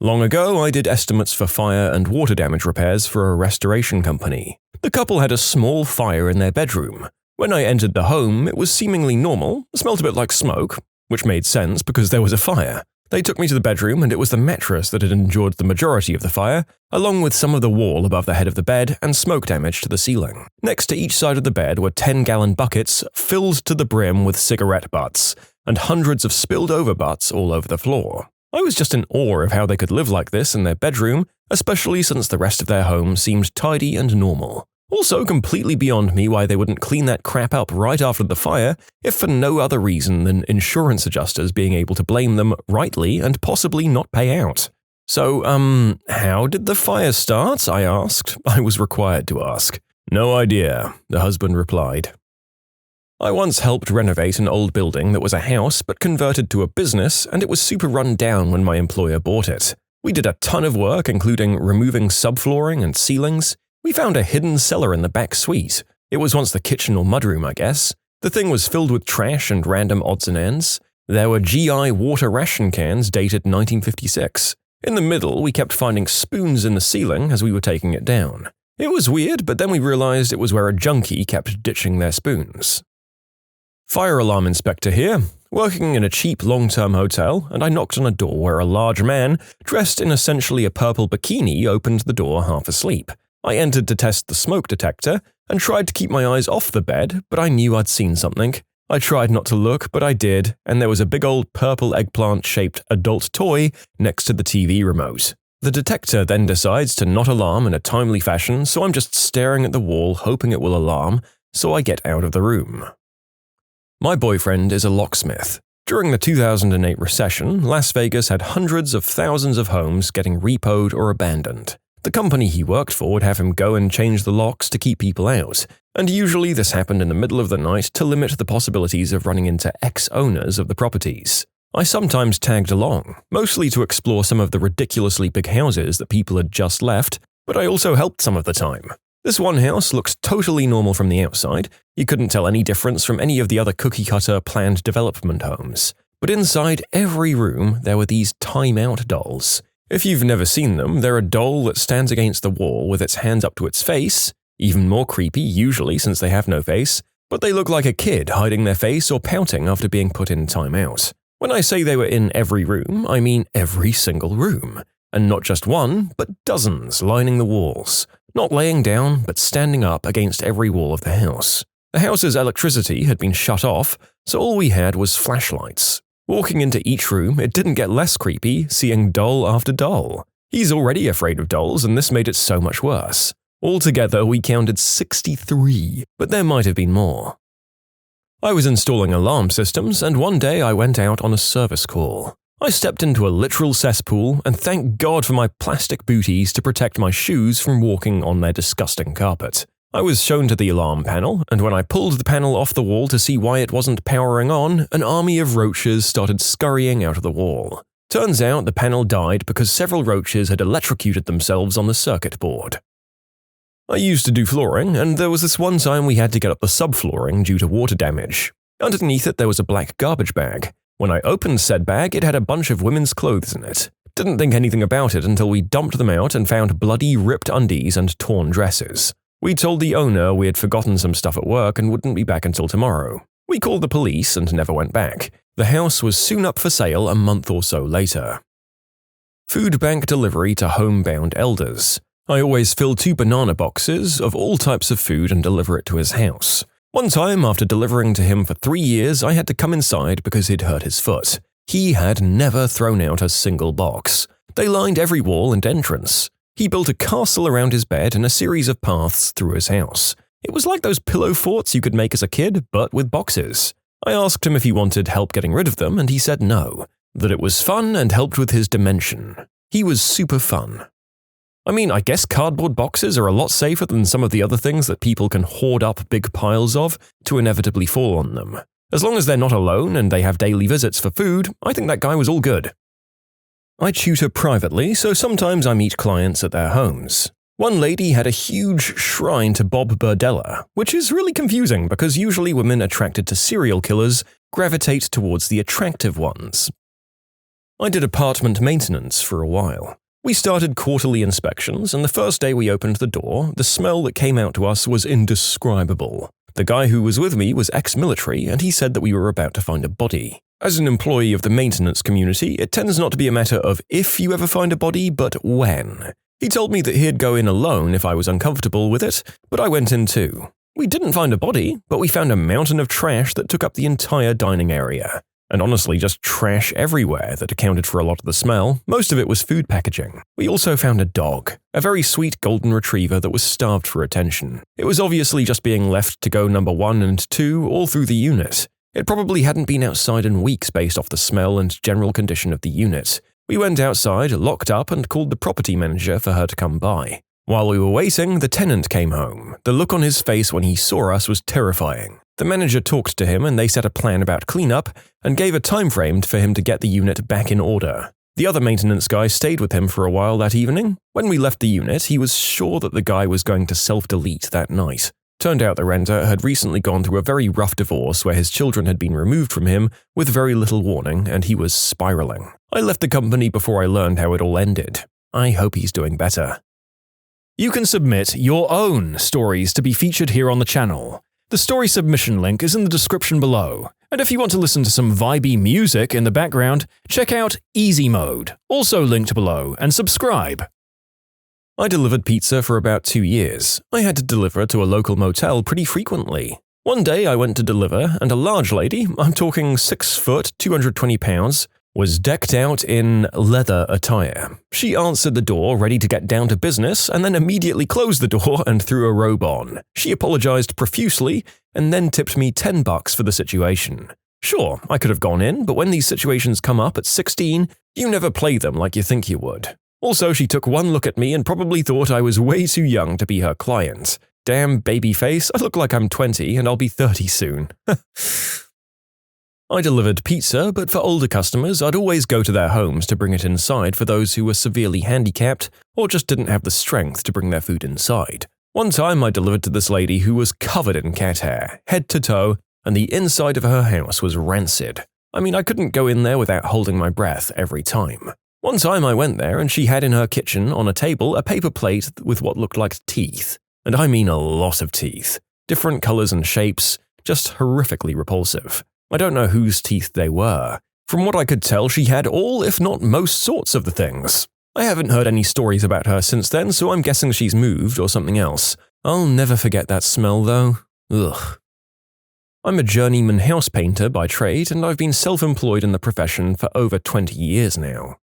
Long ago, I did estimates for fire and water damage repairs for a restoration company. The couple had a small fire in their bedroom. When I entered the home, it was seemingly normal, smelled a bit like smoke, which made sense because there was a fire. They took me to the bedroom and it was the mattress that had endured the majority of the fire, along with some of the wall above the head of the bed and smoke damage to the ceiling. Next to each side of the bed were 10-gallon buckets filled to the brim with cigarette butts, and hundreds of spilled-over butts all over the floor. I was just in awe of how they could live like this in their bedroom, especially since the rest of their home seemed tidy and normal. Also completely beyond me why they wouldn't clean that crap up right after the fire, if for no other reason than insurance adjusters being able to blame them rightly and possibly not pay out. So, how did the fire start? I asked. I was required to ask. No idea, the husband replied. I once helped renovate an old building that was a house but converted to a business, and it was super run down when my employer bought it. We did a ton of work, including removing subflooring and ceilings. We found a hidden cellar in the back suite. It was once the kitchen or mudroom, I guess. The thing was filled with trash and random odds and ends. There were GI water ration cans dated 1956. In the middle, we kept finding spoons in the ceiling as we were taking it down. It was weird, but then we realized it was where a junkie kept ditching their spoons. Fire alarm inspector here, working in a cheap long-term hotel, and I knocked on a door where a large man, dressed in essentially a purple bikini, opened the door half asleep. I entered to test the smoke detector and tried to keep my eyes off the bed, but I knew I'd seen something. I tried not to look, but I did, and there was a big old purple eggplant-shaped adult toy next to the TV remote. The detector then decides to not alarm in a timely fashion, so I'm just staring at the wall hoping it will alarm, so I get out of the room. My boyfriend is a locksmith. During the 2008 recession, Las Vegas had hundreds of thousands of homes getting repoed or abandoned. The company he worked for would have him go and change the locks to keep people out, and usually this happened in the middle of the night to limit the possibilities of running into ex-owners of the properties. I sometimes tagged along, mostly to explore some of the ridiculously big houses that people had just left, but I also helped some of the time. This one house looks totally normal from the outside. You couldn't tell any difference from any of the other cookie-cutter planned development homes. But inside every room, there were these time-out dolls. If you've never seen them, they're a doll that stands against the wall with its hands up to its face, even more creepy usually since they have no face, but they look like a kid hiding their face or pouting after being put in timeout. When I say they were in every room, I mean every single room. And not just one, but dozens lining the walls. Not laying down, but standing up against every wall of the house. The house's electricity had been shut off, so all we had was flashlights. Walking into each room, it didn't get less creepy seeing doll after doll. He's already afraid of dolls, and this made it so much worse. Altogether, we counted 63, but there might have been more. I was installing alarm systems, and one day I went out on a service call. I stepped into a literal cesspool, and thank God for my plastic booties to protect my shoes from walking on their disgusting carpet. I was shown to the alarm panel, and when I pulled the panel off the wall to see why it wasn't powering on, an army of roaches started scurrying out of the wall. Turns out the panel died because several roaches had electrocuted themselves on the circuit board. I used to do flooring, and there was this one time we had to get up the subflooring due to water damage. Underneath it there was a black garbage bag. When I opened said bag, it had a bunch of women's clothes in it. Didn't think anything about it until we dumped them out and found bloody ripped undies and torn dresses. We told the owner we had forgotten some stuff at work and wouldn't be back until tomorrow. We called the police and never went back. The house was soon up for sale a month or so later. Food bank delivery to homebound elders. I always fill 2 banana boxes of all types of food and deliver it to his house. One time, after delivering to him for 3 years, I had to come inside because he'd hurt his foot. He had never thrown out a single box. They lined every wall and entrance. He built a castle around his bed and a series of paths through his house. It was like those pillow forts you could make as a kid, but with boxes. I asked him if he wanted help getting rid of them, and he said no, that it was fun and helped with his dimension. He was super fun. I mean, I guess cardboard boxes are a lot safer than some of the other things that people can hoard up big piles of to inevitably fall on them. As long as they're not alone and they have daily visits for food, I think that guy was all good. I tutor privately, so sometimes I meet clients at their homes. One lady had a huge shrine to Bob Burdella, which is really confusing because usually women attracted to serial killers gravitate towards the attractive ones. I did apartment maintenance for a while. We started quarterly inspections, and the first day we opened the door, the smell that came out to us was indescribable. The guy who was with me was ex-military, and he said that we were about to find a body. As an employee of the maintenance community, it tends not to be a matter of if you ever find a body, but when. He told me that he'd go in alone if I was uncomfortable with it, but I went in too. We didn't find a body, but we found a mountain of trash that took up the entire dining area. And honestly, just trash everywhere that accounted for a lot of the smell. Most of it was food packaging. We also found a dog, a very sweet golden retriever that was starved for attention. It was obviously just being left to go number 1 and 2 all through the unit. It probably hadn't been outside in weeks based off the smell and general condition of the unit. We went outside, locked up, and called the property manager for her to come by. While we were waiting, the tenant came home. The look on his face when he saw us was terrifying. The manager talked to him and they set a plan about cleanup and gave a time frame for him to get the unit back in order. The other maintenance guy stayed with him for a while that evening. When we left the unit, he was sure that the guy was going to self-delete that night. Turned out the renter had recently gone through a very rough divorce where his children had been removed from him with very little warning and he was spiraling. I left the company before I learned how it all ended. I hope he's doing better. You can submit your own stories to be featured here on the channel. The story submission link is in the description below, and if you want to listen to some vibey music in the background, check out easymode, also linked below, and subscribe. I delivered pizza for about 2 years. I had to deliver to a local motel pretty frequently. One day I went to deliver, and a large lady, I'm talking 6 foot, 220 pounds, was decked out in leather attire. She answered the door, ready to get down to business, and then immediately closed the door and threw a robe on. She apologized profusely and then tipped me $10 for the situation. Sure, I could have gone in, but when these situations come up at 16, you never play them like you think you would. Also, she took one look at me and probably thought I was way too young to be her client. Damn baby face, I look like I'm 20 and I'll be 30 soon. I delivered pizza, but for older customers, I'd always go to their homes to bring it inside for those who were severely handicapped or just didn't have the strength to bring their food inside. One time I delivered to this lady who was covered in cat hair, head to toe, and the inside of her house was rancid. I mean, I couldn't go in there without holding my breath every time. One time I went there and she had in her kitchen on a table a paper plate with what looked like teeth. And I mean a lot of teeth. Different colors and shapes, just horrifically repulsive. I don't know whose teeth they were. From what I could tell, she had all, if not most sorts of the things. I haven't heard any stories about her since then, so I'm guessing she's moved or something else. I'll never forget that smell, though. Ugh. I'm a journeyman house painter by trade, and I've been self-employed in the profession for over 20 years now.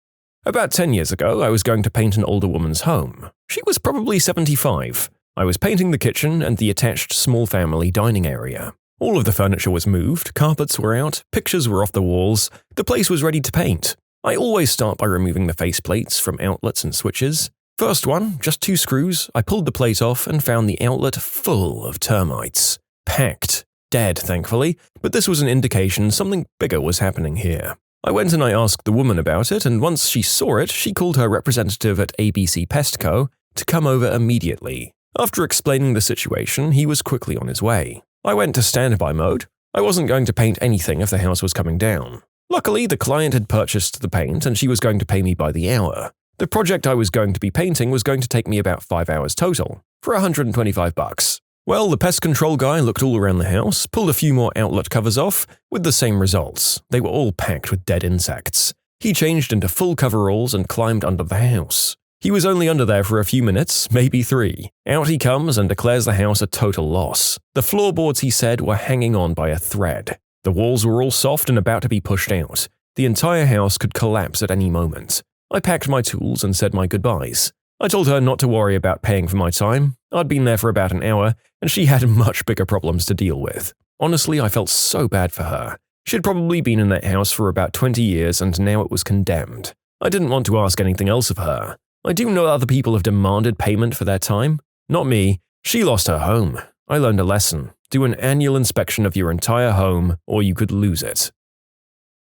About 10 years ago, I was going to paint an older woman's home. She was probably 75. I was painting the kitchen and the attached small family dining area. All of the furniture was moved, carpets were out, pictures were off the walls, the place was ready to paint. I always start by removing the faceplates from outlets and switches. First one, just 2 screws, I pulled the plate off and found the outlet full of termites. Packed. Dead, thankfully, but this was an indication something bigger was happening here. I went and I asked the woman about it, and once she saw it, she called her representative at ABC Pestco to come over immediately. After explaining the situation, he was quickly on his way. I went to standby mode. I wasn't going to paint anything if the house was coming down. Luckily, the client had purchased the paint and she was going to pay me by the hour. The project I was going to be painting was going to take me about 5 hours total, for $125. Well, the pest control guy looked all around the house, pulled a few more outlet covers off, with the same results. They were all packed with dead insects. He changed into full coveralls and climbed under the house. He was only under there for a few minutes, maybe 3. Out he comes and declares the house a total loss. The floorboards, he said, were hanging on by a thread. The walls were all soft and about to be pushed out. The entire house could collapse at any moment. I packed my tools and said my goodbyes. I told her not to worry about paying for my time. I'd been there for about an hour, and she had much bigger problems to deal with. Honestly, I felt so bad for her. She'd probably been in that house for about 20 years and now it was condemned. I didn't want to ask anything else of her. I do know other people have demanded payment for their time. Not me. She lost her home. I learned a lesson. Do an annual inspection of your entire home, or you could lose it.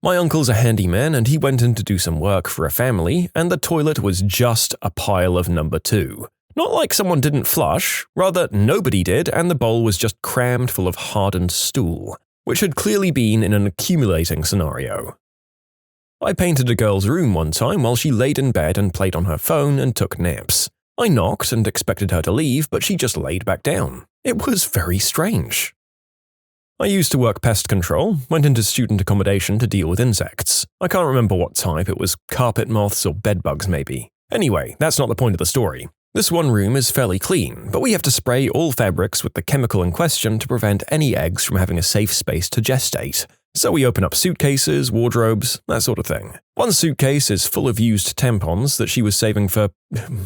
My uncle's a handyman and he went in to do some work for a family, and the toilet was just a pile of number 2. Not like someone didn't flush, rather nobody did, and the bowl was just crammed full of hardened stool, which had clearly been in an accumulating scenario. I painted a girl's room one time while she laid in bed and played on her phone and took naps. I knocked and expected her to leave, but she just laid back down. It was very strange. I used to work pest control, went into student accommodation to deal with insects. I can't remember what type, it was carpet moths or bedbugs maybe. Anyway, that's not the point of the story. This one room is fairly clean, but we have to spray all fabrics with the chemical in question to prevent any eggs from having a safe space to gestate. So we open up suitcases, wardrobes, that sort of thing. One suitcase is full of used tampons that she was saving for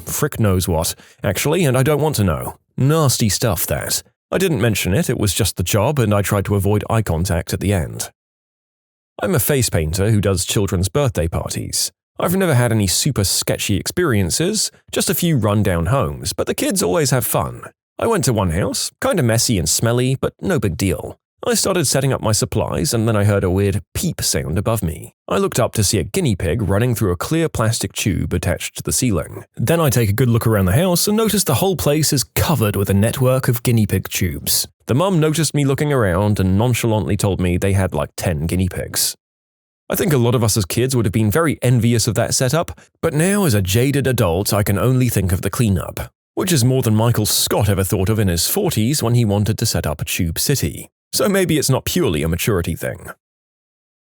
frick knows what, actually, and I don't want to know. Nasty stuff, that. I didn't mention it, it was just the job, and I tried to avoid eye contact at the end. I'm a face painter who does children's birthday parties. I've never had any super sketchy experiences, just a few run-down homes, but the kids always have fun. I went to one house, kinda messy and smelly, but no big deal. I started setting up my supplies and then I heard a weird peep sound above me. I looked up to see a guinea pig running through a clear plastic tube attached to the ceiling. Then I take a good look around the house and notice the whole place is covered with a network of guinea pig tubes. The mum noticed me looking around and nonchalantly told me they had like 10 guinea pigs. I think a lot of us as kids would have been very envious of that setup, but now as a jaded adult I can only think of the cleanup, which is more than Michael Scott ever thought of in his 40s when he wanted to set up a tube city. So maybe it's not purely a maturity thing.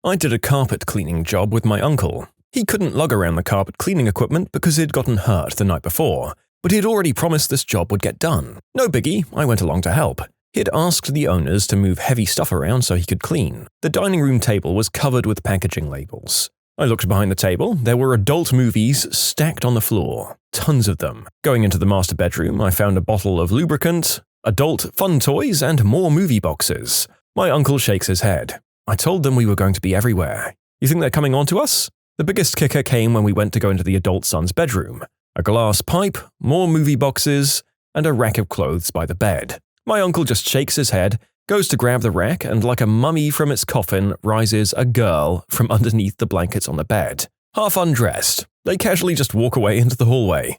I did a carpet cleaning job with my uncle. He couldn't lug around the carpet cleaning equipment because he'd gotten hurt the night before, but he had already promised this job would get done. No biggie, I went along to help. He had asked the owners to move heavy stuff around so he could clean. The dining room table was covered with packaging labels. I looked behind the table. There were adult movies stacked on the floor. Tons of them. Going into the master bedroom, I found a bottle of lubricant, adult fun toys, and more movie boxes. My uncle shakes his head. I told them we were going to be everywhere. You think they're coming on to us? The biggest kicker came when we went to go into the adult son's bedroom. A glass pipe, more movie boxes, and a rack of clothes by the bed. My uncle just shakes his head, goes to grab the rack, and like a mummy from its coffin rises a girl from underneath the blankets on the bed. Half undressed. They casually just walk away into the hallway.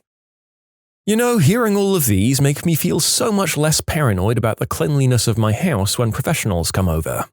You know, hearing all of these make me feel so much less paranoid about the cleanliness of my house when professionals come over.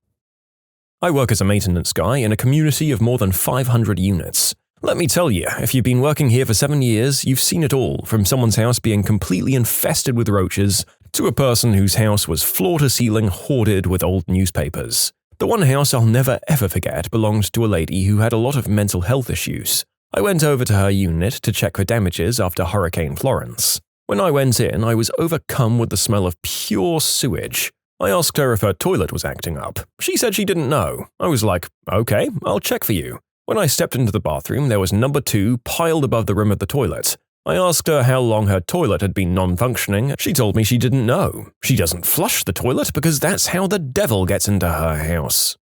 I work as a maintenance guy in a community of more than 500 units. Let me tell you, if you've been working here for 7 years, you've seen it all, from someone's house being completely infested with roaches to a person whose house was floor-to-ceiling hoarded with old newspapers. The one house I'll never ever forget belonged to a lady who had a lot of mental health issues. I went over to her unit to check for damages after Hurricane Florence. When I went in, I was overcome with the smell of pure sewage. I asked her if her toilet was acting up. She said she didn't know. I was like, okay, I'll check for you. When I stepped into the bathroom, there was number 2 piled above the rim of the toilet. I asked her how long her toilet had been non-functioning. She told me she didn't know. She doesn't flush the toilet because that's how the devil gets into her house.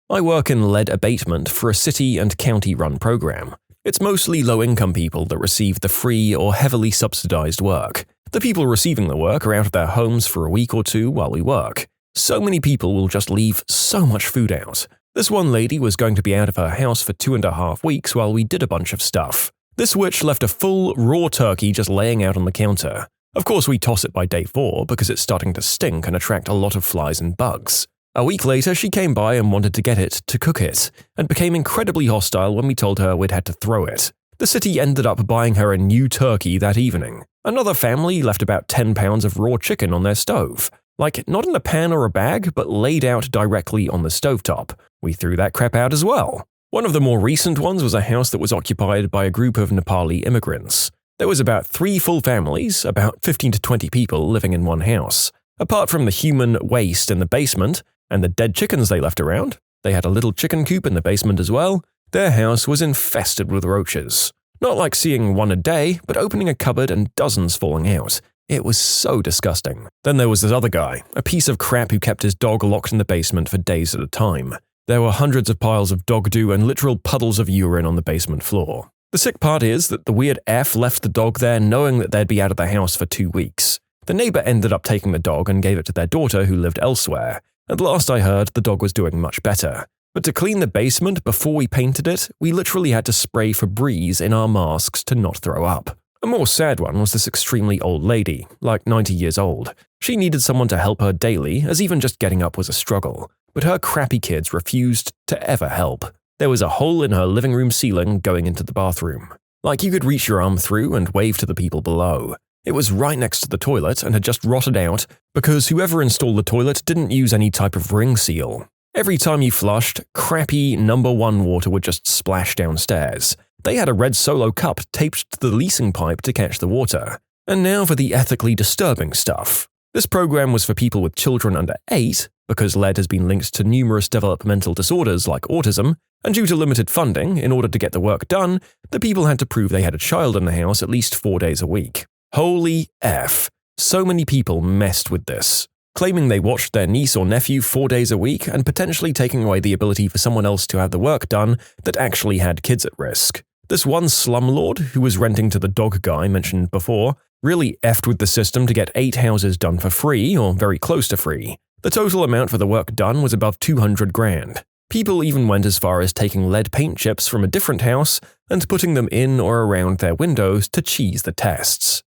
I work in lead abatement for a city and county-run program. It's mostly low-income people that receive the free or heavily subsidized work. The people receiving the work are out of their homes for a week or two while we work. So many people will just leave so much food out. This one lady was going to be out of her house for 2.5 weeks while we did a bunch of stuff. This witch left a full, raw turkey just laying out on the counter. Of course, we toss it by day 4 because it's starting to stink and attract a lot of flies and bugs. A week later, she came by and wanted to get it to cook it, and became incredibly hostile when we told her we'd had to throw it. The city ended up buying her a new turkey that evening. Another family left about 10 pounds of raw chicken on their stove. Like, not in a pan or a bag, but laid out directly on the stovetop. We threw that crap out as well. One of the more recent ones was a house that was occupied by a group of Nepali immigrants. There was about 3 full families, about 15 to 20 people living in one house. Apart from the human waste in the basement and the dead chickens they left around, they had a little chicken coop in the basement as well. Their house was infested with roaches. Not like seeing one a day, but opening a cupboard and dozens falling out. It was so disgusting. Then there was this other guy, a piece of crap who kept his dog locked in the basement for days at a time. There were hundreds of piles of dog doo and literal puddles of urine on the basement floor. The sick part is that the weird F left the dog there knowing that they'd be out of the house for 2 weeks. The neighbor ended up taking the dog and gave it to their daughter who lived elsewhere. At last I heard the dog was doing much better. But to clean the basement before we painted it, we literally had to spray Febreze in our masks to not throw up. A more sad one was this extremely old lady, like 90 years old. She needed someone to help her daily, as even just getting up was a struggle. But her crappy kids refused to ever help. There was a hole in her living room ceiling going into the bathroom. Like you could reach your arm through and wave to the people below. It was right next to the toilet and had just rotted out because whoever installed the toilet didn't use any type of ring seal. Every time you flushed, crappy #1 water would just splash downstairs. They had a red Solo cup taped to the leasing pipe to catch the water. And now for the ethically disturbing stuff. This program was for people with children under 8, because lead has been linked to numerous developmental disorders like autism, and due to limited funding, in order to get the work done, the people had to prove they had a child in the house at least 4 days a week. Holy F. So many people messed with this, claiming they watched their niece or nephew 4 days a week and potentially taking away the ability for someone else to have the work done that actually had kids at risk. This one slumlord, who was renting to the dog guy mentioned before, really effed with the system to get 8 houses done for free or very close to free. The total amount for the work done was above 200 grand. People even went as far as taking lead paint chips from a different house and putting them in or around their windows to cheese the tests.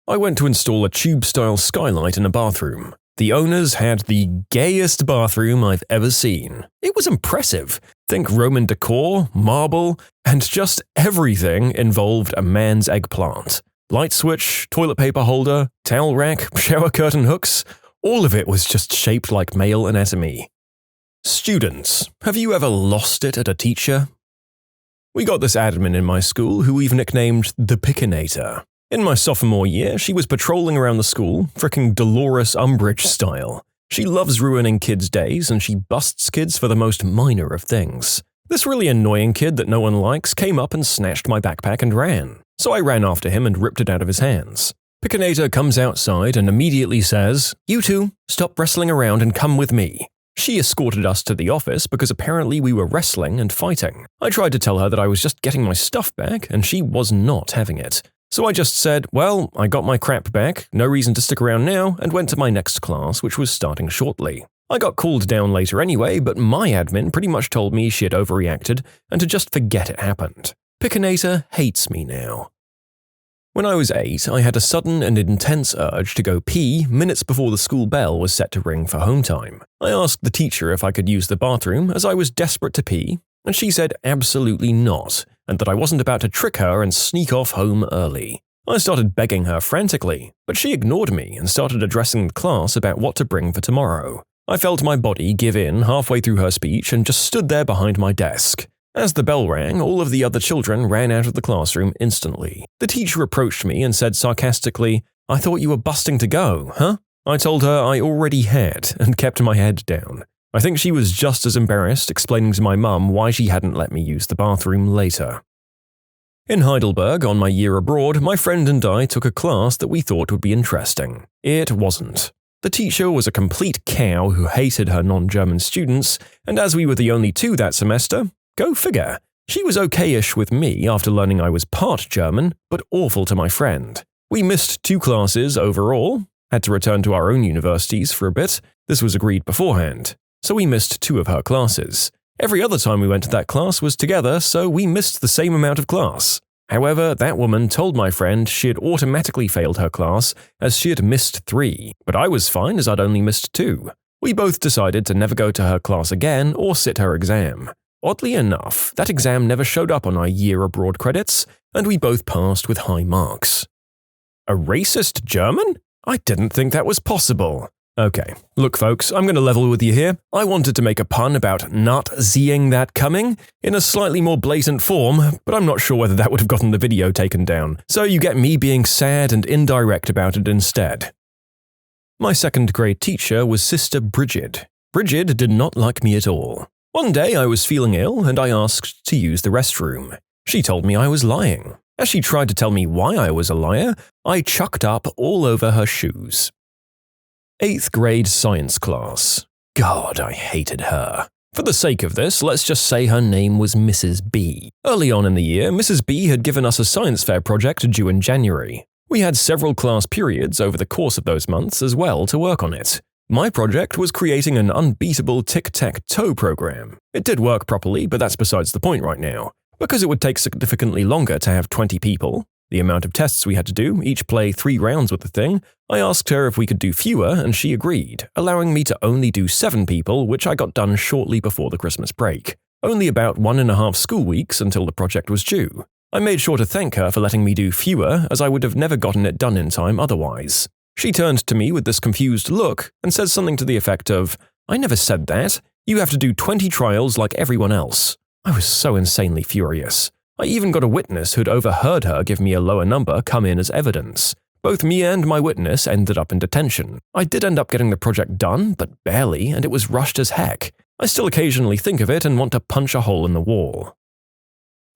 I went to install a tube-style skylight in a bathroom. The owners had the gayest bathroom I've ever seen. It was impressive. Think Roman decor, marble, and just everything involved a man's eggplant. Light switch, toilet paper holder, towel rack, shower curtain hooks, all of it was just shaped like male anatomy. Students, have you ever lost it at a teacher? We got this admin in my school who we've nicknamed the Pickinator. In my sophomore year, she was patrolling around the school, fricking Dolores Umbridge style. She loves ruining kids' days and she busts kids for the most minor of things. This really annoying kid that no one likes came up and snatched my backpack and ran. So I ran after him and ripped it out of his hands. Pickinator comes outside and immediately says, "You two, stop wrestling around and come with me." She escorted us to the office because apparently we were wrestling and fighting. I tried to tell her that I was just getting my stuff back and she was not having it. So I just said, well, I got my crap back, no reason to stick around now, and went to my next class, which was starting shortly. I got called down later anyway, but my admin pretty much told me she had overreacted and to just forget it happened. Pickinator hates me now. When I was 8, I had a sudden and intense urge to go pee minutes before the school bell was set to ring for home time. I asked the teacher if I could use the bathroom as I was desperate to pee, and she said absolutely not, and that I wasn't about to trick her and sneak off home early. I started begging her frantically, but she ignored me and started addressing the class about what to bring for tomorrow. I felt my body give in halfway through her speech and just stood there behind my desk. As the bell rang, all of the other children ran out of the classroom instantly. The teacher approached me and said sarcastically, "I thought you were busting to go, huh?" I told her I already had and kept my head down. I think she was just as embarrassed, explaining to my mum why she hadn't let me use the bathroom later. In Heidelberg, on my year abroad, my friend and I took a class that we thought would be interesting. It wasn't. The teacher was a complete cow who hated her non-German students, and as we were the only 2 that semester, go figure, she was okay-ish with me after learning I was part German, but awful to my friend. We missed 2 classes overall, had to return to our own universities for a bit. This was agreed beforehand. so we missed 2 of her classes. Every other time we went to that class was together, so we missed the same amount of class. However, that woman told my friend she had automatically failed her class as she had missed 3, but I was fine as I'd only missed 2. We both decided to never go to her class again or sit her exam. Oddly enough, that exam never showed up on our year abroad credits, and we both passed with high marks. A racist German? I didn't think that was possible. Okay, look folks, I'm going to level with you here. I wanted to make a pun about not seeing that coming in a slightly more blatant form, but I'm not sure whether that would have gotten the video taken down, so you get me being sad and indirect about it instead. My 2nd grade teacher was Sister Bridget. Bridget did not like me at all. One day I was feeling ill and I asked to use the restroom. She told me I was lying. As she tried to tell me why I was a liar, I chucked up all over her shoes. 8th grade science class. God, I hated her. For the sake of this, let's just say her name was Mrs. B. Early on in the year, Mrs. B had given us a science fair project due in January. We had several class periods over the course of those months as well to work on it. My project was creating an unbeatable tic-tac-toe program. It did work properly, but that's besides the point right now. Because it would take significantly longer to have 20 people, the amount of tests we had to do, each play 3 rounds with the thing, I asked her if we could do fewer and she agreed, allowing me to only do 7 people, which I got done shortly before the Christmas break. Only about 1.5 school weeks until the project was due. I made sure to thank her for letting me do fewer, as I would have never gotten it done in time otherwise. She turned to me with this confused look and said something to the effect of, "I never said that. You have to do 20 trials like everyone else." I was so insanely furious. I even got a witness who'd overheard her give me a lower number come in as evidence. Both me and my witness ended up in detention. I did end up getting the project done, but barely, and it was rushed as heck. I still occasionally think of it and want to punch a hole in the wall.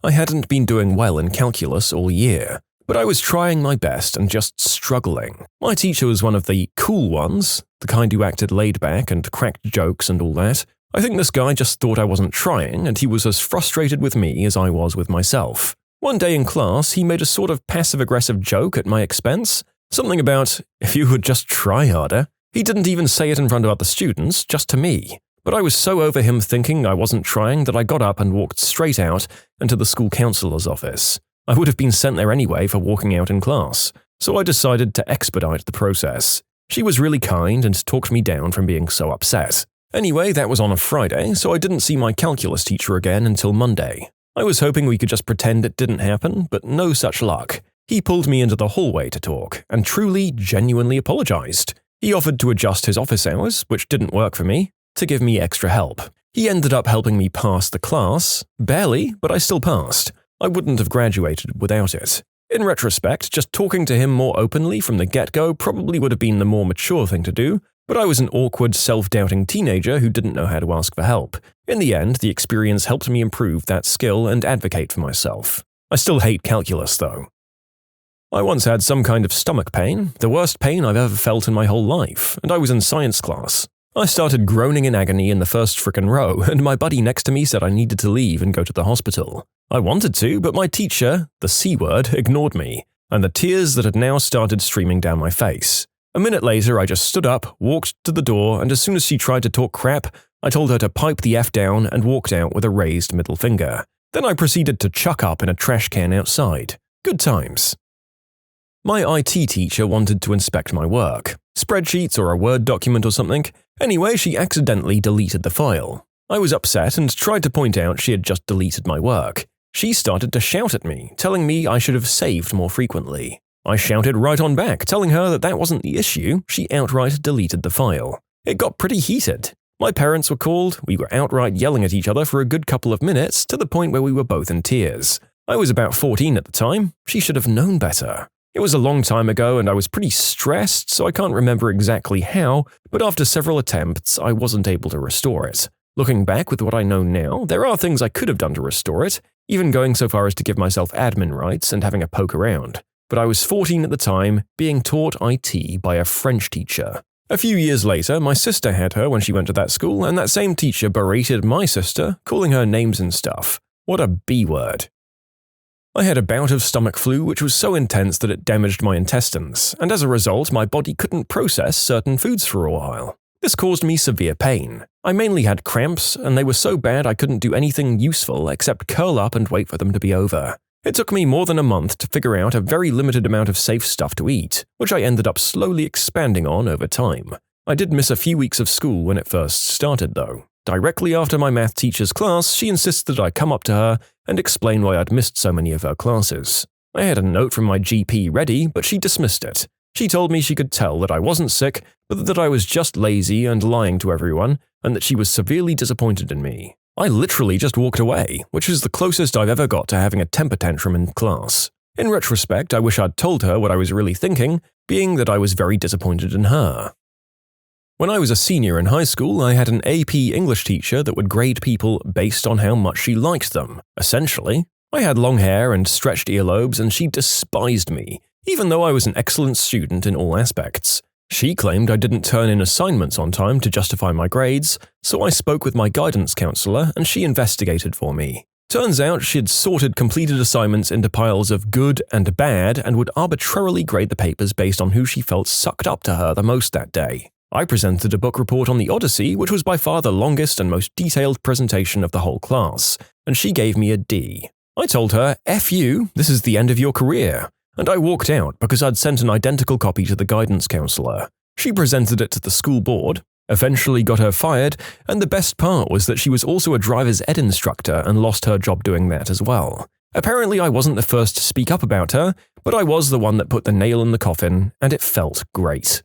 I hadn't been doing well in calculus all year, but I was trying my best and just struggling. My teacher was one of the cool ones, the kind who acted laid back and cracked jokes and all that. I think this guy just thought I wasn't trying, and he was as frustrated with me as I was with myself. One day in class, he made a sort of passive-aggressive joke at my expense. Something about, if you would just try harder. He didn't even say it in front of other students, just to me. But I was so over him thinking I wasn't trying that I got up and walked straight out into the school counselor's office. I would have been sent there anyway for walking out in class, so I decided to expedite the process. She was really kind and talked me down from being so upset. Anyway, that was on a Friday, so I didn't see my calculus teacher again until Monday. I was hoping we could just pretend it didn't happen, but no such luck. He pulled me into the hallway to talk, and truly, genuinely apologized. He offered to adjust his office hours, which didn't work for me, to give me extra help. He ended up helping me pass the class. Barely, but I still passed. I wouldn't have graduated without it. In retrospect, just talking to him more openly from the get-go probably would have been the more mature thing to do, but I was an awkward, self-doubting teenager who didn't know how to ask for help. In the end, the experience helped me improve that skill and advocate for myself. I still hate calculus, though. I once had some kind of stomach pain, the worst pain I've ever felt in my whole life, and I was in science class. I started groaning in agony in the first frickin' row, and my buddy next to me said I needed to leave and go to the hospital. I wanted to, but my teacher, the C word, ignored me, and the tears that had now started streaming down my face. A minute later, I just stood up, walked to the door, and as soon as she tried to talk crap, I told her to pipe the F down and walked out with a raised middle finger. Then I proceeded to chuck up in a trash can outside. Good times. My IT teacher wanted to inspect my work. Spreadsheets or a Word document or something. Anyway, she accidentally deleted the file. I was upset and tried to point out she had just deleted my work. She started to shout at me, telling me I should have saved more frequently. I shouted right on back, telling her that that wasn't the issue. She outright deleted the file. It got pretty heated. My parents were called, we were outright yelling at each other for a good couple of minutes, to the point where we were both in tears. I was about 14 at the time. She should have known better. It was a long time ago and I was pretty stressed, so I can't remember exactly how, but after several attempts, I wasn't able to restore it. Looking back with what I know now, there are things I could have done to restore it, even going so far as to give myself admin rights and having a poke around. But I was 14 at the time, being taught IT by a French teacher. A few years later, my sister had her when she went to that school, and that same teacher berated my sister, calling her names and stuff. What a B-word. I had a bout of stomach flu which was so intense that it damaged my intestines, and as a result my body couldn't process certain foods for a while. This caused me severe pain. I mainly had cramps, and they were so bad I couldn't do anything useful except curl up and wait for them to be over. It took me more than a month to figure out a very limited amount of safe stuff to eat, which I ended up slowly expanding on over time. I did miss a few weeks of school when it first started, though. Directly after my math teacher's class, she insisted I come up to her and explain why I'd missed so many of her classes. I had a note from my GP ready, but she dismissed it. She told me she could tell that I wasn't sick, but that I was just lazy and lying to everyone, and that she was severely disappointed in me. I literally just walked away, which is the closest I've ever got to having a temper tantrum in class. In retrospect, I wish I'd told her what I was really thinking, being that I was very disappointed in her. When I was a senior in high school, I had an AP English teacher that would grade people based on how much she liked them. Essentially, I had long hair and stretched earlobes, and she despised me, even though I was an excellent student in all aspects. She claimed I didn't turn in assignments on time to justify my grades, so I spoke with my guidance counselor and she investigated for me. Turns out she'd sorted completed assignments into piles of good and bad and would arbitrarily grade the papers based on who she felt sucked up to her the most that day. I presented a book report on the Odyssey, which was by far the longest and most detailed presentation of the whole class, and she gave me a D. I told her, "F you, this is the end of your career." And I walked out because I'd sent an identical copy to the guidance counselor. She presented it to the school board, eventually got her fired, and the best part was that she was also a driver's ed instructor and lost her job doing that as well. Apparently I wasn't the first to speak up about her, but I was the one that put the nail in the coffin, and it felt great.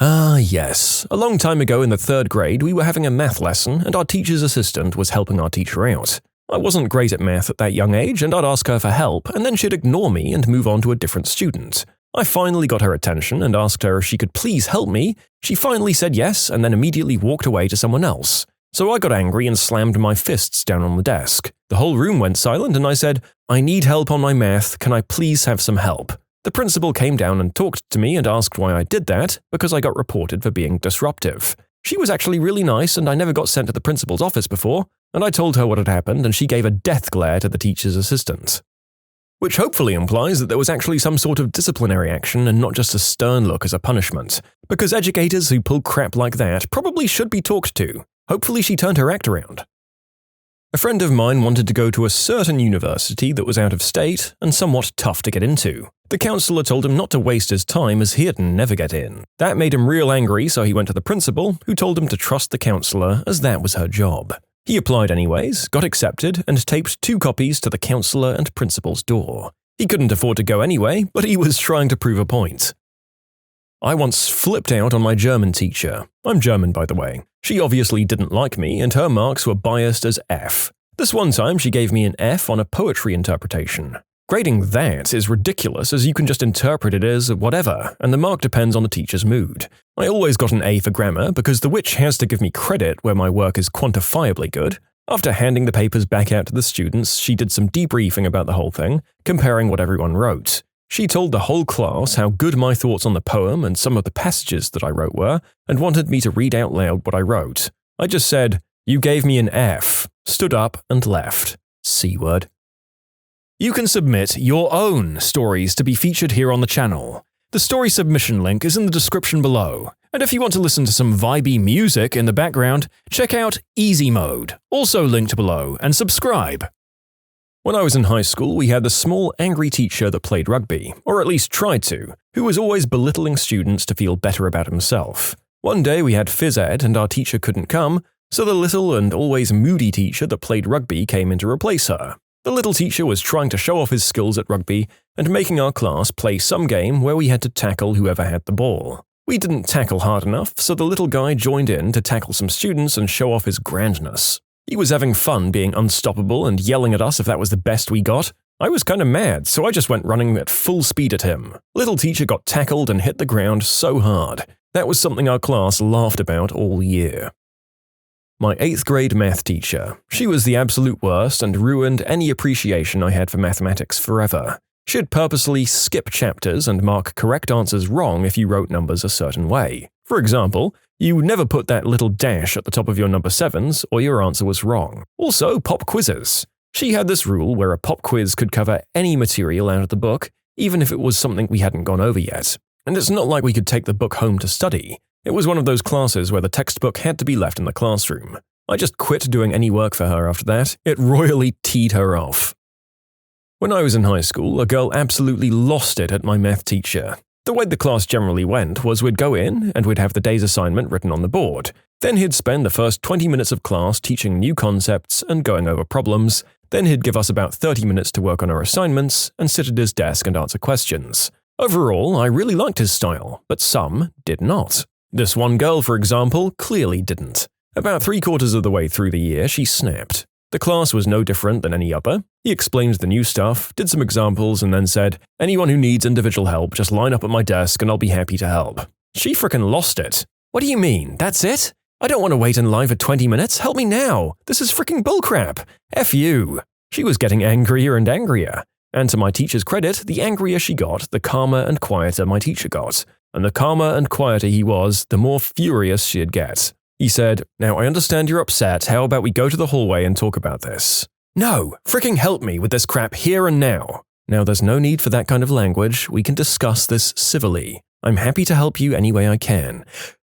Ah, yes. A long time ago in the 3rd grade, we were having a math lesson, and our teacher's assistant was helping our teacher out. I wasn't great at math at that young age, and I'd ask her for help, and then she'd ignore me and move on to a different student. I finally got her attention and asked her if she could please help me. She finally said yes, and then immediately walked away to someone else. So I got angry and slammed my fists down on the desk. The whole room went silent, and I said, "I need help on my math, can I please have some help?" The principal came down and talked to me and asked why I did that, because I got reported for being disruptive. She was actually really nice, and I never got sent to the principal's office before, and I told her what had happened, and she gave a death glare to the teacher's assistant. Which hopefully implies that there was actually some sort of disciplinary action and not just a stern look as a punishment, because educators who pull crap like that probably should be talked to. Hopefully she turned her act around. A friend of mine wanted to go to a certain university that was out of state and somewhat tough to get into. The counselor told him not to waste his time as he'd never get in. That made him real angry, so he went to the principal, who told him to trust the counselor as that was her job. He applied anyways, got accepted, and taped 2 copies to the counselor and principal's door. He couldn't afford to go anyway, but he was trying to prove a point. I once flipped out on my German teacher. I'm German, by the way. She obviously didn't like me, and her marks were biased as F. This one time she gave me an F on a poetry interpretation. Grading that is ridiculous, as you can just interpret it as whatever, and the mark depends on the teacher's mood. I always got an A for grammar because the witch has to give me credit where my work is quantifiably good. After handing the papers back out to the students, she did some debriefing about the whole thing, comparing what everyone wrote. She told the whole class how good my thoughts on the poem and some of the passages that I wrote were, and wanted me to read out loud what I wrote. I just said, "You gave me an F," stood up and left. C-word. You can submit your own stories to be featured here on the channel. The story submission link is in the description below. And if you want to listen to some vibey music in the background, check out easymode, also linked below, and subscribe. When I was in high school, we had the small, angry teacher that played rugby, or at least tried to, who was always belittling students to feel better about himself. One day we had phys ed and our teacher couldn't come, so the little and always moody teacher that played rugby came in to replace her. The little teacher was trying to show off his skills at rugby and making our class play some game where we had to tackle whoever had the ball. We didn't tackle hard enough, so the little guy joined in to tackle some students and show off his grandness. He was having fun being unstoppable and yelling at us if that was the best we got. I was kinda mad, so I just went running at full speed at him. Little teacher got tackled and hit the ground so hard. That was something our class laughed about all year. My 8th grade math teacher. She was the absolute worst and ruined any appreciation I had for mathematics forever. She'd purposely skip chapters and mark correct answers wrong if you wrote numbers a certain way. For example, you never put that little dash at the top of your number 7s or your answer was wrong. Also, pop quizzes. She had this rule where a pop quiz could cover any material out of the book, even if it was something we hadn't gone over yet. And it's not like we could take the book home to study. It was one of those classes where the textbook had to be left in the classroom. I just quit doing any work for her after that. It royally teed her off. When I was in high school, a girl absolutely lost it at my math teacher. The way the class generally went was we'd go in and we'd have the day's assignment written on the board. Then he'd spend the first 20 minutes of class teaching new concepts and going over problems. Then he'd give us about 30 minutes to work on our assignments and sit at his desk and answer questions. Overall, I really liked his style, but some did not. This one girl, for example, clearly didn't. About 3/4 of the way through the year, she snapped. The class was no different than any other. He explained the new stuff, did some examples, and then said, "Anyone who needs individual help, just line up at my desk and I'll be happy to help." She frickin' lost it. "What do you mean? That's it? I don't want to wait in line for 20 minutes. Help me now. This is frickin' bullcrap. F you." She was getting angrier and angrier. And to my teacher's credit, the angrier she got, the calmer and quieter my teacher got. And the calmer and quieter he was, the more furious she'd get. He said, "Now I understand you're upset. How about we go to the hallway and talk about this?" No, fricking help me with this crap here and now. Now there's no need for that kind of language. We can discuss this civilly. I'm happy to help you any way I can.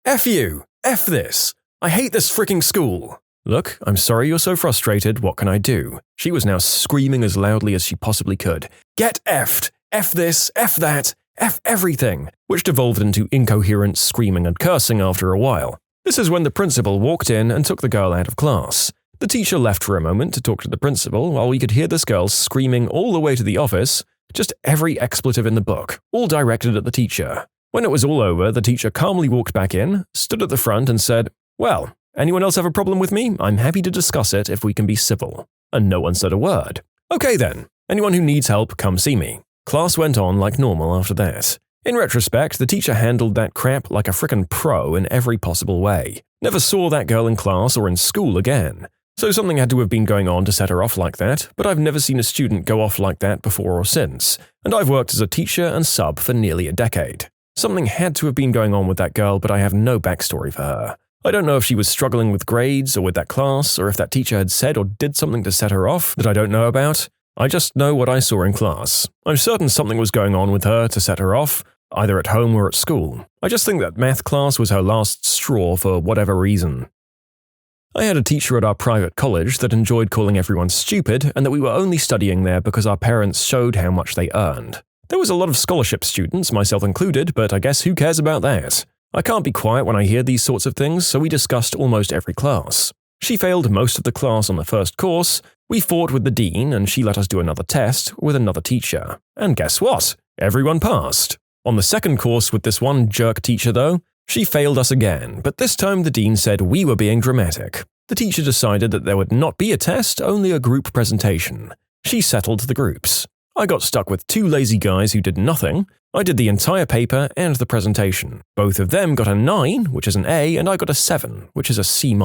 F you. F this. I hate this fricking school. Look, I'm sorry you're so frustrated. What can I do? She was now screaming as loudly as she possibly could. Get effed. F this. F that. F everything. Which devolved into incoherent screaming and cursing after a while. This is when the principal walked in and took the girl out of class. The teacher left for a moment to talk to the principal while we could hear this girl screaming all the way to the office, just every expletive in the book, all directed at the teacher. When it was all over, the teacher calmly walked back in, stood at the front and said, "Well, anyone else have a problem with me? I'm happy to discuss it if we can be civil." And no one said a word. Okay then, anyone who needs help, come see me. Class went on like normal after that. In retrospect, the teacher handled that crap like a frickin' pro in every possible way. Never saw that girl in class or in school again. So something had to have been going on to set her off like that, but I've never seen a student go off like that before or since, and I've worked as a teacher and sub for nearly a decade. Something had to have been going on with that girl, but I have no backstory for her. I don't know if she was struggling with grades or with that class, or if that teacher had said or did something to set her off that I don't know about. I just know what I saw in class. I'm certain something was going on with her to set her off, either at home or at school. I just think that math class was her last straw for whatever reason. I had a teacher at our private college that enjoyed calling everyone stupid and that we were only studying there because our parents showed how much they earned. There was a lot of scholarship students, myself included, but I guess who cares about that? I can't be quiet when I hear these sorts of things, so we discussed almost every class. She failed most of the class on the first course, we fought with the dean and she let us do another test with another teacher. And guess what? Everyone passed. On the second course with this one jerk teacher though, she failed us again, but this time the dean said we were being dramatic. The teacher decided that there would not be a test, only a group presentation. She settled the groups. I got stuck with 2 lazy guys who did nothing. I did the entire paper and the presentation. Both of them got a 9, which is an A, and I got a 7, which is a C-.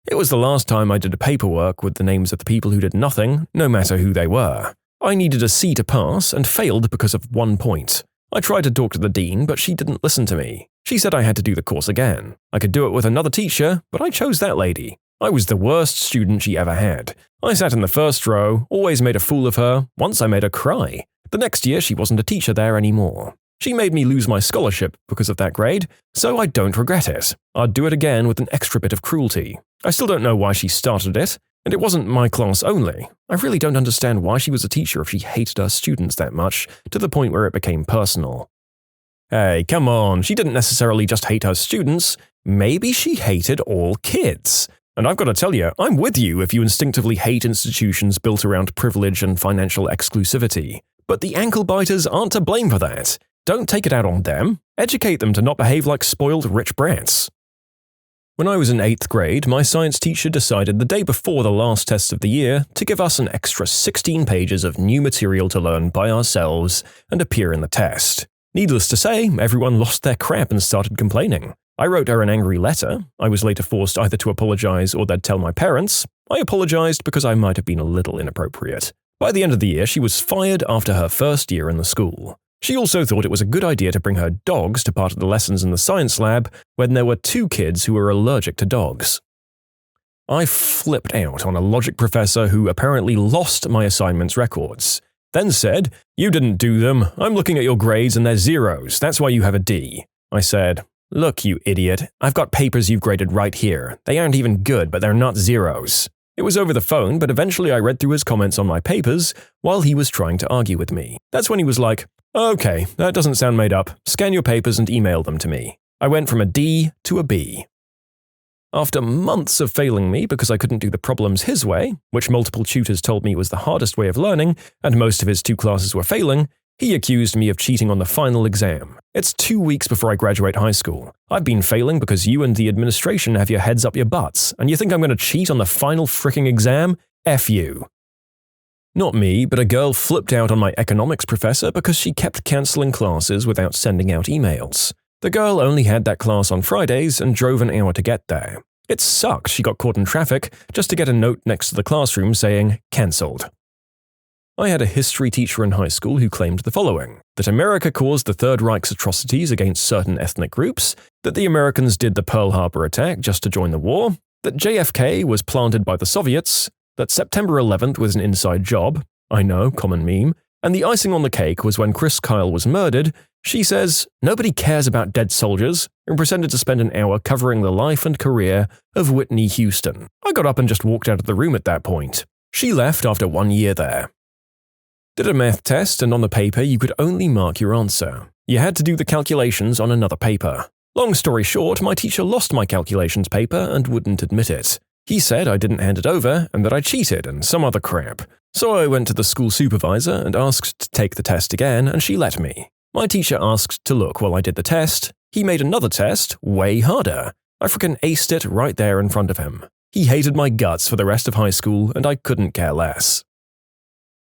It was the last time I did a paperwork with the names of the people who did nothing, no matter who they were. I needed a C to pass and failed because of 1 point. I tried to talk to the dean, but she didn't listen to me. She said I had to do the course again. I could do it with another teacher, but I chose that lady. I was the worst student she ever had. I sat in the first row, always made a fool of her, once I made her cry. The next year she wasn't a teacher there anymore. She made me lose my scholarship because of that grade, so I don't regret it. I'd do it again with an extra bit of cruelty. I still don't know why she started it, and it wasn't my class only. I really don't understand why she was a teacher if she hated her students that much, to the point where it became personal. Hey, come on, she didn't necessarily just hate her students. Maybe she hated all kids. And I've got to tell you, I'm with you if you instinctively hate institutions built around privilege and financial exclusivity. But the ankle biters aren't to blame for that. Don't take it out on them. Educate them to not behave like spoiled rich brats. When I was in 8th grade, my science teacher decided the day before the last test of the year to give us an extra 16 pages of new material to learn by ourselves and appear in the test. Needless to say, everyone lost their crap and started complaining. I wrote her an angry letter. I was later forced either to apologize or they'd tell my parents. I apologized because I might have been a little inappropriate. By the end of the year, she was fired after her first year in the school. She also thought it was a good idea to bring her dogs to part of the lessons in the science lab when there were 2 kids who were allergic to dogs. I flipped out on a logic professor who apparently lost my assignments records. Then said, "You didn't do them. I'm looking at your grades and they're zeros. That's why you have a D." I said, "Look, you idiot, I've got papers you've graded right here. They aren't even good, but they're not zeros." It was over the phone, but eventually I read through his comments on my papers while he was trying to argue with me. That's when he was like, "Okay, that doesn't sound made up. Scan your papers and email them to me." I went from a D to a B. After months of failing me because I couldn't do the problems his way, which multiple tutors told me was the hardest way of learning, and most of his 2 classes were failing, he accused me of cheating on the final exam. It's 2 weeks before I graduate high school. I've been failing because you and the administration have your heads up your butts, and you think I'm going to cheat on the final fricking exam? F you. Not me, but a girl flipped out on my economics professor because she kept cancelling classes without sending out emails. The girl only had that class on Fridays and drove an hour to get there. It sucked she got caught in traffic just to get a note next to the classroom saying, "Cancelled." I had a history teacher in high school who claimed the following: that America caused the Third Reich's atrocities against certain ethnic groups, that the Americans did the Pearl Harbor attack just to join the war, that JFK was planted by the Soviets, that September 11th was an inside job, I know, common meme, and the icing on the cake was when Chris Kyle was murdered. She says, "Nobody cares about dead soldiers," and pretended to spend an hour covering the life and career of Whitney Houston. I got up and just walked out of the room at that point. She left after 1 year there. Did a math test, and on the paper you could only mark your answer. You had to do the calculations on another paper. Long story short, my teacher lost my calculations paper and wouldn't admit it. He said I didn't hand it over and that I cheated and some other crap. So I went to the school supervisor and asked to take the test again, and she let me. My teacher asked to look while I did the test. He made another test, way harder. I frickin' aced it right there in front of him. He hated my guts for the rest of high school, and I couldn't care less.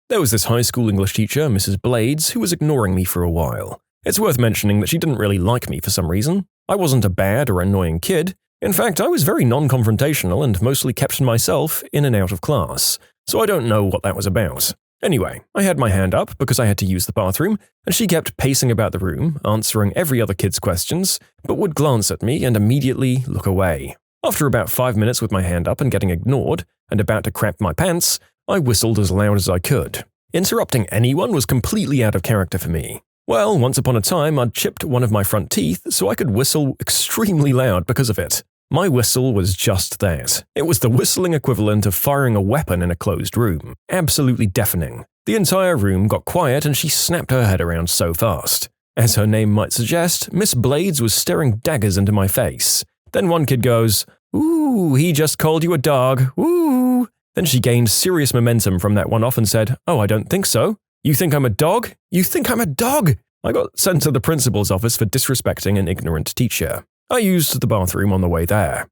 There was this high school English teacher, Mrs. Blades, who was ignoring me for a while. It's worth mentioning that she didn't really like me for some reason. I wasn't a bad or annoying kid. In fact, I was very non-confrontational and mostly kept to myself in and out of class, so I don't know what that was about. Anyway, I had my hand up because I had to use the bathroom, and she kept pacing about the room, answering every other kid's questions, but would glance at me and immediately look away. After about 5 minutes with my hand up and getting ignored, and about to crap my pants, I whistled as loud as I could. Interrupting anyone was completely out of character for me. Well, once upon a time, I'd chipped one of my front teeth, so I could whistle extremely loud because of it. My whistle was just that. It was the whistling equivalent of firing a weapon in a closed room. Absolutely deafening. The entire room got quiet and she snapped her head around so fast. As her name might suggest, Miss Blades was staring daggers into my face. Then one kid goes, "Ooh, he just called you a dog, ooh." Then she gained serious momentum from that one off and said, "Oh, I don't think so. You think I'm a dog? You think I'm a dog?" I got sent to the principal's office for disrespecting an ignorant teacher. I used the bathroom on the way there.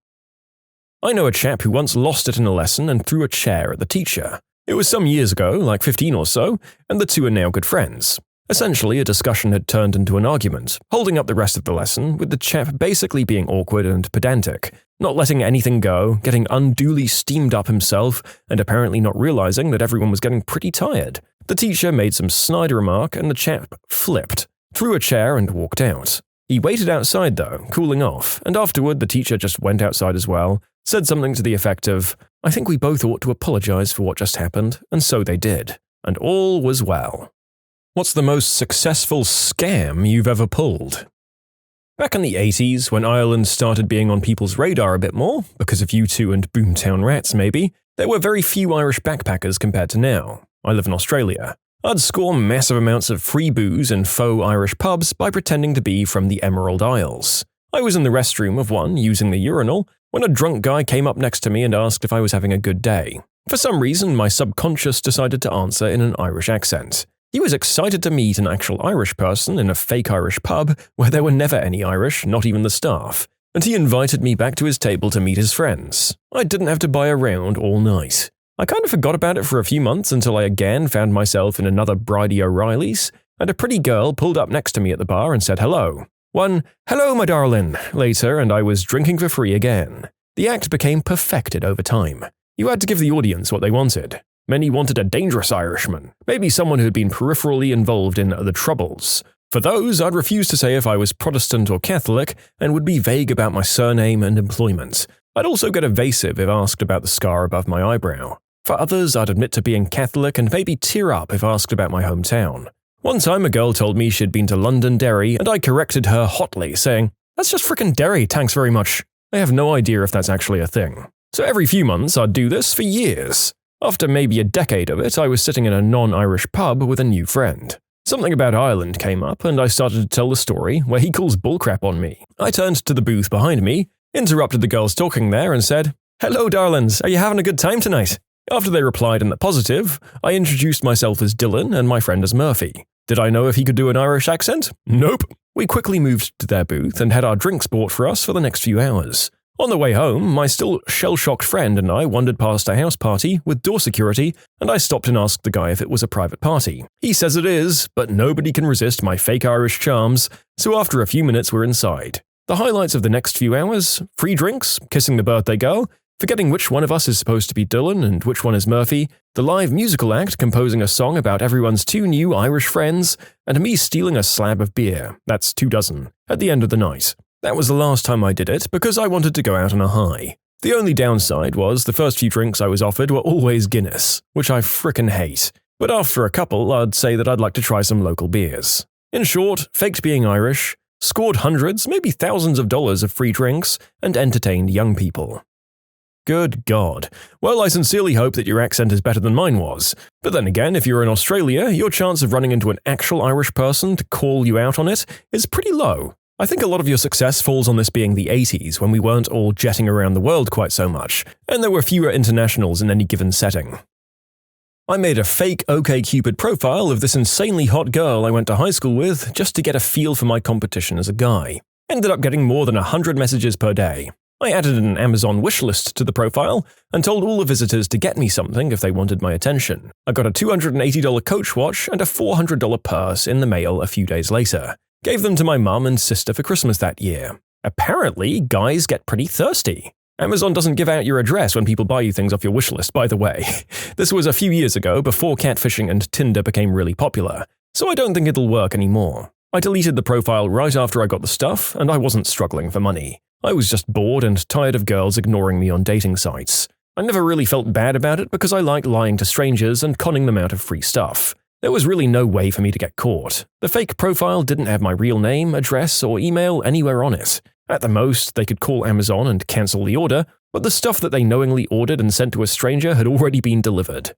I know a chap who once lost it in a lesson and threw a chair at the teacher. It was some years ago, like 15 or so, and the two are now good friends. Essentially, a discussion had turned into an argument, holding up the rest of the lesson, with the chap basically being awkward and pedantic, not letting anything go, getting unduly steamed up himself, and apparently not realizing that everyone was getting pretty tired. The teacher made some snide remark and the chap flipped, threw a chair and walked out. He waited outside though, cooling off, and afterward the teacher just went outside as well, said something to the effect of, "I think we both ought to apologize for what just happened," and so they did, and all was well. What's the most successful scam you've ever pulled? Back in the 80s, when Ireland started being on people's radar a bit more, because of U2 and Boomtown Rats maybe, there were very few Irish backpackers compared to now. I live in Australia. I'd score massive amounts of free booze in faux Irish pubs by pretending to be from the Emerald Isles. I was in the restroom of one, using the urinal, when a drunk guy came up next to me and asked if I was having a good day. For some reason, my subconscious decided to answer in an Irish accent. He was excited to meet an actual Irish person in a fake Irish pub where there were never any Irish, not even the staff, and he invited me back to his table to meet his friends. I didn't have to buy a round all night. I kind of forgot about it for a few months until I again found myself in another Bridie O'Reilly's, and a pretty girl pulled up next to me at the bar and said hello. One, "Hello, my darling," later, and I was drinking for free again. The act became perfected over time. You had to give the audience what they wanted. Many wanted a dangerous Irishman, maybe someone who had been peripherally involved in the Troubles. For those, I'd refuse to say if I was Protestant or Catholic and would be vague about my surname and employment. I'd also get evasive if asked about the scar above my eyebrow. For others, I'd admit to being Catholic and maybe tear up if asked about my hometown. One time a girl told me she'd been to Londonderry and I corrected her hotly, saying, That's just frickin' Derry, thanks very much. I have no idea if that's actually a thing. So every few months I'd do this for years. After maybe a decade of it, I was sitting in a non-Irish pub with a new friend. Something about Ireland came up, and I started to tell the story where he calls bullcrap on me. I turned to the booth behind me, interrupted the girls talking there, and said, "Hello, darlings, are you having a good time tonight?" After they replied in the positive, I introduced myself as Dylan and my friend as Murphy. Did I know if he could do an Irish accent? Nope. We quickly moved to their booth and had our drinks bought for us for the next few hours. On the way home, my still shell-shocked friend and I wandered past a house party with door security, and I stopped and asked the guy if it was a private party. He says it is, but nobody can resist my fake Irish charms, so after a few minutes we're inside. The highlights of the next few hours: free drinks, kissing the birthday girl, forgetting which one of us is supposed to be Dylan and which one is Murphy, the live musical act composing a song about everyone's two new Irish friends, and me stealing a slab of beer, that's 2 dozen, at the end of the night. That was the last time I did it because I wanted to go out on a high. The only downside was the first few drinks I was offered were always Guinness, which I frickin' hate. But after a couple, I'd say that I'd like to try some local beers. In short, faked being Irish, scored hundreds, maybe thousands of dollars of free drinks, and entertained young people. Good God. Well, I sincerely hope that your accent is better than mine was. But then again, if you're in Australia, your chance of running into an actual Irish person to call you out on it is pretty low. I think a lot of your success falls on this being the 80s, when we weren't all jetting around the world quite so much, and there were fewer internationals in any given setting. I made a fake OkCupid profile of this insanely hot girl I went to high school with just to get a feel for my competition as a guy. Ended up getting more than 100 messages per day. I added an Amazon wishlist to the profile and told all the visitors to get me something if they wanted my attention. I got a $280 Coach watch and a $400 purse in the mail a few days later. Gave them to my mum and sister for Christmas that year. Apparently, guys get pretty thirsty. Amazon doesn't give out your address when people buy you things off your wishlist, by the way. This was a few years ago, before catfishing and Tinder became really popular, so I don't think it'll work anymore. I deleted the profile right after I got the stuff, and I wasn't struggling for money. I was just bored and tired of girls ignoring me on dating sites. I never really felt bad about it because I liked lying to strangers and conning them out of free stuff. There was really no way for me to get caught. The fake profile didn't have my real name, address, or email anywhere on it. At the most, they could call Amazon and cancel the order, but the stuff that they knowingly ordered and sent to a stranger had already been delivered.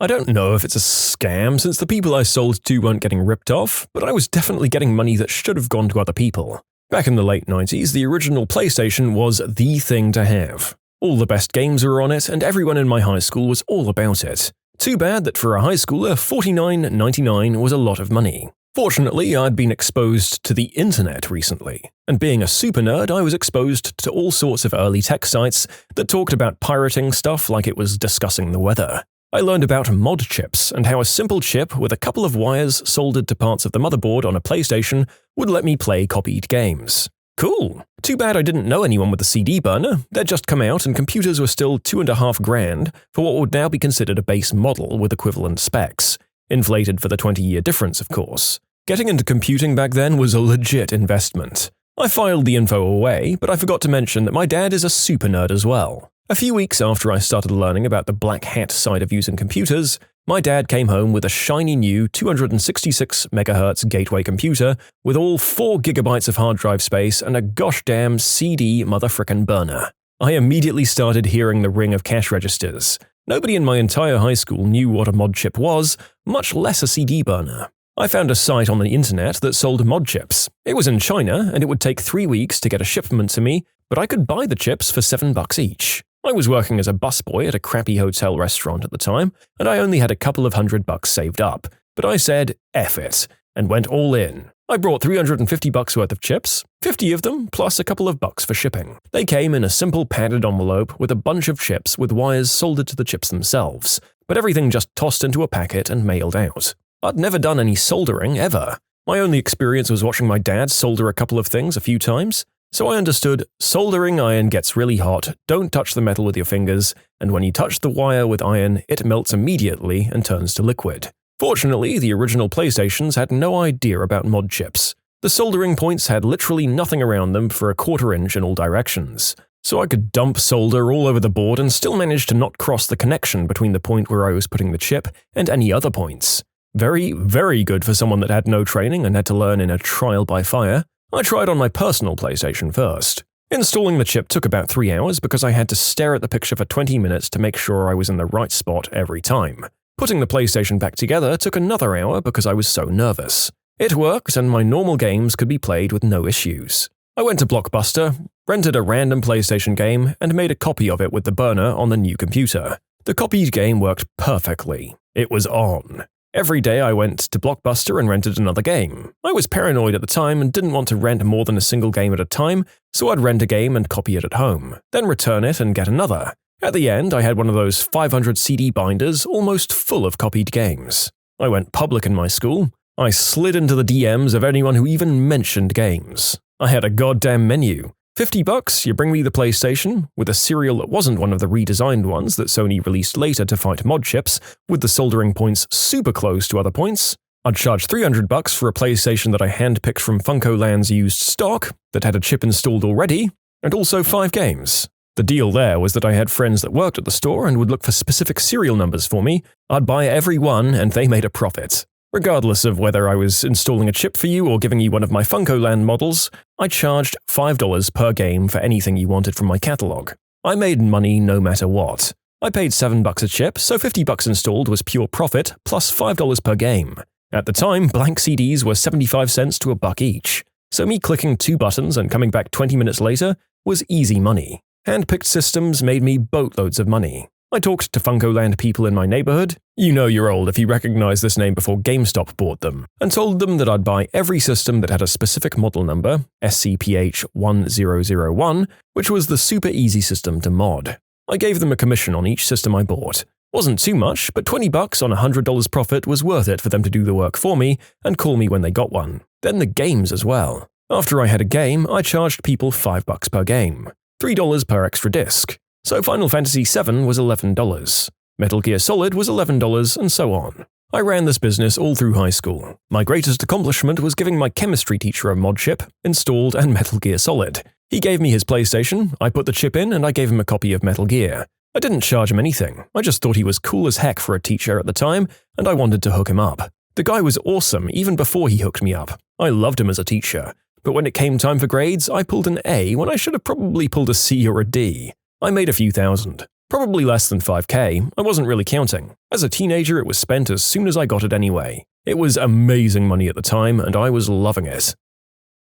I don't know if it's a scam since the people I sold to weren't getting ripped off, but I was definitely getting money that should have gone to other people. Back in the late 90s, the original PlayStation was the thing to have. All the best games were on it, and everyone in my high school was all about it. Too bad that for a high schooler, $49.99 was a lot of money. Fortunately, I'd been exposed to the internet recently, and being a super nerd, I was exposed to all sorts of early tech sites that talked about pirating stuff like it was discussing the weather. I learned about mod chips and how a simple chip with a couple of wires soldered to parts of the motherboard on a PlayStation would let me play copied games. Cool. Too bad I didn't know anyone with a CD burner. They'd just come out and computers were still $2.5 grand for what would now be considered a base model with equivalent specs. Inflated for the 20-year difference, of course. Getting into computing back then was a legit investment. I filed the info away, but I forgot to mention that my dad is a super nerd as well. A few weeks after I started learning about the black hat side of using computers, my dad came home with a shiny new 266 MHz gateway computer with all 4 GB of hard drive space and a gosh damn CD motherfrickin' burner. I immediately started hearing the ring of cash registers. Nobody in my entire high school knew what a mod chip was, much less a CD burner. I found a site on the internet that sold mod chips. It was in China, and it would take 3 weeks to get a shipment to me, but I could buy the chips for $7 each. I was working as a busboy at a crappy hotel restaurant at the time, and I only had a couple of $100 saved up, but I said, F it, and went all in. I brought $350 worth of chips, 50 of them, plus a couple of bucks for shipping. They came in a simple padded envelope with a bunch of chips with wires soldered to the chips themselves, but everything just tossed into a packet and mailed out. I'd never done any soldering, ever. My only experience was watching my dad solder a couple of things a few times. So I understood, soldering iron gets really hot, don't touch the metal with your fingers, and when you touch the wire with iron, it melts immediately and turns to liquid. Fortunately, the original PlayStations had no idea about mod chips. The soldering points had literally nothing around them for a 1/4 inch in all directions. So I could dump solder all over the board and still manage to not cross the connection between the point where I was putting the chip and any other points. Very, very good for someone that had no training and had to learn in a trial by fire. I tried on my personal PlayStation first. Installing the chip took about 3 hours because I had to stare at the picture for 20 minutes to make sure I was in the right spot every time. Putting the PlayStation back together took another hour because I was so nervous. It worked and my normal games could be played with no issues. I went to Blockbuster, rented a random PlayStation game, and made a copy of it with the burner on the new computer. The copied game worked perfectly. It was on. Every day I went to Blockbuster and rented another game. I was paranoid at the time and didn't want to rent more than a single game at a time, so I'd rent a game and copy it at home, then return it and get another. At the end, I had one of those 500 CD binders almost full of copied games. I went public in my school. I slid into the DMs of anyone who even mentioned games. I had a goddamn menu. $50, you bring me the PlayStation, with a serial that wasn't one of the redesigned ones that Sony released later to fight mod chips, with the soldering points super close to other points. I'd charge $300 for a PlayStation that I handpicked from FuncoLand's used stock, that had a chip installed already, and also 5 games. The deal there was that I had friends that worked at the store and would look for specific serial numbers for me. I'd buy every one and they made a profit. Regardless of whether I was installing a chip for you or giving you one of my FuncoLand models, I charged $5 per game for anything you wanted from my catalog. I made money no matter what. I paid $7 a chip, so $50 installed was pure profit, plus $5 per game. At the time, blank CDs were 75 cents to $1 each, so me clicking 2 buttons and coming back 20 minutes later was easy money. Hand-picked systems made me boatloads of money. I talked to FuncoLand people in my neighborhood, you know you're old if you recognize this name before GameStop bought them, and told them that I'd buy every system that had a specific model number, SCPH-1001, which was the super easy system to mod. I gave them a commission on each system I bought. Wasn't too much, but $20 on $100 profit was worth it for them to do the work for me and call me when they got one. Then the games as well. After I had a game, I charged people $5 per game. $3 per extra disc. So Final Fantasy VII was $11. Metal Gear Solid was $11, and so on. I ran this business all through high school. My greatest accomplishment was giving my chemistry teacher a mod chip, installed, and Metal Gear Solid. He gave me his PlayStation, I put the chip in, and I gave him a copy of Metal Gear. I didn't charge him anything. I just thought he was cool as heck for a teacher at the time, and I wanted to hook him up. The guy was awesome even before he hooked me up. I loved him as a teacher. But when it came time for grades, I pulled an A when I should have probably pulled a C or a D. I made a few thousand. Probably less than $5K, I wasn't really counting. As a teenager, it was spent as soon as I got it anyway. It was amazing money at the time, and I was loving it.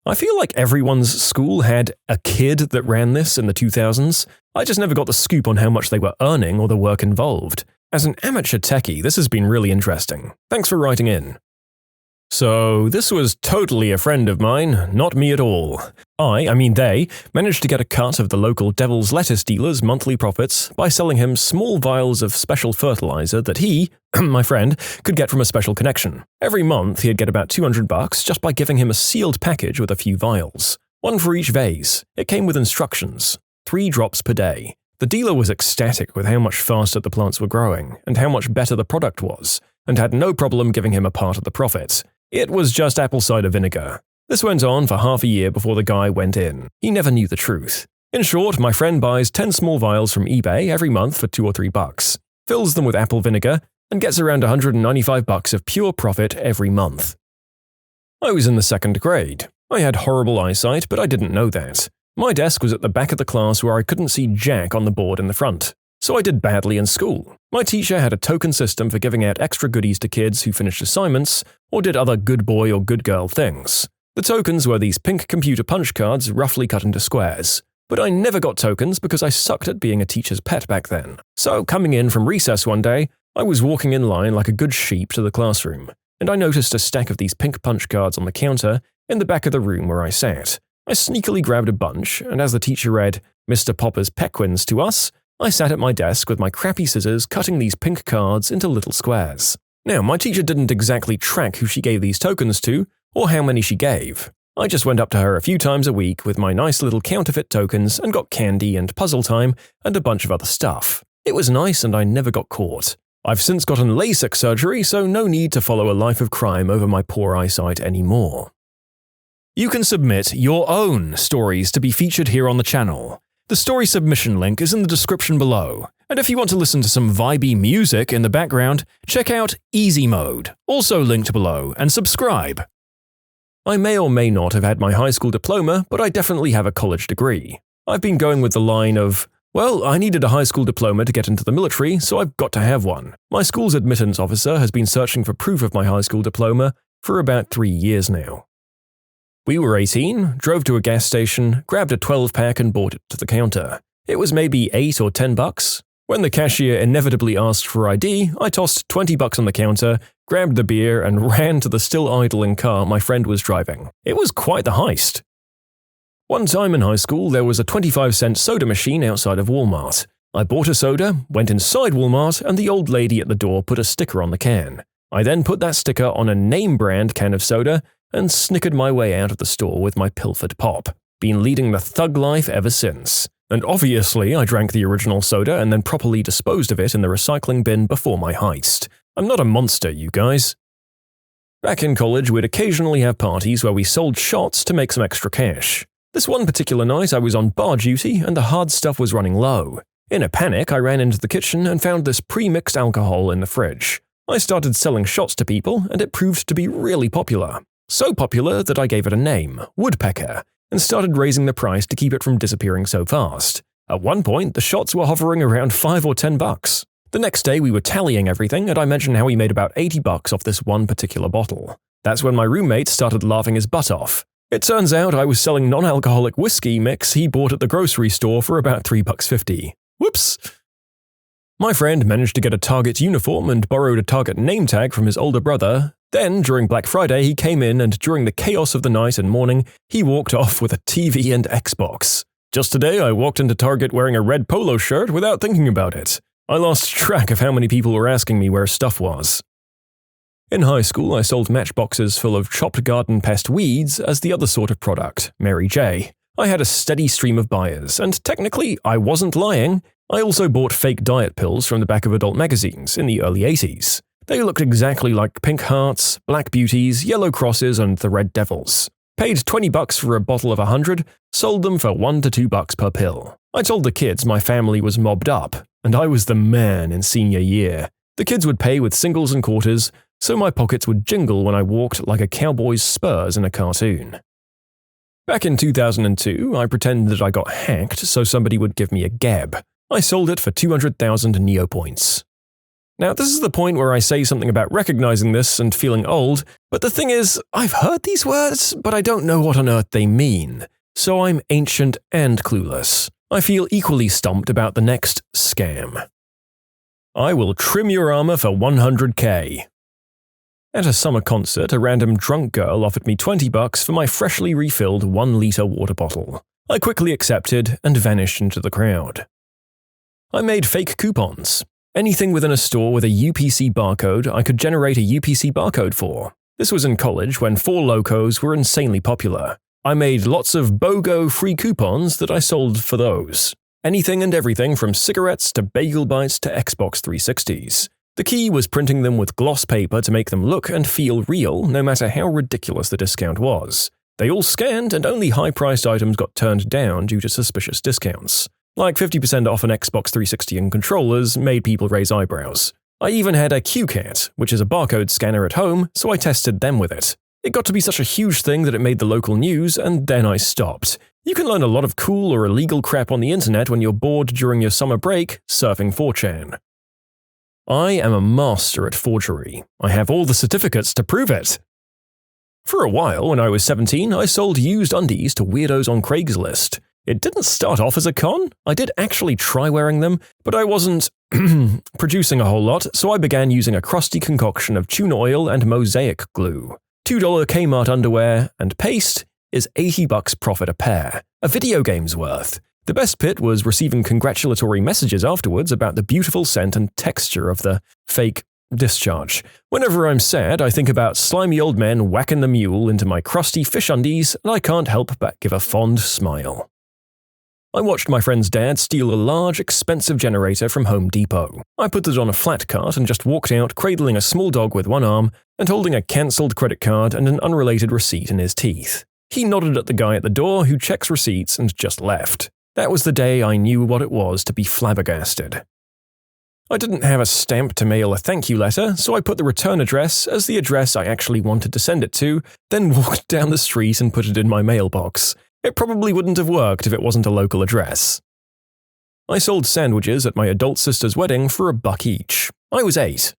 I feel like everyone's school had a kid that ran this in the 2000s. I just never got the scoop on how much they were earning or the work involved. As an amateur techie, this has been really interesting. Thanks for writing in. So, this was totally a friend of mine, not me at all. They, managed to get a cut of the local Devil's Lettuce dealer's monthly profits by selling him small vials of special fertilizer that he, my friend, could get from a special connection. Every month he'd get about $200 just by giving him a sealed package with a few vials. One for each vase. It came with instructions. 3 drops per day. The dealer was ecstatic with how much faster the plants were growing and how much better the product was, and had no problem giving him a part of the profits. It was just apple cider vinegar. This went on for half a year before the guy went in. He never knew the truth. In short, my friend buys 10 small vials from eBay every month for $2 or $3, fills them with apple vinegar, and gets around $195 of pure profit every month. I was in the 2nd grade. I had horrible eyesight, but I didn't know that. My desk was at the back of the class where I couldn't see jack on the board in the front. So I did badly in school. My teacher had a token system for giving out extra goodies to kids who finished assignments or did other good boy or good girl things. The tokens were these pink computer punch cards roughly cut into squares. But I never got tokens because I sucked at being a teacher's pet back then. So coming in from recess one day, I was walking in line like a good sheep to the classroom, and I noticed a stack of these pink punch cards on the counter in the back of the room where I sat. I sneakily grabbed a bunch, and as the teacher read, "Mr. Popper's Pequins to us," I sat at my desk with my crappy scissors cutting these pink cards into little squares. Now, my teacher didn't exactly track who she gave these tokens to, or how many she gave. I just went up to her a few times a week with my nice little counterfeit tokens and got candy and puzzle time and a bunch of other stuff. It was nice and I never got caught. I've since gotten LASIK surgery, so no need to follow a life of crime over my poor eyesight anymore. You can submit your own stories to be featured here on the channel. The story submission link is in the description below, and if you want to listen to some vibey music in the background, check out easymode, also linked below, and subscribe. I may or may not have had my high school diploma, but I definitely have a college degree. I've been going with the line of, well, I needed a high school diploma to get into the military, so I've got to have one. My school's admittance officer has been searching for proof of my high school diploma for about 3 years now. We were 18, drove to a gas station, grabbed a 12-pack and brought it to the counter. It was maybe $8 or $10. When the cashier inevitably asked for ID, I tossed $20 on the counter, grabbed the beer, and ran to the still idling car my friend was driving. It was quite the heist. One time in high school, there was a 25-cent soda machine outside of Walmart. I bought a soda, went inside Walmart, and the old lady at the door put a sticker on the can. I then put that sticker on a name-brand can of soda and snickered my way out of the store with my pilfered pop. Been leading the thug life ever since. And obviously, I drank the original soda and then properly disposed of it in the recycling bin before my heist. I'm not a monster, you guys. Back in college, we'd occasionally have parties where we sold shots to make some extra cash. This one particular night, I was on bar duty and the hard stuff was running low. In a panic, I ran into the kitchen and found this pre-mixed alcohol in the fridge. I started selling shots to people, and it proved to be really popular. So popular that I gave it a name, Woodpecker, and started raising the price to keep it from disappearing so fast. At one point, the shots were hovering around $5 or $10. The next day, we were tallying everything, and I mentioned how we made about $80 off this one particular bottle. That's when my roommate started laughing his butt off. It turns out I was selling non-alcoholic whiskey mix he bought at the grocery store for about $3.50. Whoops! My friend managed to get a Target uniform and borrowed a Target name tag from his older brother. Then, during Black Friday, he came in and during the chaos of the night and morning, he walked off with a TV and Xbox. Just today, I walked into Target wearing a red polo shirt without thinking about it. I lost track of how many people were asking me where stuff was. In high school, I sold matchboxes full of chopped garden pest weeds as the other sort of product, Mary J. I had a steady stream of buyers, and technically, I wasn't lying. I also bought fake diet pills from the back of adult magazines in the early 80s. They looked exactly like Pink Hearts, Black Beauties, Yellow Crosses, and the Red Devils. Paid $20 for a bottle of 100, sold them for $1 to $2 per pill. I told the kids my family was mobbed up, and I was the man in senior year. The kids would pay with singles and quarters, so my pockets would jingle when I walked like a cowboy's spurs in a cartoon. Back in 2002, I pretended that I got hacked so somebody would give me a gab. I sold it for 200,000 Neopoints. Now, this is the point where I say something about recognizing this and feeling old, but the thing is, I've heard these words, but I don't know what on earth they mean. So I'm ancient and clueless. I feel equally stumped about the next scam. I will trim your armor for 100K. At a summer concert, a random drunk girl offered me $20 for my freshly refilled 1-liter water bottle. I quickly accepted and vanished into the crowd. I made fake coupons. Anything within a store with a UPC barcode I could generate a UPC barcode for. This was in college when 4 Locos were insanely popular. I made lots of BOGO free coupons that I sold for those. Anything and everything from cigarettes to bagel bites to Xbox 360s. The key was printing them with gloss paper to make them look and feel real, no matter how ridiculous the discount was. They all scanned, and only high-priced items got turned down due to suspicious discounts. Like 50% off an Xbox 360 and controllers made people raise eyebrows. I even had a QCat, which is a barcode scanner at home, so I tested them with it. It got to be such a huge thing that it made the local news, and then I stopped. You can learn a lot of cool or illegal crap on the internet when you're bored during your summer break, surfing 4chan. I am a master at forgery. I have all the certificates to prove it. For a while, when I was 17, I sold used undies to weirdos on Craigslist. It didn't start off as a con. I did actually try wearing them, but I wasn't producing a whole lot, so I began using a crusty concoction of tuna oil and mosaic glue. $2 Kmart underwear and paste is $80 profit a pair, a video game's worth. The best bit was receiving congratulatory messages afterwards about the beautiful scent and texture of the fake discharge. Whenever I'm sad, I think about slimy old men whacking the mule into my crusty fish undies, and I can't help but give a fond smile. I watched my friend's dad steal a large, expensive generator from Home Depot. I put it on a flat cart and just walked out cradling a small dog with one arm and holding a cancelled credit card and an unrelated receipt in his teeth. He nodded at the guy at the door who checks receipts and just left. That was the day I knew what it was to be flabbergasted. I didn't have a stamp to mail a thank you letter, so I put the return address as the address I actually wanted to send it to, then walked down the street and put it in my mailbox. It probably wouldn't have worked if it wasn't a local address. I sold sandwiches at my adult sister's wedding for $1 each. I was 8.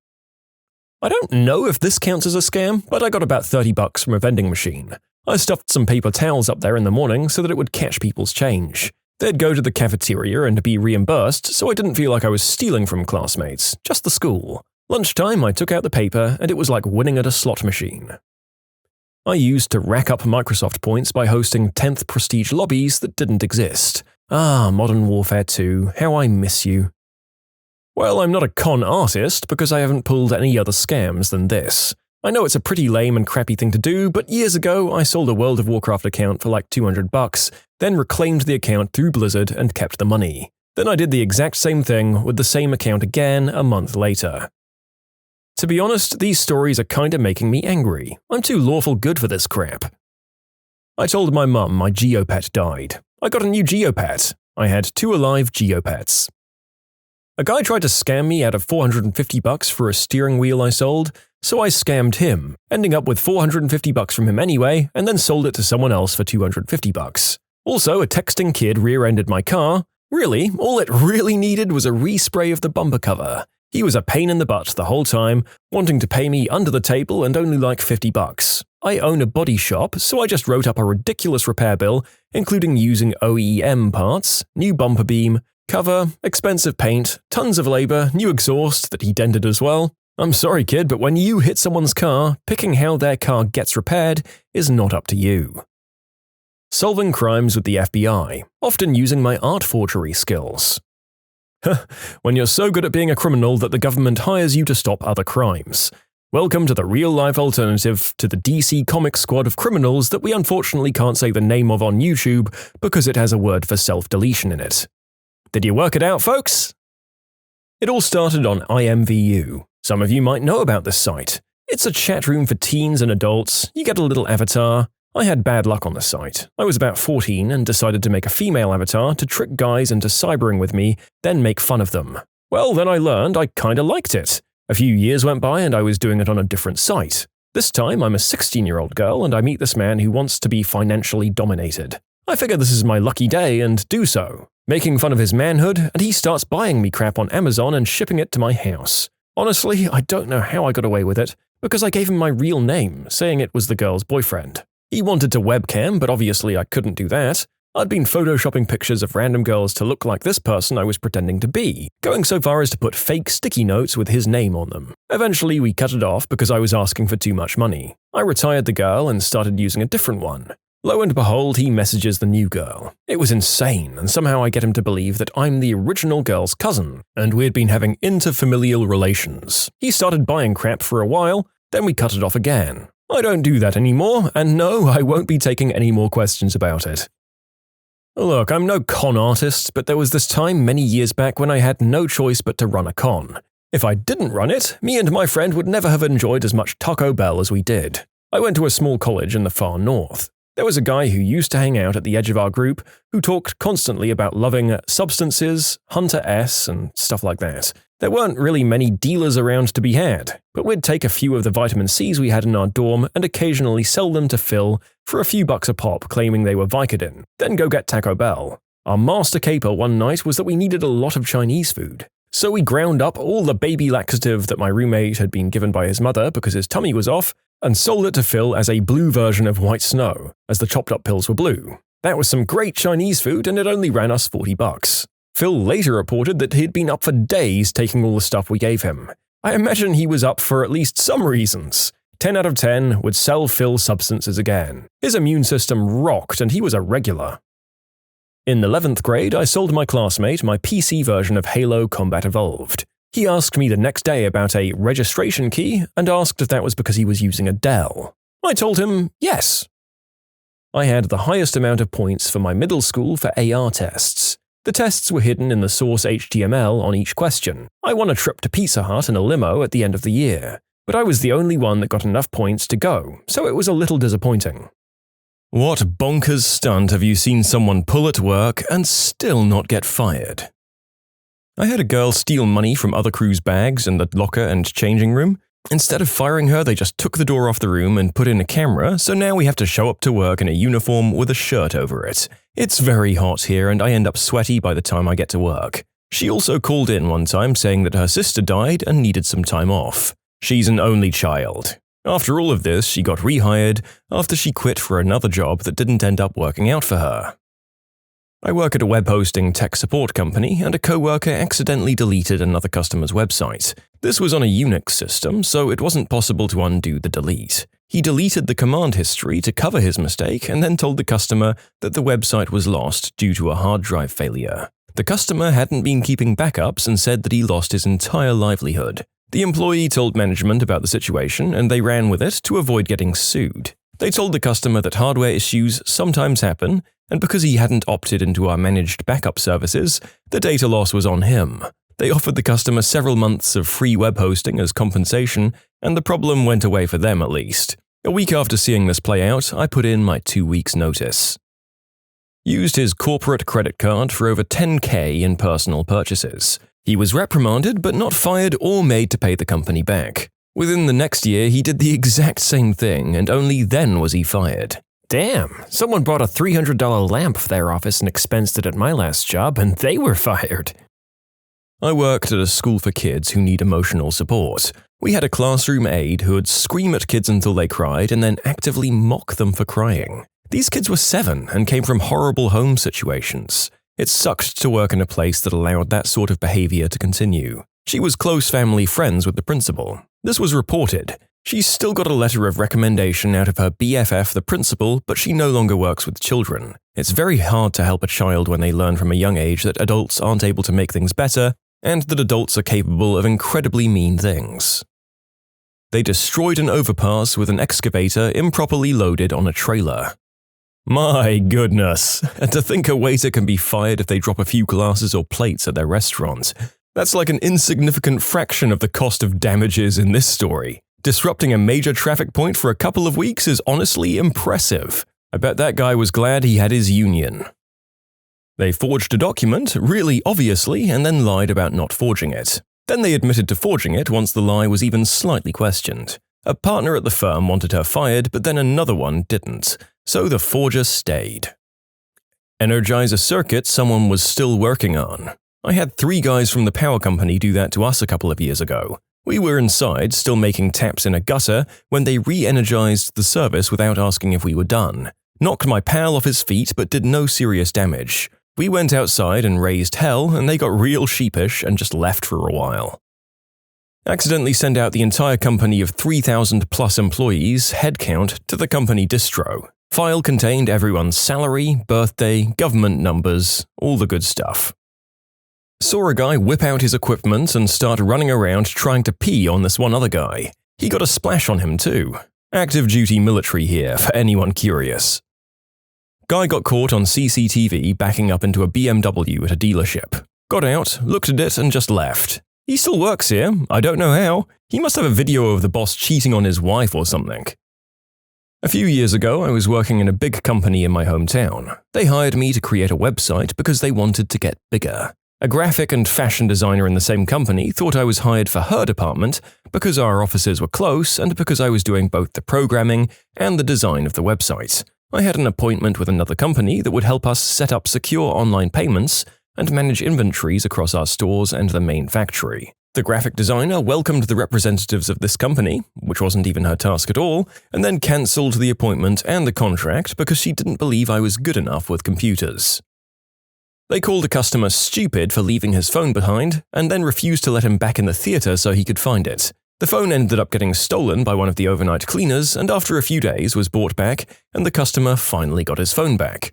I don't know if this counts as a scam, but I got about $30 from a vending machine. I stuffed some paper towels up there in the morning so that it would catch people's change. They'd go to the cafeteria and be reimbursed, so I didn't feel like I was stealing from classmates, just the school. Lunchtime, I took out the paper, and it was like winning at a slot machine. I used to rack up Microsoft points by hosting 10th prestige lobbies that didn't exist. Ah, Modern Warfare 2, how I miss you. Well, I'm not a con artist because I haven't pulled any other scams than this. I know it's a pretty lame and crappy thing to do, but years ago I sold a World of Warcraft account for like $200, then reclaimed the account through Blizzard and kept the money. Then I did the exact same thing with the same account again a month later. To be honest, these stories are kinda making me angry. I'm too lawful good for this crap. I told my mum my Geopet died. I got a new Geopet. I had 2 alive Geopets. A guy tried to scam me out of $450 for a steering wheel I sold, so I scammed him, ending up with $450 from him anyway, and then sold it to someone else for $250. Also, a texting kid rear-ended my car. Really, all it really needed was a respray of the bumper cover. He was a pain in the butt the whole time, wanting to pay me under the table and only like $50. I own a body shop, so I just wrote up a ridiculous repair bill, including using OEM parts, new bumper beam, cover, expensive paint, tons of labor, new exhaust that he dented as well. I'm sorry, kid, but when you hit someone's car, picking how their car gets repaired is not up to you. Solving crimes with the FBI, often using my art forgery skills. When you're so good at being a criminal that the government hires you to stop other crimes. Welcome to the real-life alternative to the DC Comics squad of criminals that we unfortunately can't say the name of on YouTube because it has a word for self-deletion in it. Did you work it out, folks? It all started on IMVU. Some of you might know about this site. It's a chat room for teens and adults. You get a little avatar. I had bad luck on the site. I was about 14 and decided to make a female avatar to trick guys into cybering with me, then make fun of them. Well, then I learned I kinda liked it. A few years went by and I was doing it on a different site. This time I'm a 16-year-old girl and I meet this man who wants to be financially dominated. I figure this is my lucky day and do so, making fun of his manhood, and he starts buying me crap on Amazon and shipping it to my house. Honestly, I don't know how I got away with it, because I gave him my real name, saying it was the girl's boyfriend. He wanted to webcam, but obviously I couldn't do that. I'd been photoshopping pictures of random girls to look like this person I was pretending to be, going so far as to put fake sticky notes with his name on them. Eventually we cut it off because I was asking for too much money. I retired the girl and started using a different one. Lo and behold, he messages the new girl. It was insane, and somehow I get him to believe that I'm the original girl's cousin, and we'd been having interfamilial relations. He started buying crap for a while, then we cut it off again. I don't do that anymore, and no, I won't be taking any more questions about it. Look, I'm no con artist, but there was this time many years back when I had no choice but to run a con. If I didn't run it, me and my friend would never have enjoyed as much Taco Bell as we did. I went to a small college in the far north. There was a guy who used to hang out at the edge of our group who talked constantly about loving substances, Hunter S, and stuff like that. There weren't really many dealers around to be had, but we'd take a few of the vitamin Cs we had in our dorm and occasionally sell them to Phil for a few bucks a pop, claiming they were Vicodin, then go get Taco Bell. Our master caper one night was that we needed a lot of Chinese food. So we ground up all the baby laxative that my roommate had been given by his mother because his tummy was off, and sold it to Phil as a blue version of white snow, as the chopped up pills were blue. That was some great Chinese food and it only ran us $40. Phil later reported that he'd been up for days taking all the stuff we gave him. I imagine he was up for at least some reasons. 10 out of 10 would sell Phil substances again. His immune system rocked and he was a regular. In 11th grade, I sold my classmate my PC version of Halo Combat Evolved. He asked me the next day about a registration key and asked if that was because he was using a Dell. I told him yes. I had the highest amount of points for my middle school for AR tests. The tests were hidden in the source HTML on each question. I won a trip to Pizza Hut in a limo at the end of the year, but I was the only one that got enough points to go, so it was a little disappointing. What bonkers stunt have you seen someone pull at work and still not get fired? I had a girl steal money from other crew's bags in the locker and changing room. Instead of firing her, they just took the door off the room and put in a camera, so now we have to show up to work in a uniform with a shirt over it. It's very hot here and I end up sweaty by the time I get to work. She also called in one time saying that her sister died and needed some time off. She's an only child. After all of this, she got rehired after she quit for another job that didn't end up working out for her. I work at a web hosting tech support company, and a coworker accidentally deleted another customer's website. This was on a Unix system, so it wasn't possible to undo the delete. He deleted the command history to cover his mistake and then told the customer that the website was lost due to a hard drive failure. The customer hadn't been keeping backups and said that he lost his entire livelihood. The employee told management about the situation, and they ran with it to avoid getting sued. They told the customer that hardware issues sometimes happen, and because he hadn't opted into our managed backup services, the data loss was on him. They offered the customer several months of free web hosting as compensation, and the problem went away for them at least. A week after seeing this play out, I put in my 2 weeks' notice. Used his corporate credit card for over $10,000 in personal purchases. He was reprimanded but not fired or made to pay the company back. Within the next year, he did the exact same thing, and only then was he fired. Damn, someone brought a $300 lamp for their office and expensed it at my last job, and they were fired. I worked at a school for kids who need emotional support. We had a classroom aide who would scream at kids until they cried and then actively mock them for crying. These kids were 7 and came from horrible home situations. It sucked to work in a place that allowed that sort of behavior to continue. She was close family friends with the principal. This was reported. She still got a letter of recommendation out of her BFF, the principal, but she no longer works with children. It's very hard to help a child when they learn from a young age that adults aren't able to make things better and that adults are capable of incredibly mean things. They destroyed an overpass with an excavator improperly loaded on a trailer. My goodness, and to think a waiter can be fired if they drop a few glasses or plates at their restaurant. That's like an insignificant fraction of the cost of damages in this story. Disrupting a major traffic point for a couple of weeks is honestly impressive. I bet that guy was glad he had his union. They forged a document, really obviously, and then lied about not forging it. Then they admitted to forging it once the lie was even slightly questioned. A partner at the firm wanted her fired, but then another one didn't, so the forger stayed. Energize a circuit someone was still working on. I had 3 guys from the power company do that to us a couple of years ago. We were inside, still making taps in a gutter, when they re-energized the service without asking if we were done. Knocked my pal off his feet but did no serious damage. We went outside and raised hell, and they got real sheepish and just left for a while. Accidentally sent out the entire company of 3,000 plus employees, headcount, to the company distro. File contained everyone's salary, birthday, government numbers, all the good stuff. Saw a guy whip out his equipment and start running around trying to pee on this one other guy. He got a splash on him too. Active duty military here for anyone curious. Guy got caught on CCTV backing up into a BMW at a dealership. Got out, looked at it and just left. He still works here, I don't know how. He must have a video of the boss cheating on his wife or something. A few years ago, I was working in a big company in my hometown. They hired me to create a website because they wanted to get bigger. A graphic and fashion designer in the same company thought I was hired for her department because our offices were close and because I was doing both the programming and the design of the website. I had an appointment with another company that would help us set up secure online payments and manage inventories across our stores and the main factory. The graphic designer welcomed the representatives of this company, which wasn't even her task at all, and then cancelled the appointment and the contract because she didn't believe I was good enough with computers. They called a customer stupid for leaving his phone behind, and then refused to let him back in the theater so he could find it. The phone ended up getting stolen by one of the overnight cleaners, and after a few days was brought back, and the customer finally got his phone back.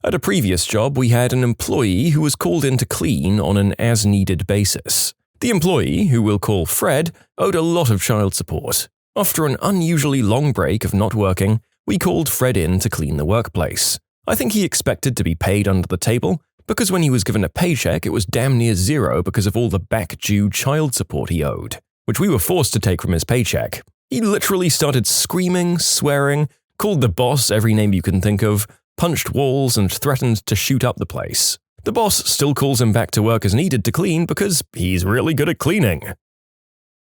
At a previous job, we had an employee who was called in to clean on an as-needed basis. The employee, who we'll call Fred, owed a lot of child support. After an unusually long break of not working, we called Fred in to clean the workplace. I think he expected to be paid under the table, because when he was given a paycheck it was damn near zero because of all the back-due child support he owed, which we were forced to take from his paycheck. He literally started screaming, swearing, called the boss every name you can think of, punched walls and threatened to shoot up the place. The boss still calls him back to work as needed to clean because he's really good at cleaning.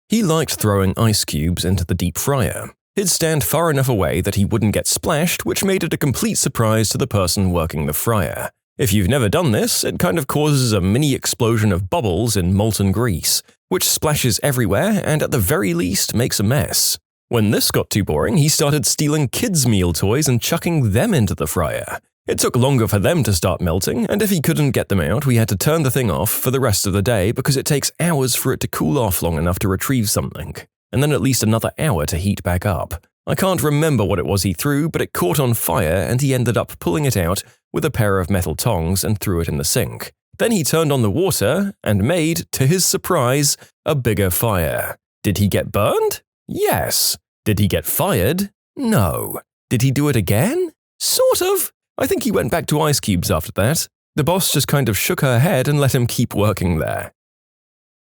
He liked throwing ice cubes into the deep fryer. He'd stand far enough away that he wouldn't get splashed, which made it a complete surprise to the person working the fryer. If you've never done this, it kind of causes a mini explosion of bubbles in molten grease, which splashes everywhere and at the very least makes a mess. When this got too boring, he started stealing kids' meal toys and chucking them into the fryer. It took longer for them to start melting, and if he couldn't get them out, we had to turn the thing off for the rest of the day because it takes hours for it to cool off long enough to retrieve something, and then at least another hour to heat back up. I can't remember what it was he threw, but it caught on fire and he ended up pulling it out with a pair of metal tongs and threw it in the sink. Then he turned on the water and made, to his surprise, a bigger fire. Did he get burned? Yes. Did he get fired? No. Did he do it again? Sort of. I think he went back to ice cubes after that. The boss just kind of shook her head and let him keep working there.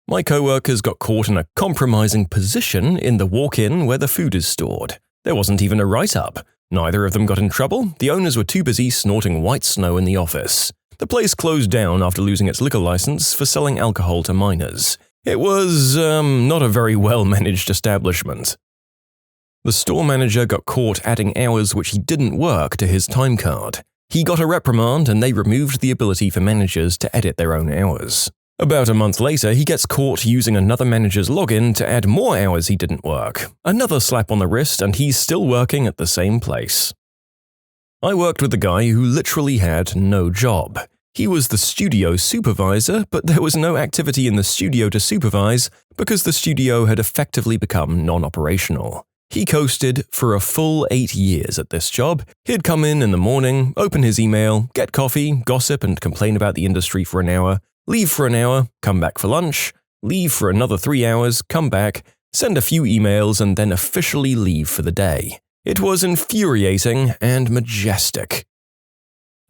My co-workers got caught in a compromising position in the walk-in where the food is stored. There wasn't even a write-up. Neither of them got in trouble. The owners were too busy snorting white snow in the office. The place closed down after losing its liquor license for selling alcohol to minors. It was, not a very well-managed establishment. The store manager got caught adding hours which he didn't work to his time card. He got a reprimand and they removed the ability for managers to edit their own hours. About a month later, he gets caught using another manager's login to add more hours he didn't work. Another slap on the wrist and he's still working at the same place. I worked with a guy who literally had no job. He was the studio supervisor, but there was no activity in the studio to supervise because the studio had effectively become non-operational. He coasted for a full 8 years at this job. He'd come in the morning, open his email, get coffee, gossip and complain about the industry for an hour, leave for an hour, come back for lunch, leave for another 3 hours, come back, send a few emails and then officially leave for the day. It was infuriating and majestic.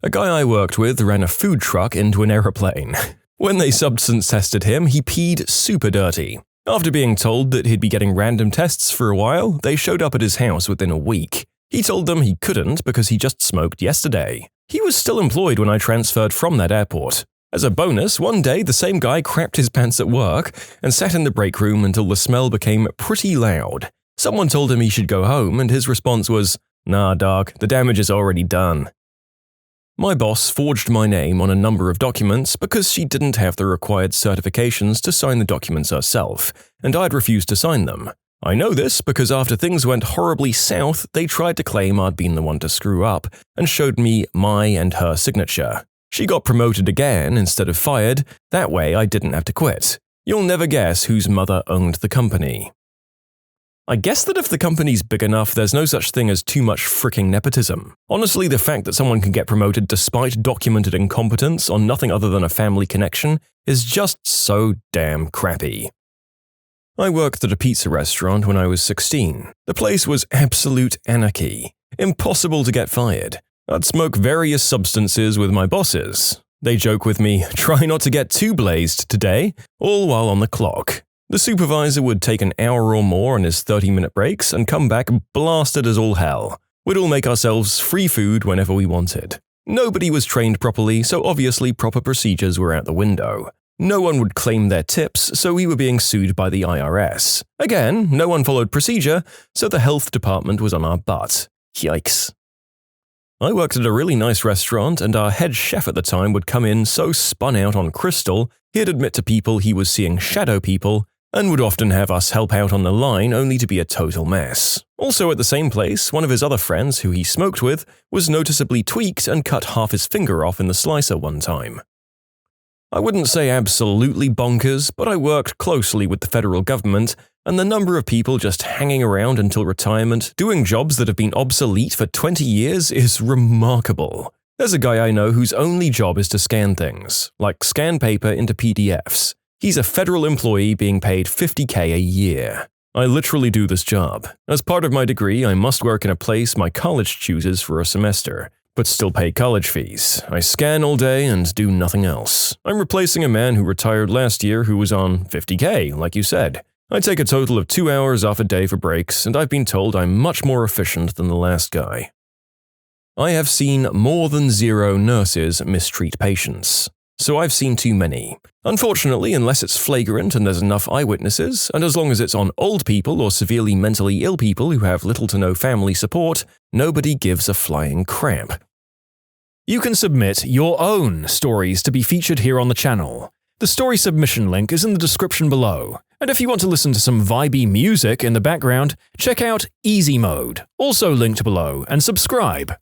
A guy I worked with ran a food truck into an aeroplane. When they substance tested him, he peed super dirty. After being told that he'd be getting random tests for a while, they showed up at his house within a week. He told them he couldn't because he just smoked yesterday. He was still employed when I transferred from that airport. As a bonus, one day the same guy crapped his pants at work and sat in the break room until the smell became pretty loud. Someone told him he should go home and his response was, "Nah, dog, the damage is already done." My boss forged my name on a number of documents because she didn't have the required certifications to sign the documents herself, and I'd refused to sign them. I know this because after things went horribly south, they tried to claim I'd been the one to screw up and showed me my and her signature. She got promoted again instead of fired, that way I didn't have to quit. You'll never guess whose mother owned the company. I guess that if the company's big enough, there's no such thing as too much fricking nepotism. Honestly, the fact that someone can get promoted despite documented incompetence on nothing other than a family connection is just so damn crappy. I worked at a pizza restaurant when I was 16. The place was absolute anarchy. Impossible to get fired. I'd smoke various substances with my bosses. They joke with me, "Try not to get too blazed today," all while on the clock. The supervisor would take an hour or more on his 30-minute breaks and come back blasted as all hell. We'd all make ourselves free food whenever we wanted. Nobody was trained properly, so obviously proper procedures were out the window. No one would claim their tips, so we were being sued by the IRS. Again, no one followed procedure, so the health department was on our butt. Yikes. I worked at a really nice restaurant, and our head chef at the time would come in so spun out on crystal, he'd admit to people he was seeing shadow people, and would often have us help out on the line only to be a total mess. Also at the same place, one of his other friends who he smoked with was noticeably tweaked and cut half his finger off in the slicer one time. I wouldn't say absolutely bonkers, but I worked closely with the federal government, and the number of people just hanging around until retirement, doing jobs that have been obsolete for 20 years is remarkable. There's a guy I know whose only job is to scan things, like scan paper into PDFs. He's a federal employee being paid $50K a year. I literally do this job. As part of my degree, I must work in a place my college chooses for a semester, but still pay college fees. I scan all day and do nothing else. I'm replacing a man who retired last year who was on $50K, like you said. I take a total of 2 hours off a day for breaks, and I've been told I'm much more efficient than the last guy. I have seen more than 0 nurses mistreat patients. so I've seen too many. Unfortunately, unless it's flagrant and there's enough eyewitnesses, and as long as it's on old people or severely mentally ill people who have little to no family support, nobody gives a flying crap. You can submit your own stories to be featured here on the channel. The story submission link is in the description below. And if you want to listen to some vibey music in the background, check out easymode, also linked below, and subscribe.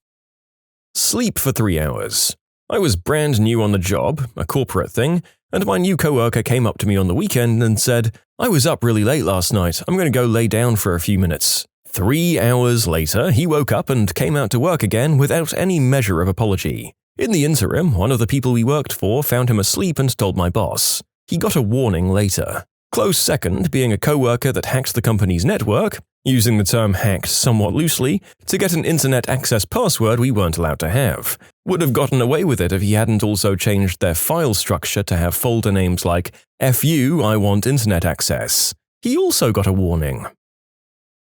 Sleep for 3 hours. I was brand new on the job, a corporate thing, and my new coworker came up to me on the weekend and said, "I was up really late last night, I'm going to go lay down for a few minutes." 3 hours later, he woke up and came out to work again without any measure of apology. In the interim, one of the people we worked for found him asleep and told my boss. He got a warning later. Close second being a coworker that hacked the company's network, using the term hacked somewhat loosely, to get an internet access password we weren't allowed to have. Would have gotten away with it if he hadn't also changed their file structure to have folder names like "FU, I want internet access." He also got a warning.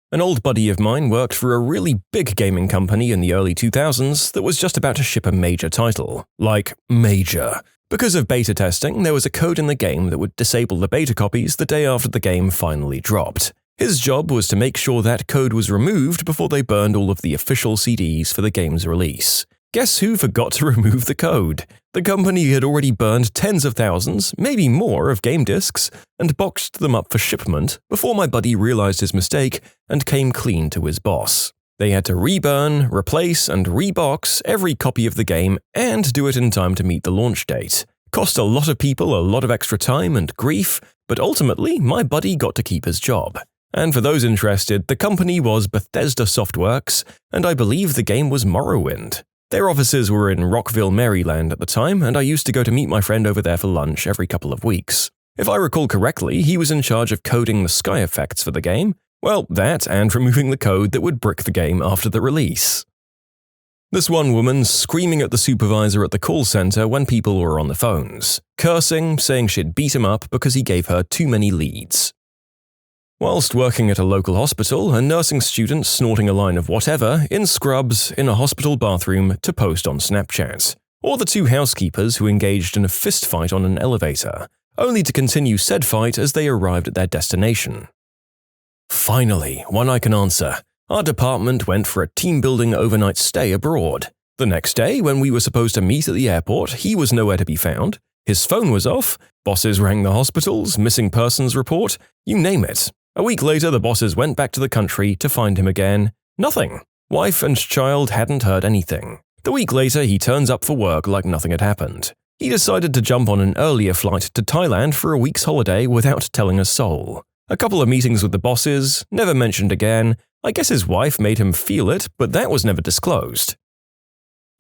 An old buddy of mine worked for a really big gaming company in the early 2000s that was just about to ship a major title. Like, major. Because of beta testing, there was a code in the game that would disable the beta copies the day after the game finally dropped. His job was to make sure that code was removed before they burned all of the official CDs for the game's release. Guess who forgot to remove the code? The company had already burned tens of thousands, maybe more, of game discs, and boxed them up for shipment before my buddy realized his mistake and came clean to his boss. They had to reburn, replace, and rebox every copy of the game and do it in time to meet the launch date. Cost a lot of people a lot of extra time and grief, but ultimately my buddy got to keep his job. And for those interested, the company was Bethesda Softworks, and I believe the game was Morrowind. Their offices were in Rockville, Maryland at the time, and I used to go to meet my friend over there for lunch every couple of weeks. If I recall correctly, he was in charge of coding the sky effects for the game. Well, that and removing the code that would brick the game after the release. This one woman screaming at the supervisor at the call center when people were on the phones, cursing, saying she'd beat him up because he gave her too many leads. Whilst working at a local hospital, a nursing student snorting a line of whatever in scrubs in a hospital bathroom to post on Snapchat. Or the 2 housekeepers who engaged in a fist fight on an elevator, only to continue said fight as they arrived at their destination. Finally, one I can answer. Our department went for a team-building overnight stay abroad. The next day, when we were supposed to meet at the airport, he was nowhere to be found. His phone was off, bosses rang the hospitals, missing persons report, you name it. A week later, the bosses went back to the country to find him again. Nothing. Wife and child hadn't heard anything. The week later, he turns up for work like nothing had happened. He decided to jump on an earlier flight to Thailand for a week's holiday without telling a soul. A couple of meetings with the bosses, never mentioned again. I guess his wife made him feel it, but that was never disclosed.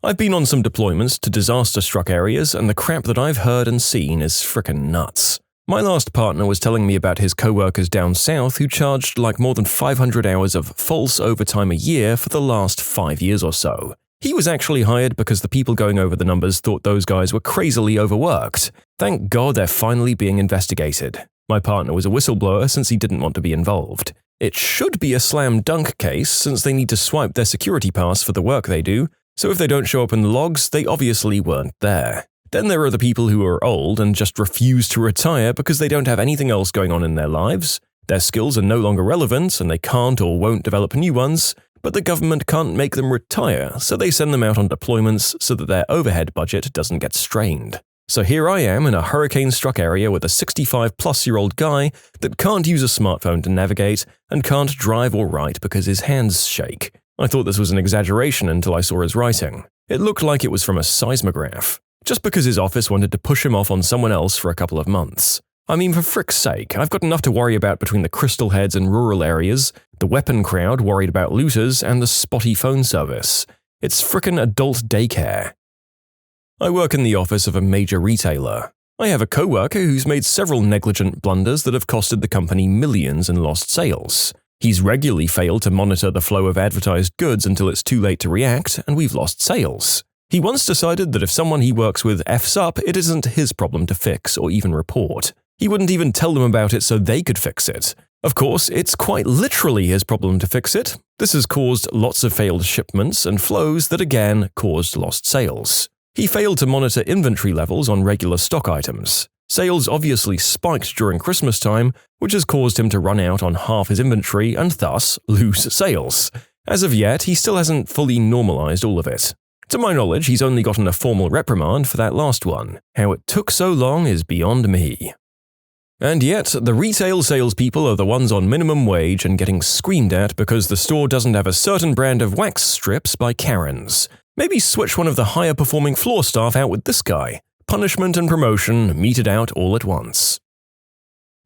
I've been on some deployments to disaster-struck areas, and the crap that I've heard and seen is frickin' nuts. My last partner was telling me about his co-workers down south who charged like more than 500 hours of false overtime a year for the last 5 years or so. He was actually hired because the people going over the numbers thought those guys were crazily overworked. Thank God they're finally being investigated. My partner was a whistleblower since he didn't want to be involved. It should be a slam dunk case since they need to swipe their security pass for the work they do, so if they don't show up in the logs, they obviously weren't there. Then there are the people who are old and just refuse to retire because they don't have anything else going on in their lives. Their skills are no longer relevant and they can't or won't develop new ones, but the government can't make them retire, so they send them out on deployments so that their overhead budget doesn't get strained. So here I am in a hurricane-struck area with a 65-plus-year-old guy that can't use a smartphone to navigate and can't drive or write because his hands shake. I thought this was an exaggeration until I saw his writing. It looked like it was from a seismograph. Just because his office wanted to push him off on someone else for a couple of months. I mean, for frick's sake, I've got enough to worry about between the crystal heads in rural areas, the weapon crowd worried about looters, and the spotty phone service. It's frickin' adult daycare. I work in the office of a major retailer. I have a co-worker who's made several negligent blunders that have costed the company millions in lost sales. He's regularly failed to monitor the flow of advertised goods until it's too late to react, and we've lost sales. He once decided that if someone he works with F's up, it isn't his problem to fix or even report. He wouldn't even tell them about it so they could fix it. Of course, it's quite literally his problem to fix it. This has caused lots of failed shipments and flows that again caused lost sales. He failed to monitor inventory levels on regular stock items. Sales obviously spiked during Christmas time, which has caused him to run out on half his inventory and thus lose sales. As of yet, he still hasn't fully normalized all of it. To my knowledge, he's only gotten a formal reprimand for that last one. How it took so long is beyond me. And yet, the retail salespeople are the ones on minimum wage and getting screamed at because the store doesn't have a certain brand of wax strips by Karens. Maybe switch one of the higher performing floor staff out with this guy. Punishment and promotion meted out all at once.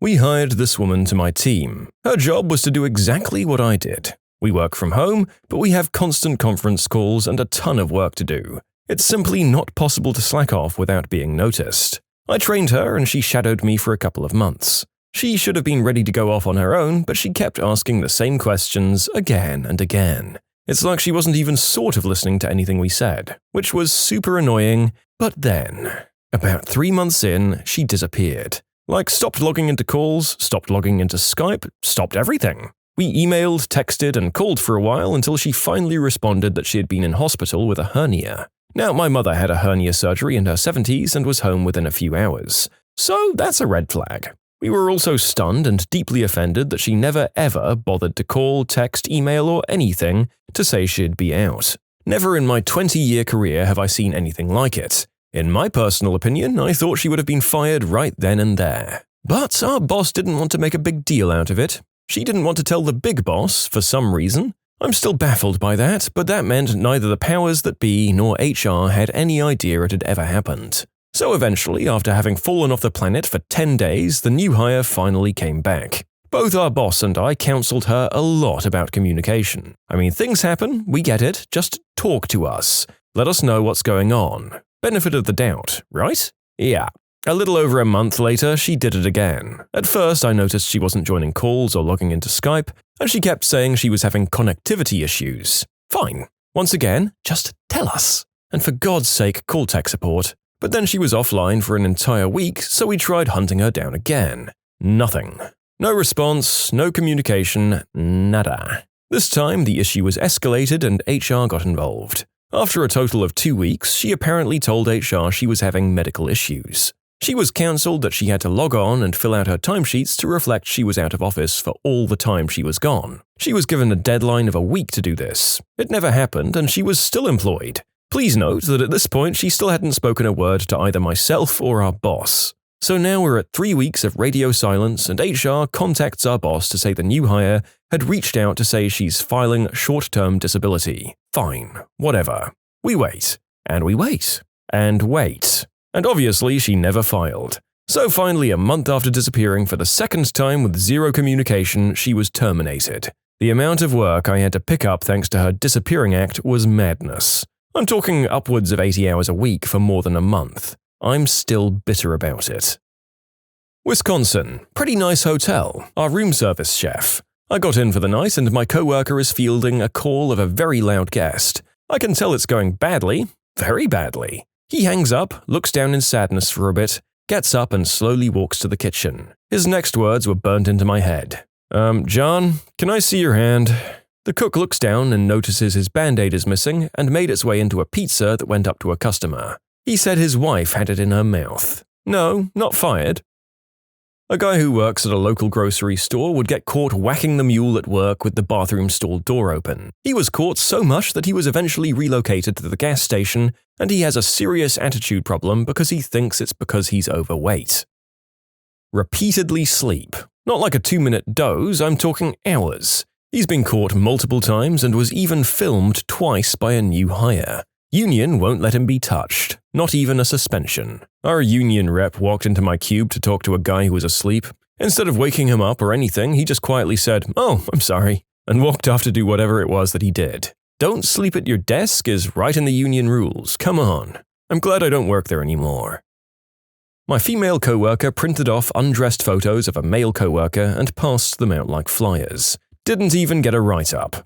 We hired this woman to my team. Her job was to do exactly what I did. We work from home, but we have constant conference calls and a ton of work to do. It's simply not possible to slack off without being noticed. I trained her and she shadowed me for a couple of months. She should have been ready to go off on her own, but she kept asking the same questions again and again. It's like she wasn't even sort of listening to anything we said, which was super annoying. But then, about 3 months in, she disappeared. Like, stopped logging into calls, stopped logging into Skype, stopped everything. We emailed, texted, and called for a while until she finally responded that she had been in hospital with a hernia. Now, my mother had a hernia surgery in her 70s and was home within a few hours. So that's a red flag. We were also stunned and deeply offended that she never ever bothered to call, text, email, or anything to say she'd be out. Never in my 20-year career have I seen anything like it. In my personal opinion, I thought she would have been fired right then and there. But our boss didn't want to make a big deal out of it. She didn't want to tell the big boss, for some reason. I'm still baffled by that, but that meant neither the powers that be nor HR had any idea it had ever happened. So eventually, after having fallen off the planet for 10 days, the new hire finally came back. Both our boss and I counseled her a lot about communication. I mean, things happen, we get it, just talk to us. Let us know what's going on. Benefit of the doubt, right? Yeah. A little over a month later, she did it again. At first, I noticed she wasn't joining calls or logging into Skype, and she kept saying she was having connectivity issues. Fine. Once again, just tell us. And for God's sake, call tech support. But then she was offline for an entire week, so we tried hunting her down again. Nothing. No response, no communication, nada. This time, the issue was escalated and HR got involved. After a total of 2 weeks, she apparently told HR she was having medical issues. She was counseled that she had to log on and fill out her timesheets to reflect she was out of office for all the time she was gone. She was given a deadline of a week to do this. It never happened, and she was still employed. Please note that at this point, she still hadn't spoken a word to either myself or our boss. So now we're at 3 weeks of radio silence, and HR contacts our boss to say the new hire had reached out to say she's filing short-term disability. Fine, whatever. We wait, and we wait, and wait. And obviously, she never filed. So finally, a month after disappearing for the second time with zero communication, she was terminated. The amount of work I had to pick up thanks to her disappearing act was madness. I'm talking upwards of 80 hours a week for more than a month. I'm still bitter about it. Wisconsin. Pretty nice hotel. Our room service chef. I got in for the night and my coworker is fielding a call of a very loud guest. I can tell it's going badly. Very badly. He hangs up, looks down in sadness for a bit, gets up and slowly walks to the kitchen. His next words were burnt into my head. John, can I see your hand? The cook looks down and notices his band-aid is missing and made its way into a pizza that went up to a customer. He said his wife had it in her mouth. No, not fired. A guy who works at a local grocery store would get caught whacking the mule at work with the bathroom stall door open. He was caught so much that he was eventually relocated to the gas station, and he has a serious attitude problem because he thinks it's because he's overweight. Repeatedly sleep. Not like a 2-minute doze, I'm talking hours. He's been caught multiple times and was even filmed twice by a new hire. Union won't let him be touched, not even a suspension. Our union rep walked into my cube to talk to a guy who was asleep. Instead of waking him up or anything, he just quietly said, "Oh, I'm sorry," and walked off to do whatever it was that he did. Don't sleep at your desk is right in the union rules, come on. I'm glad I don't work there anymore. My female coworker printed off undressed photos of a male coworker and passed them out like flyers. Didn't even get a write-up.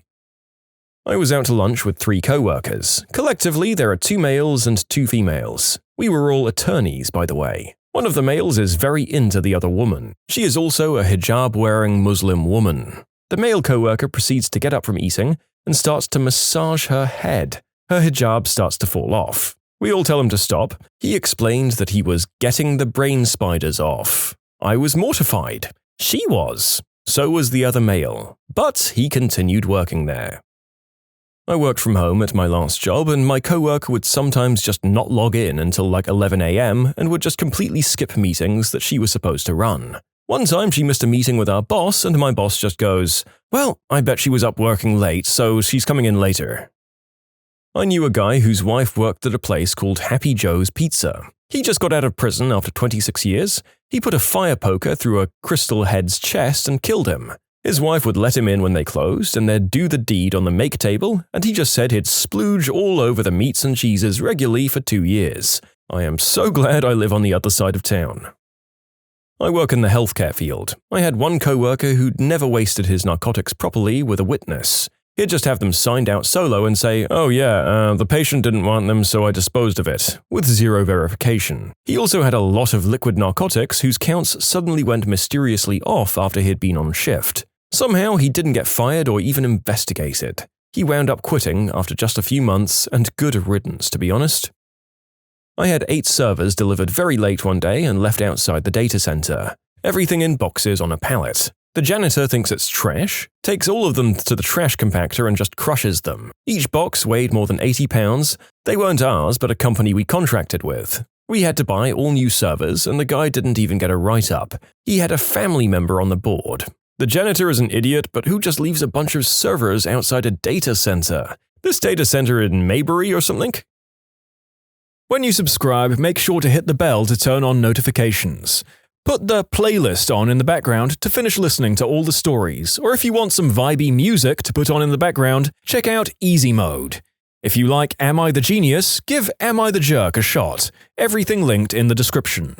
I was out to lunch with 3 coworkers. Collectively, there are 2 males and 2 females. We were all attorneys, by the way. One of the males is very into the other woman. She is also a hijab-wearing Muslim woman. The male coworker proceeds to get up from eating and starts to massage her head. Her hijab starts to fall off. We all tell him to stop. He explained that he was getting the brain spiders off. I was mortified. She was. So was the other male. But he continued working there. I worked from home at my last job, and my coworker would sometimes just not log in until like 11 a.m. and would just completely skip meetings that she was supposed to run. One time she missed a meeting with our boss, and my boss just goes, "Well, I bet she was up working late, so she's coming in later." I knew a guy whose wife worked at a place called Happy Joe's Pizza. He just got out of prison after 26 years. He put a fire poker through a crystal head's chest and killed him. His wife would let him in when they closed, and they'd do the deed on the make table, and he just said he'd splooge all over the meats and cheeses regularly for 2 years. I am so glad I live on the other side of town. I work in the healthcare field. I had one coworker who'd never wasted his narcotics properly with a witness. He'd just have them signed out solo and say, "Oh yeah, the patient didn't want them, so I disposed of it," with zero verification. He also had a lot of liquid narcotics whose counts suddenly went mysteriously off after he'd been on shift. Somehow he didn't get fired or even investigated. He wound up quitting after just a few months, and good riddance, to be honest. I had 8 servers delivered very late one day and left outside the data center. Everything in boxes on a pallet. The janitor thinks it's trash, takes all of them to the trash compactor and just crushes them. Each box weighed more than 80 pounds. They weren't ours, but a company we contracted with. We had to buy all new servers, and the guy didn't even get a write-up. He had a family member on the board. The janitor is an idiot, but who just leaves a bunch of servers outside a data center? This data center in Maybury or something? When you subscribe, make sure to hit the bell to turn on notifications. Put the playlist on in the background to finish listening to all the stories, or if you want some vibey music to put on in the background, check out easymode. If you like Am I the Genius, give Am I the Jerk a shot. Everything linked in the description.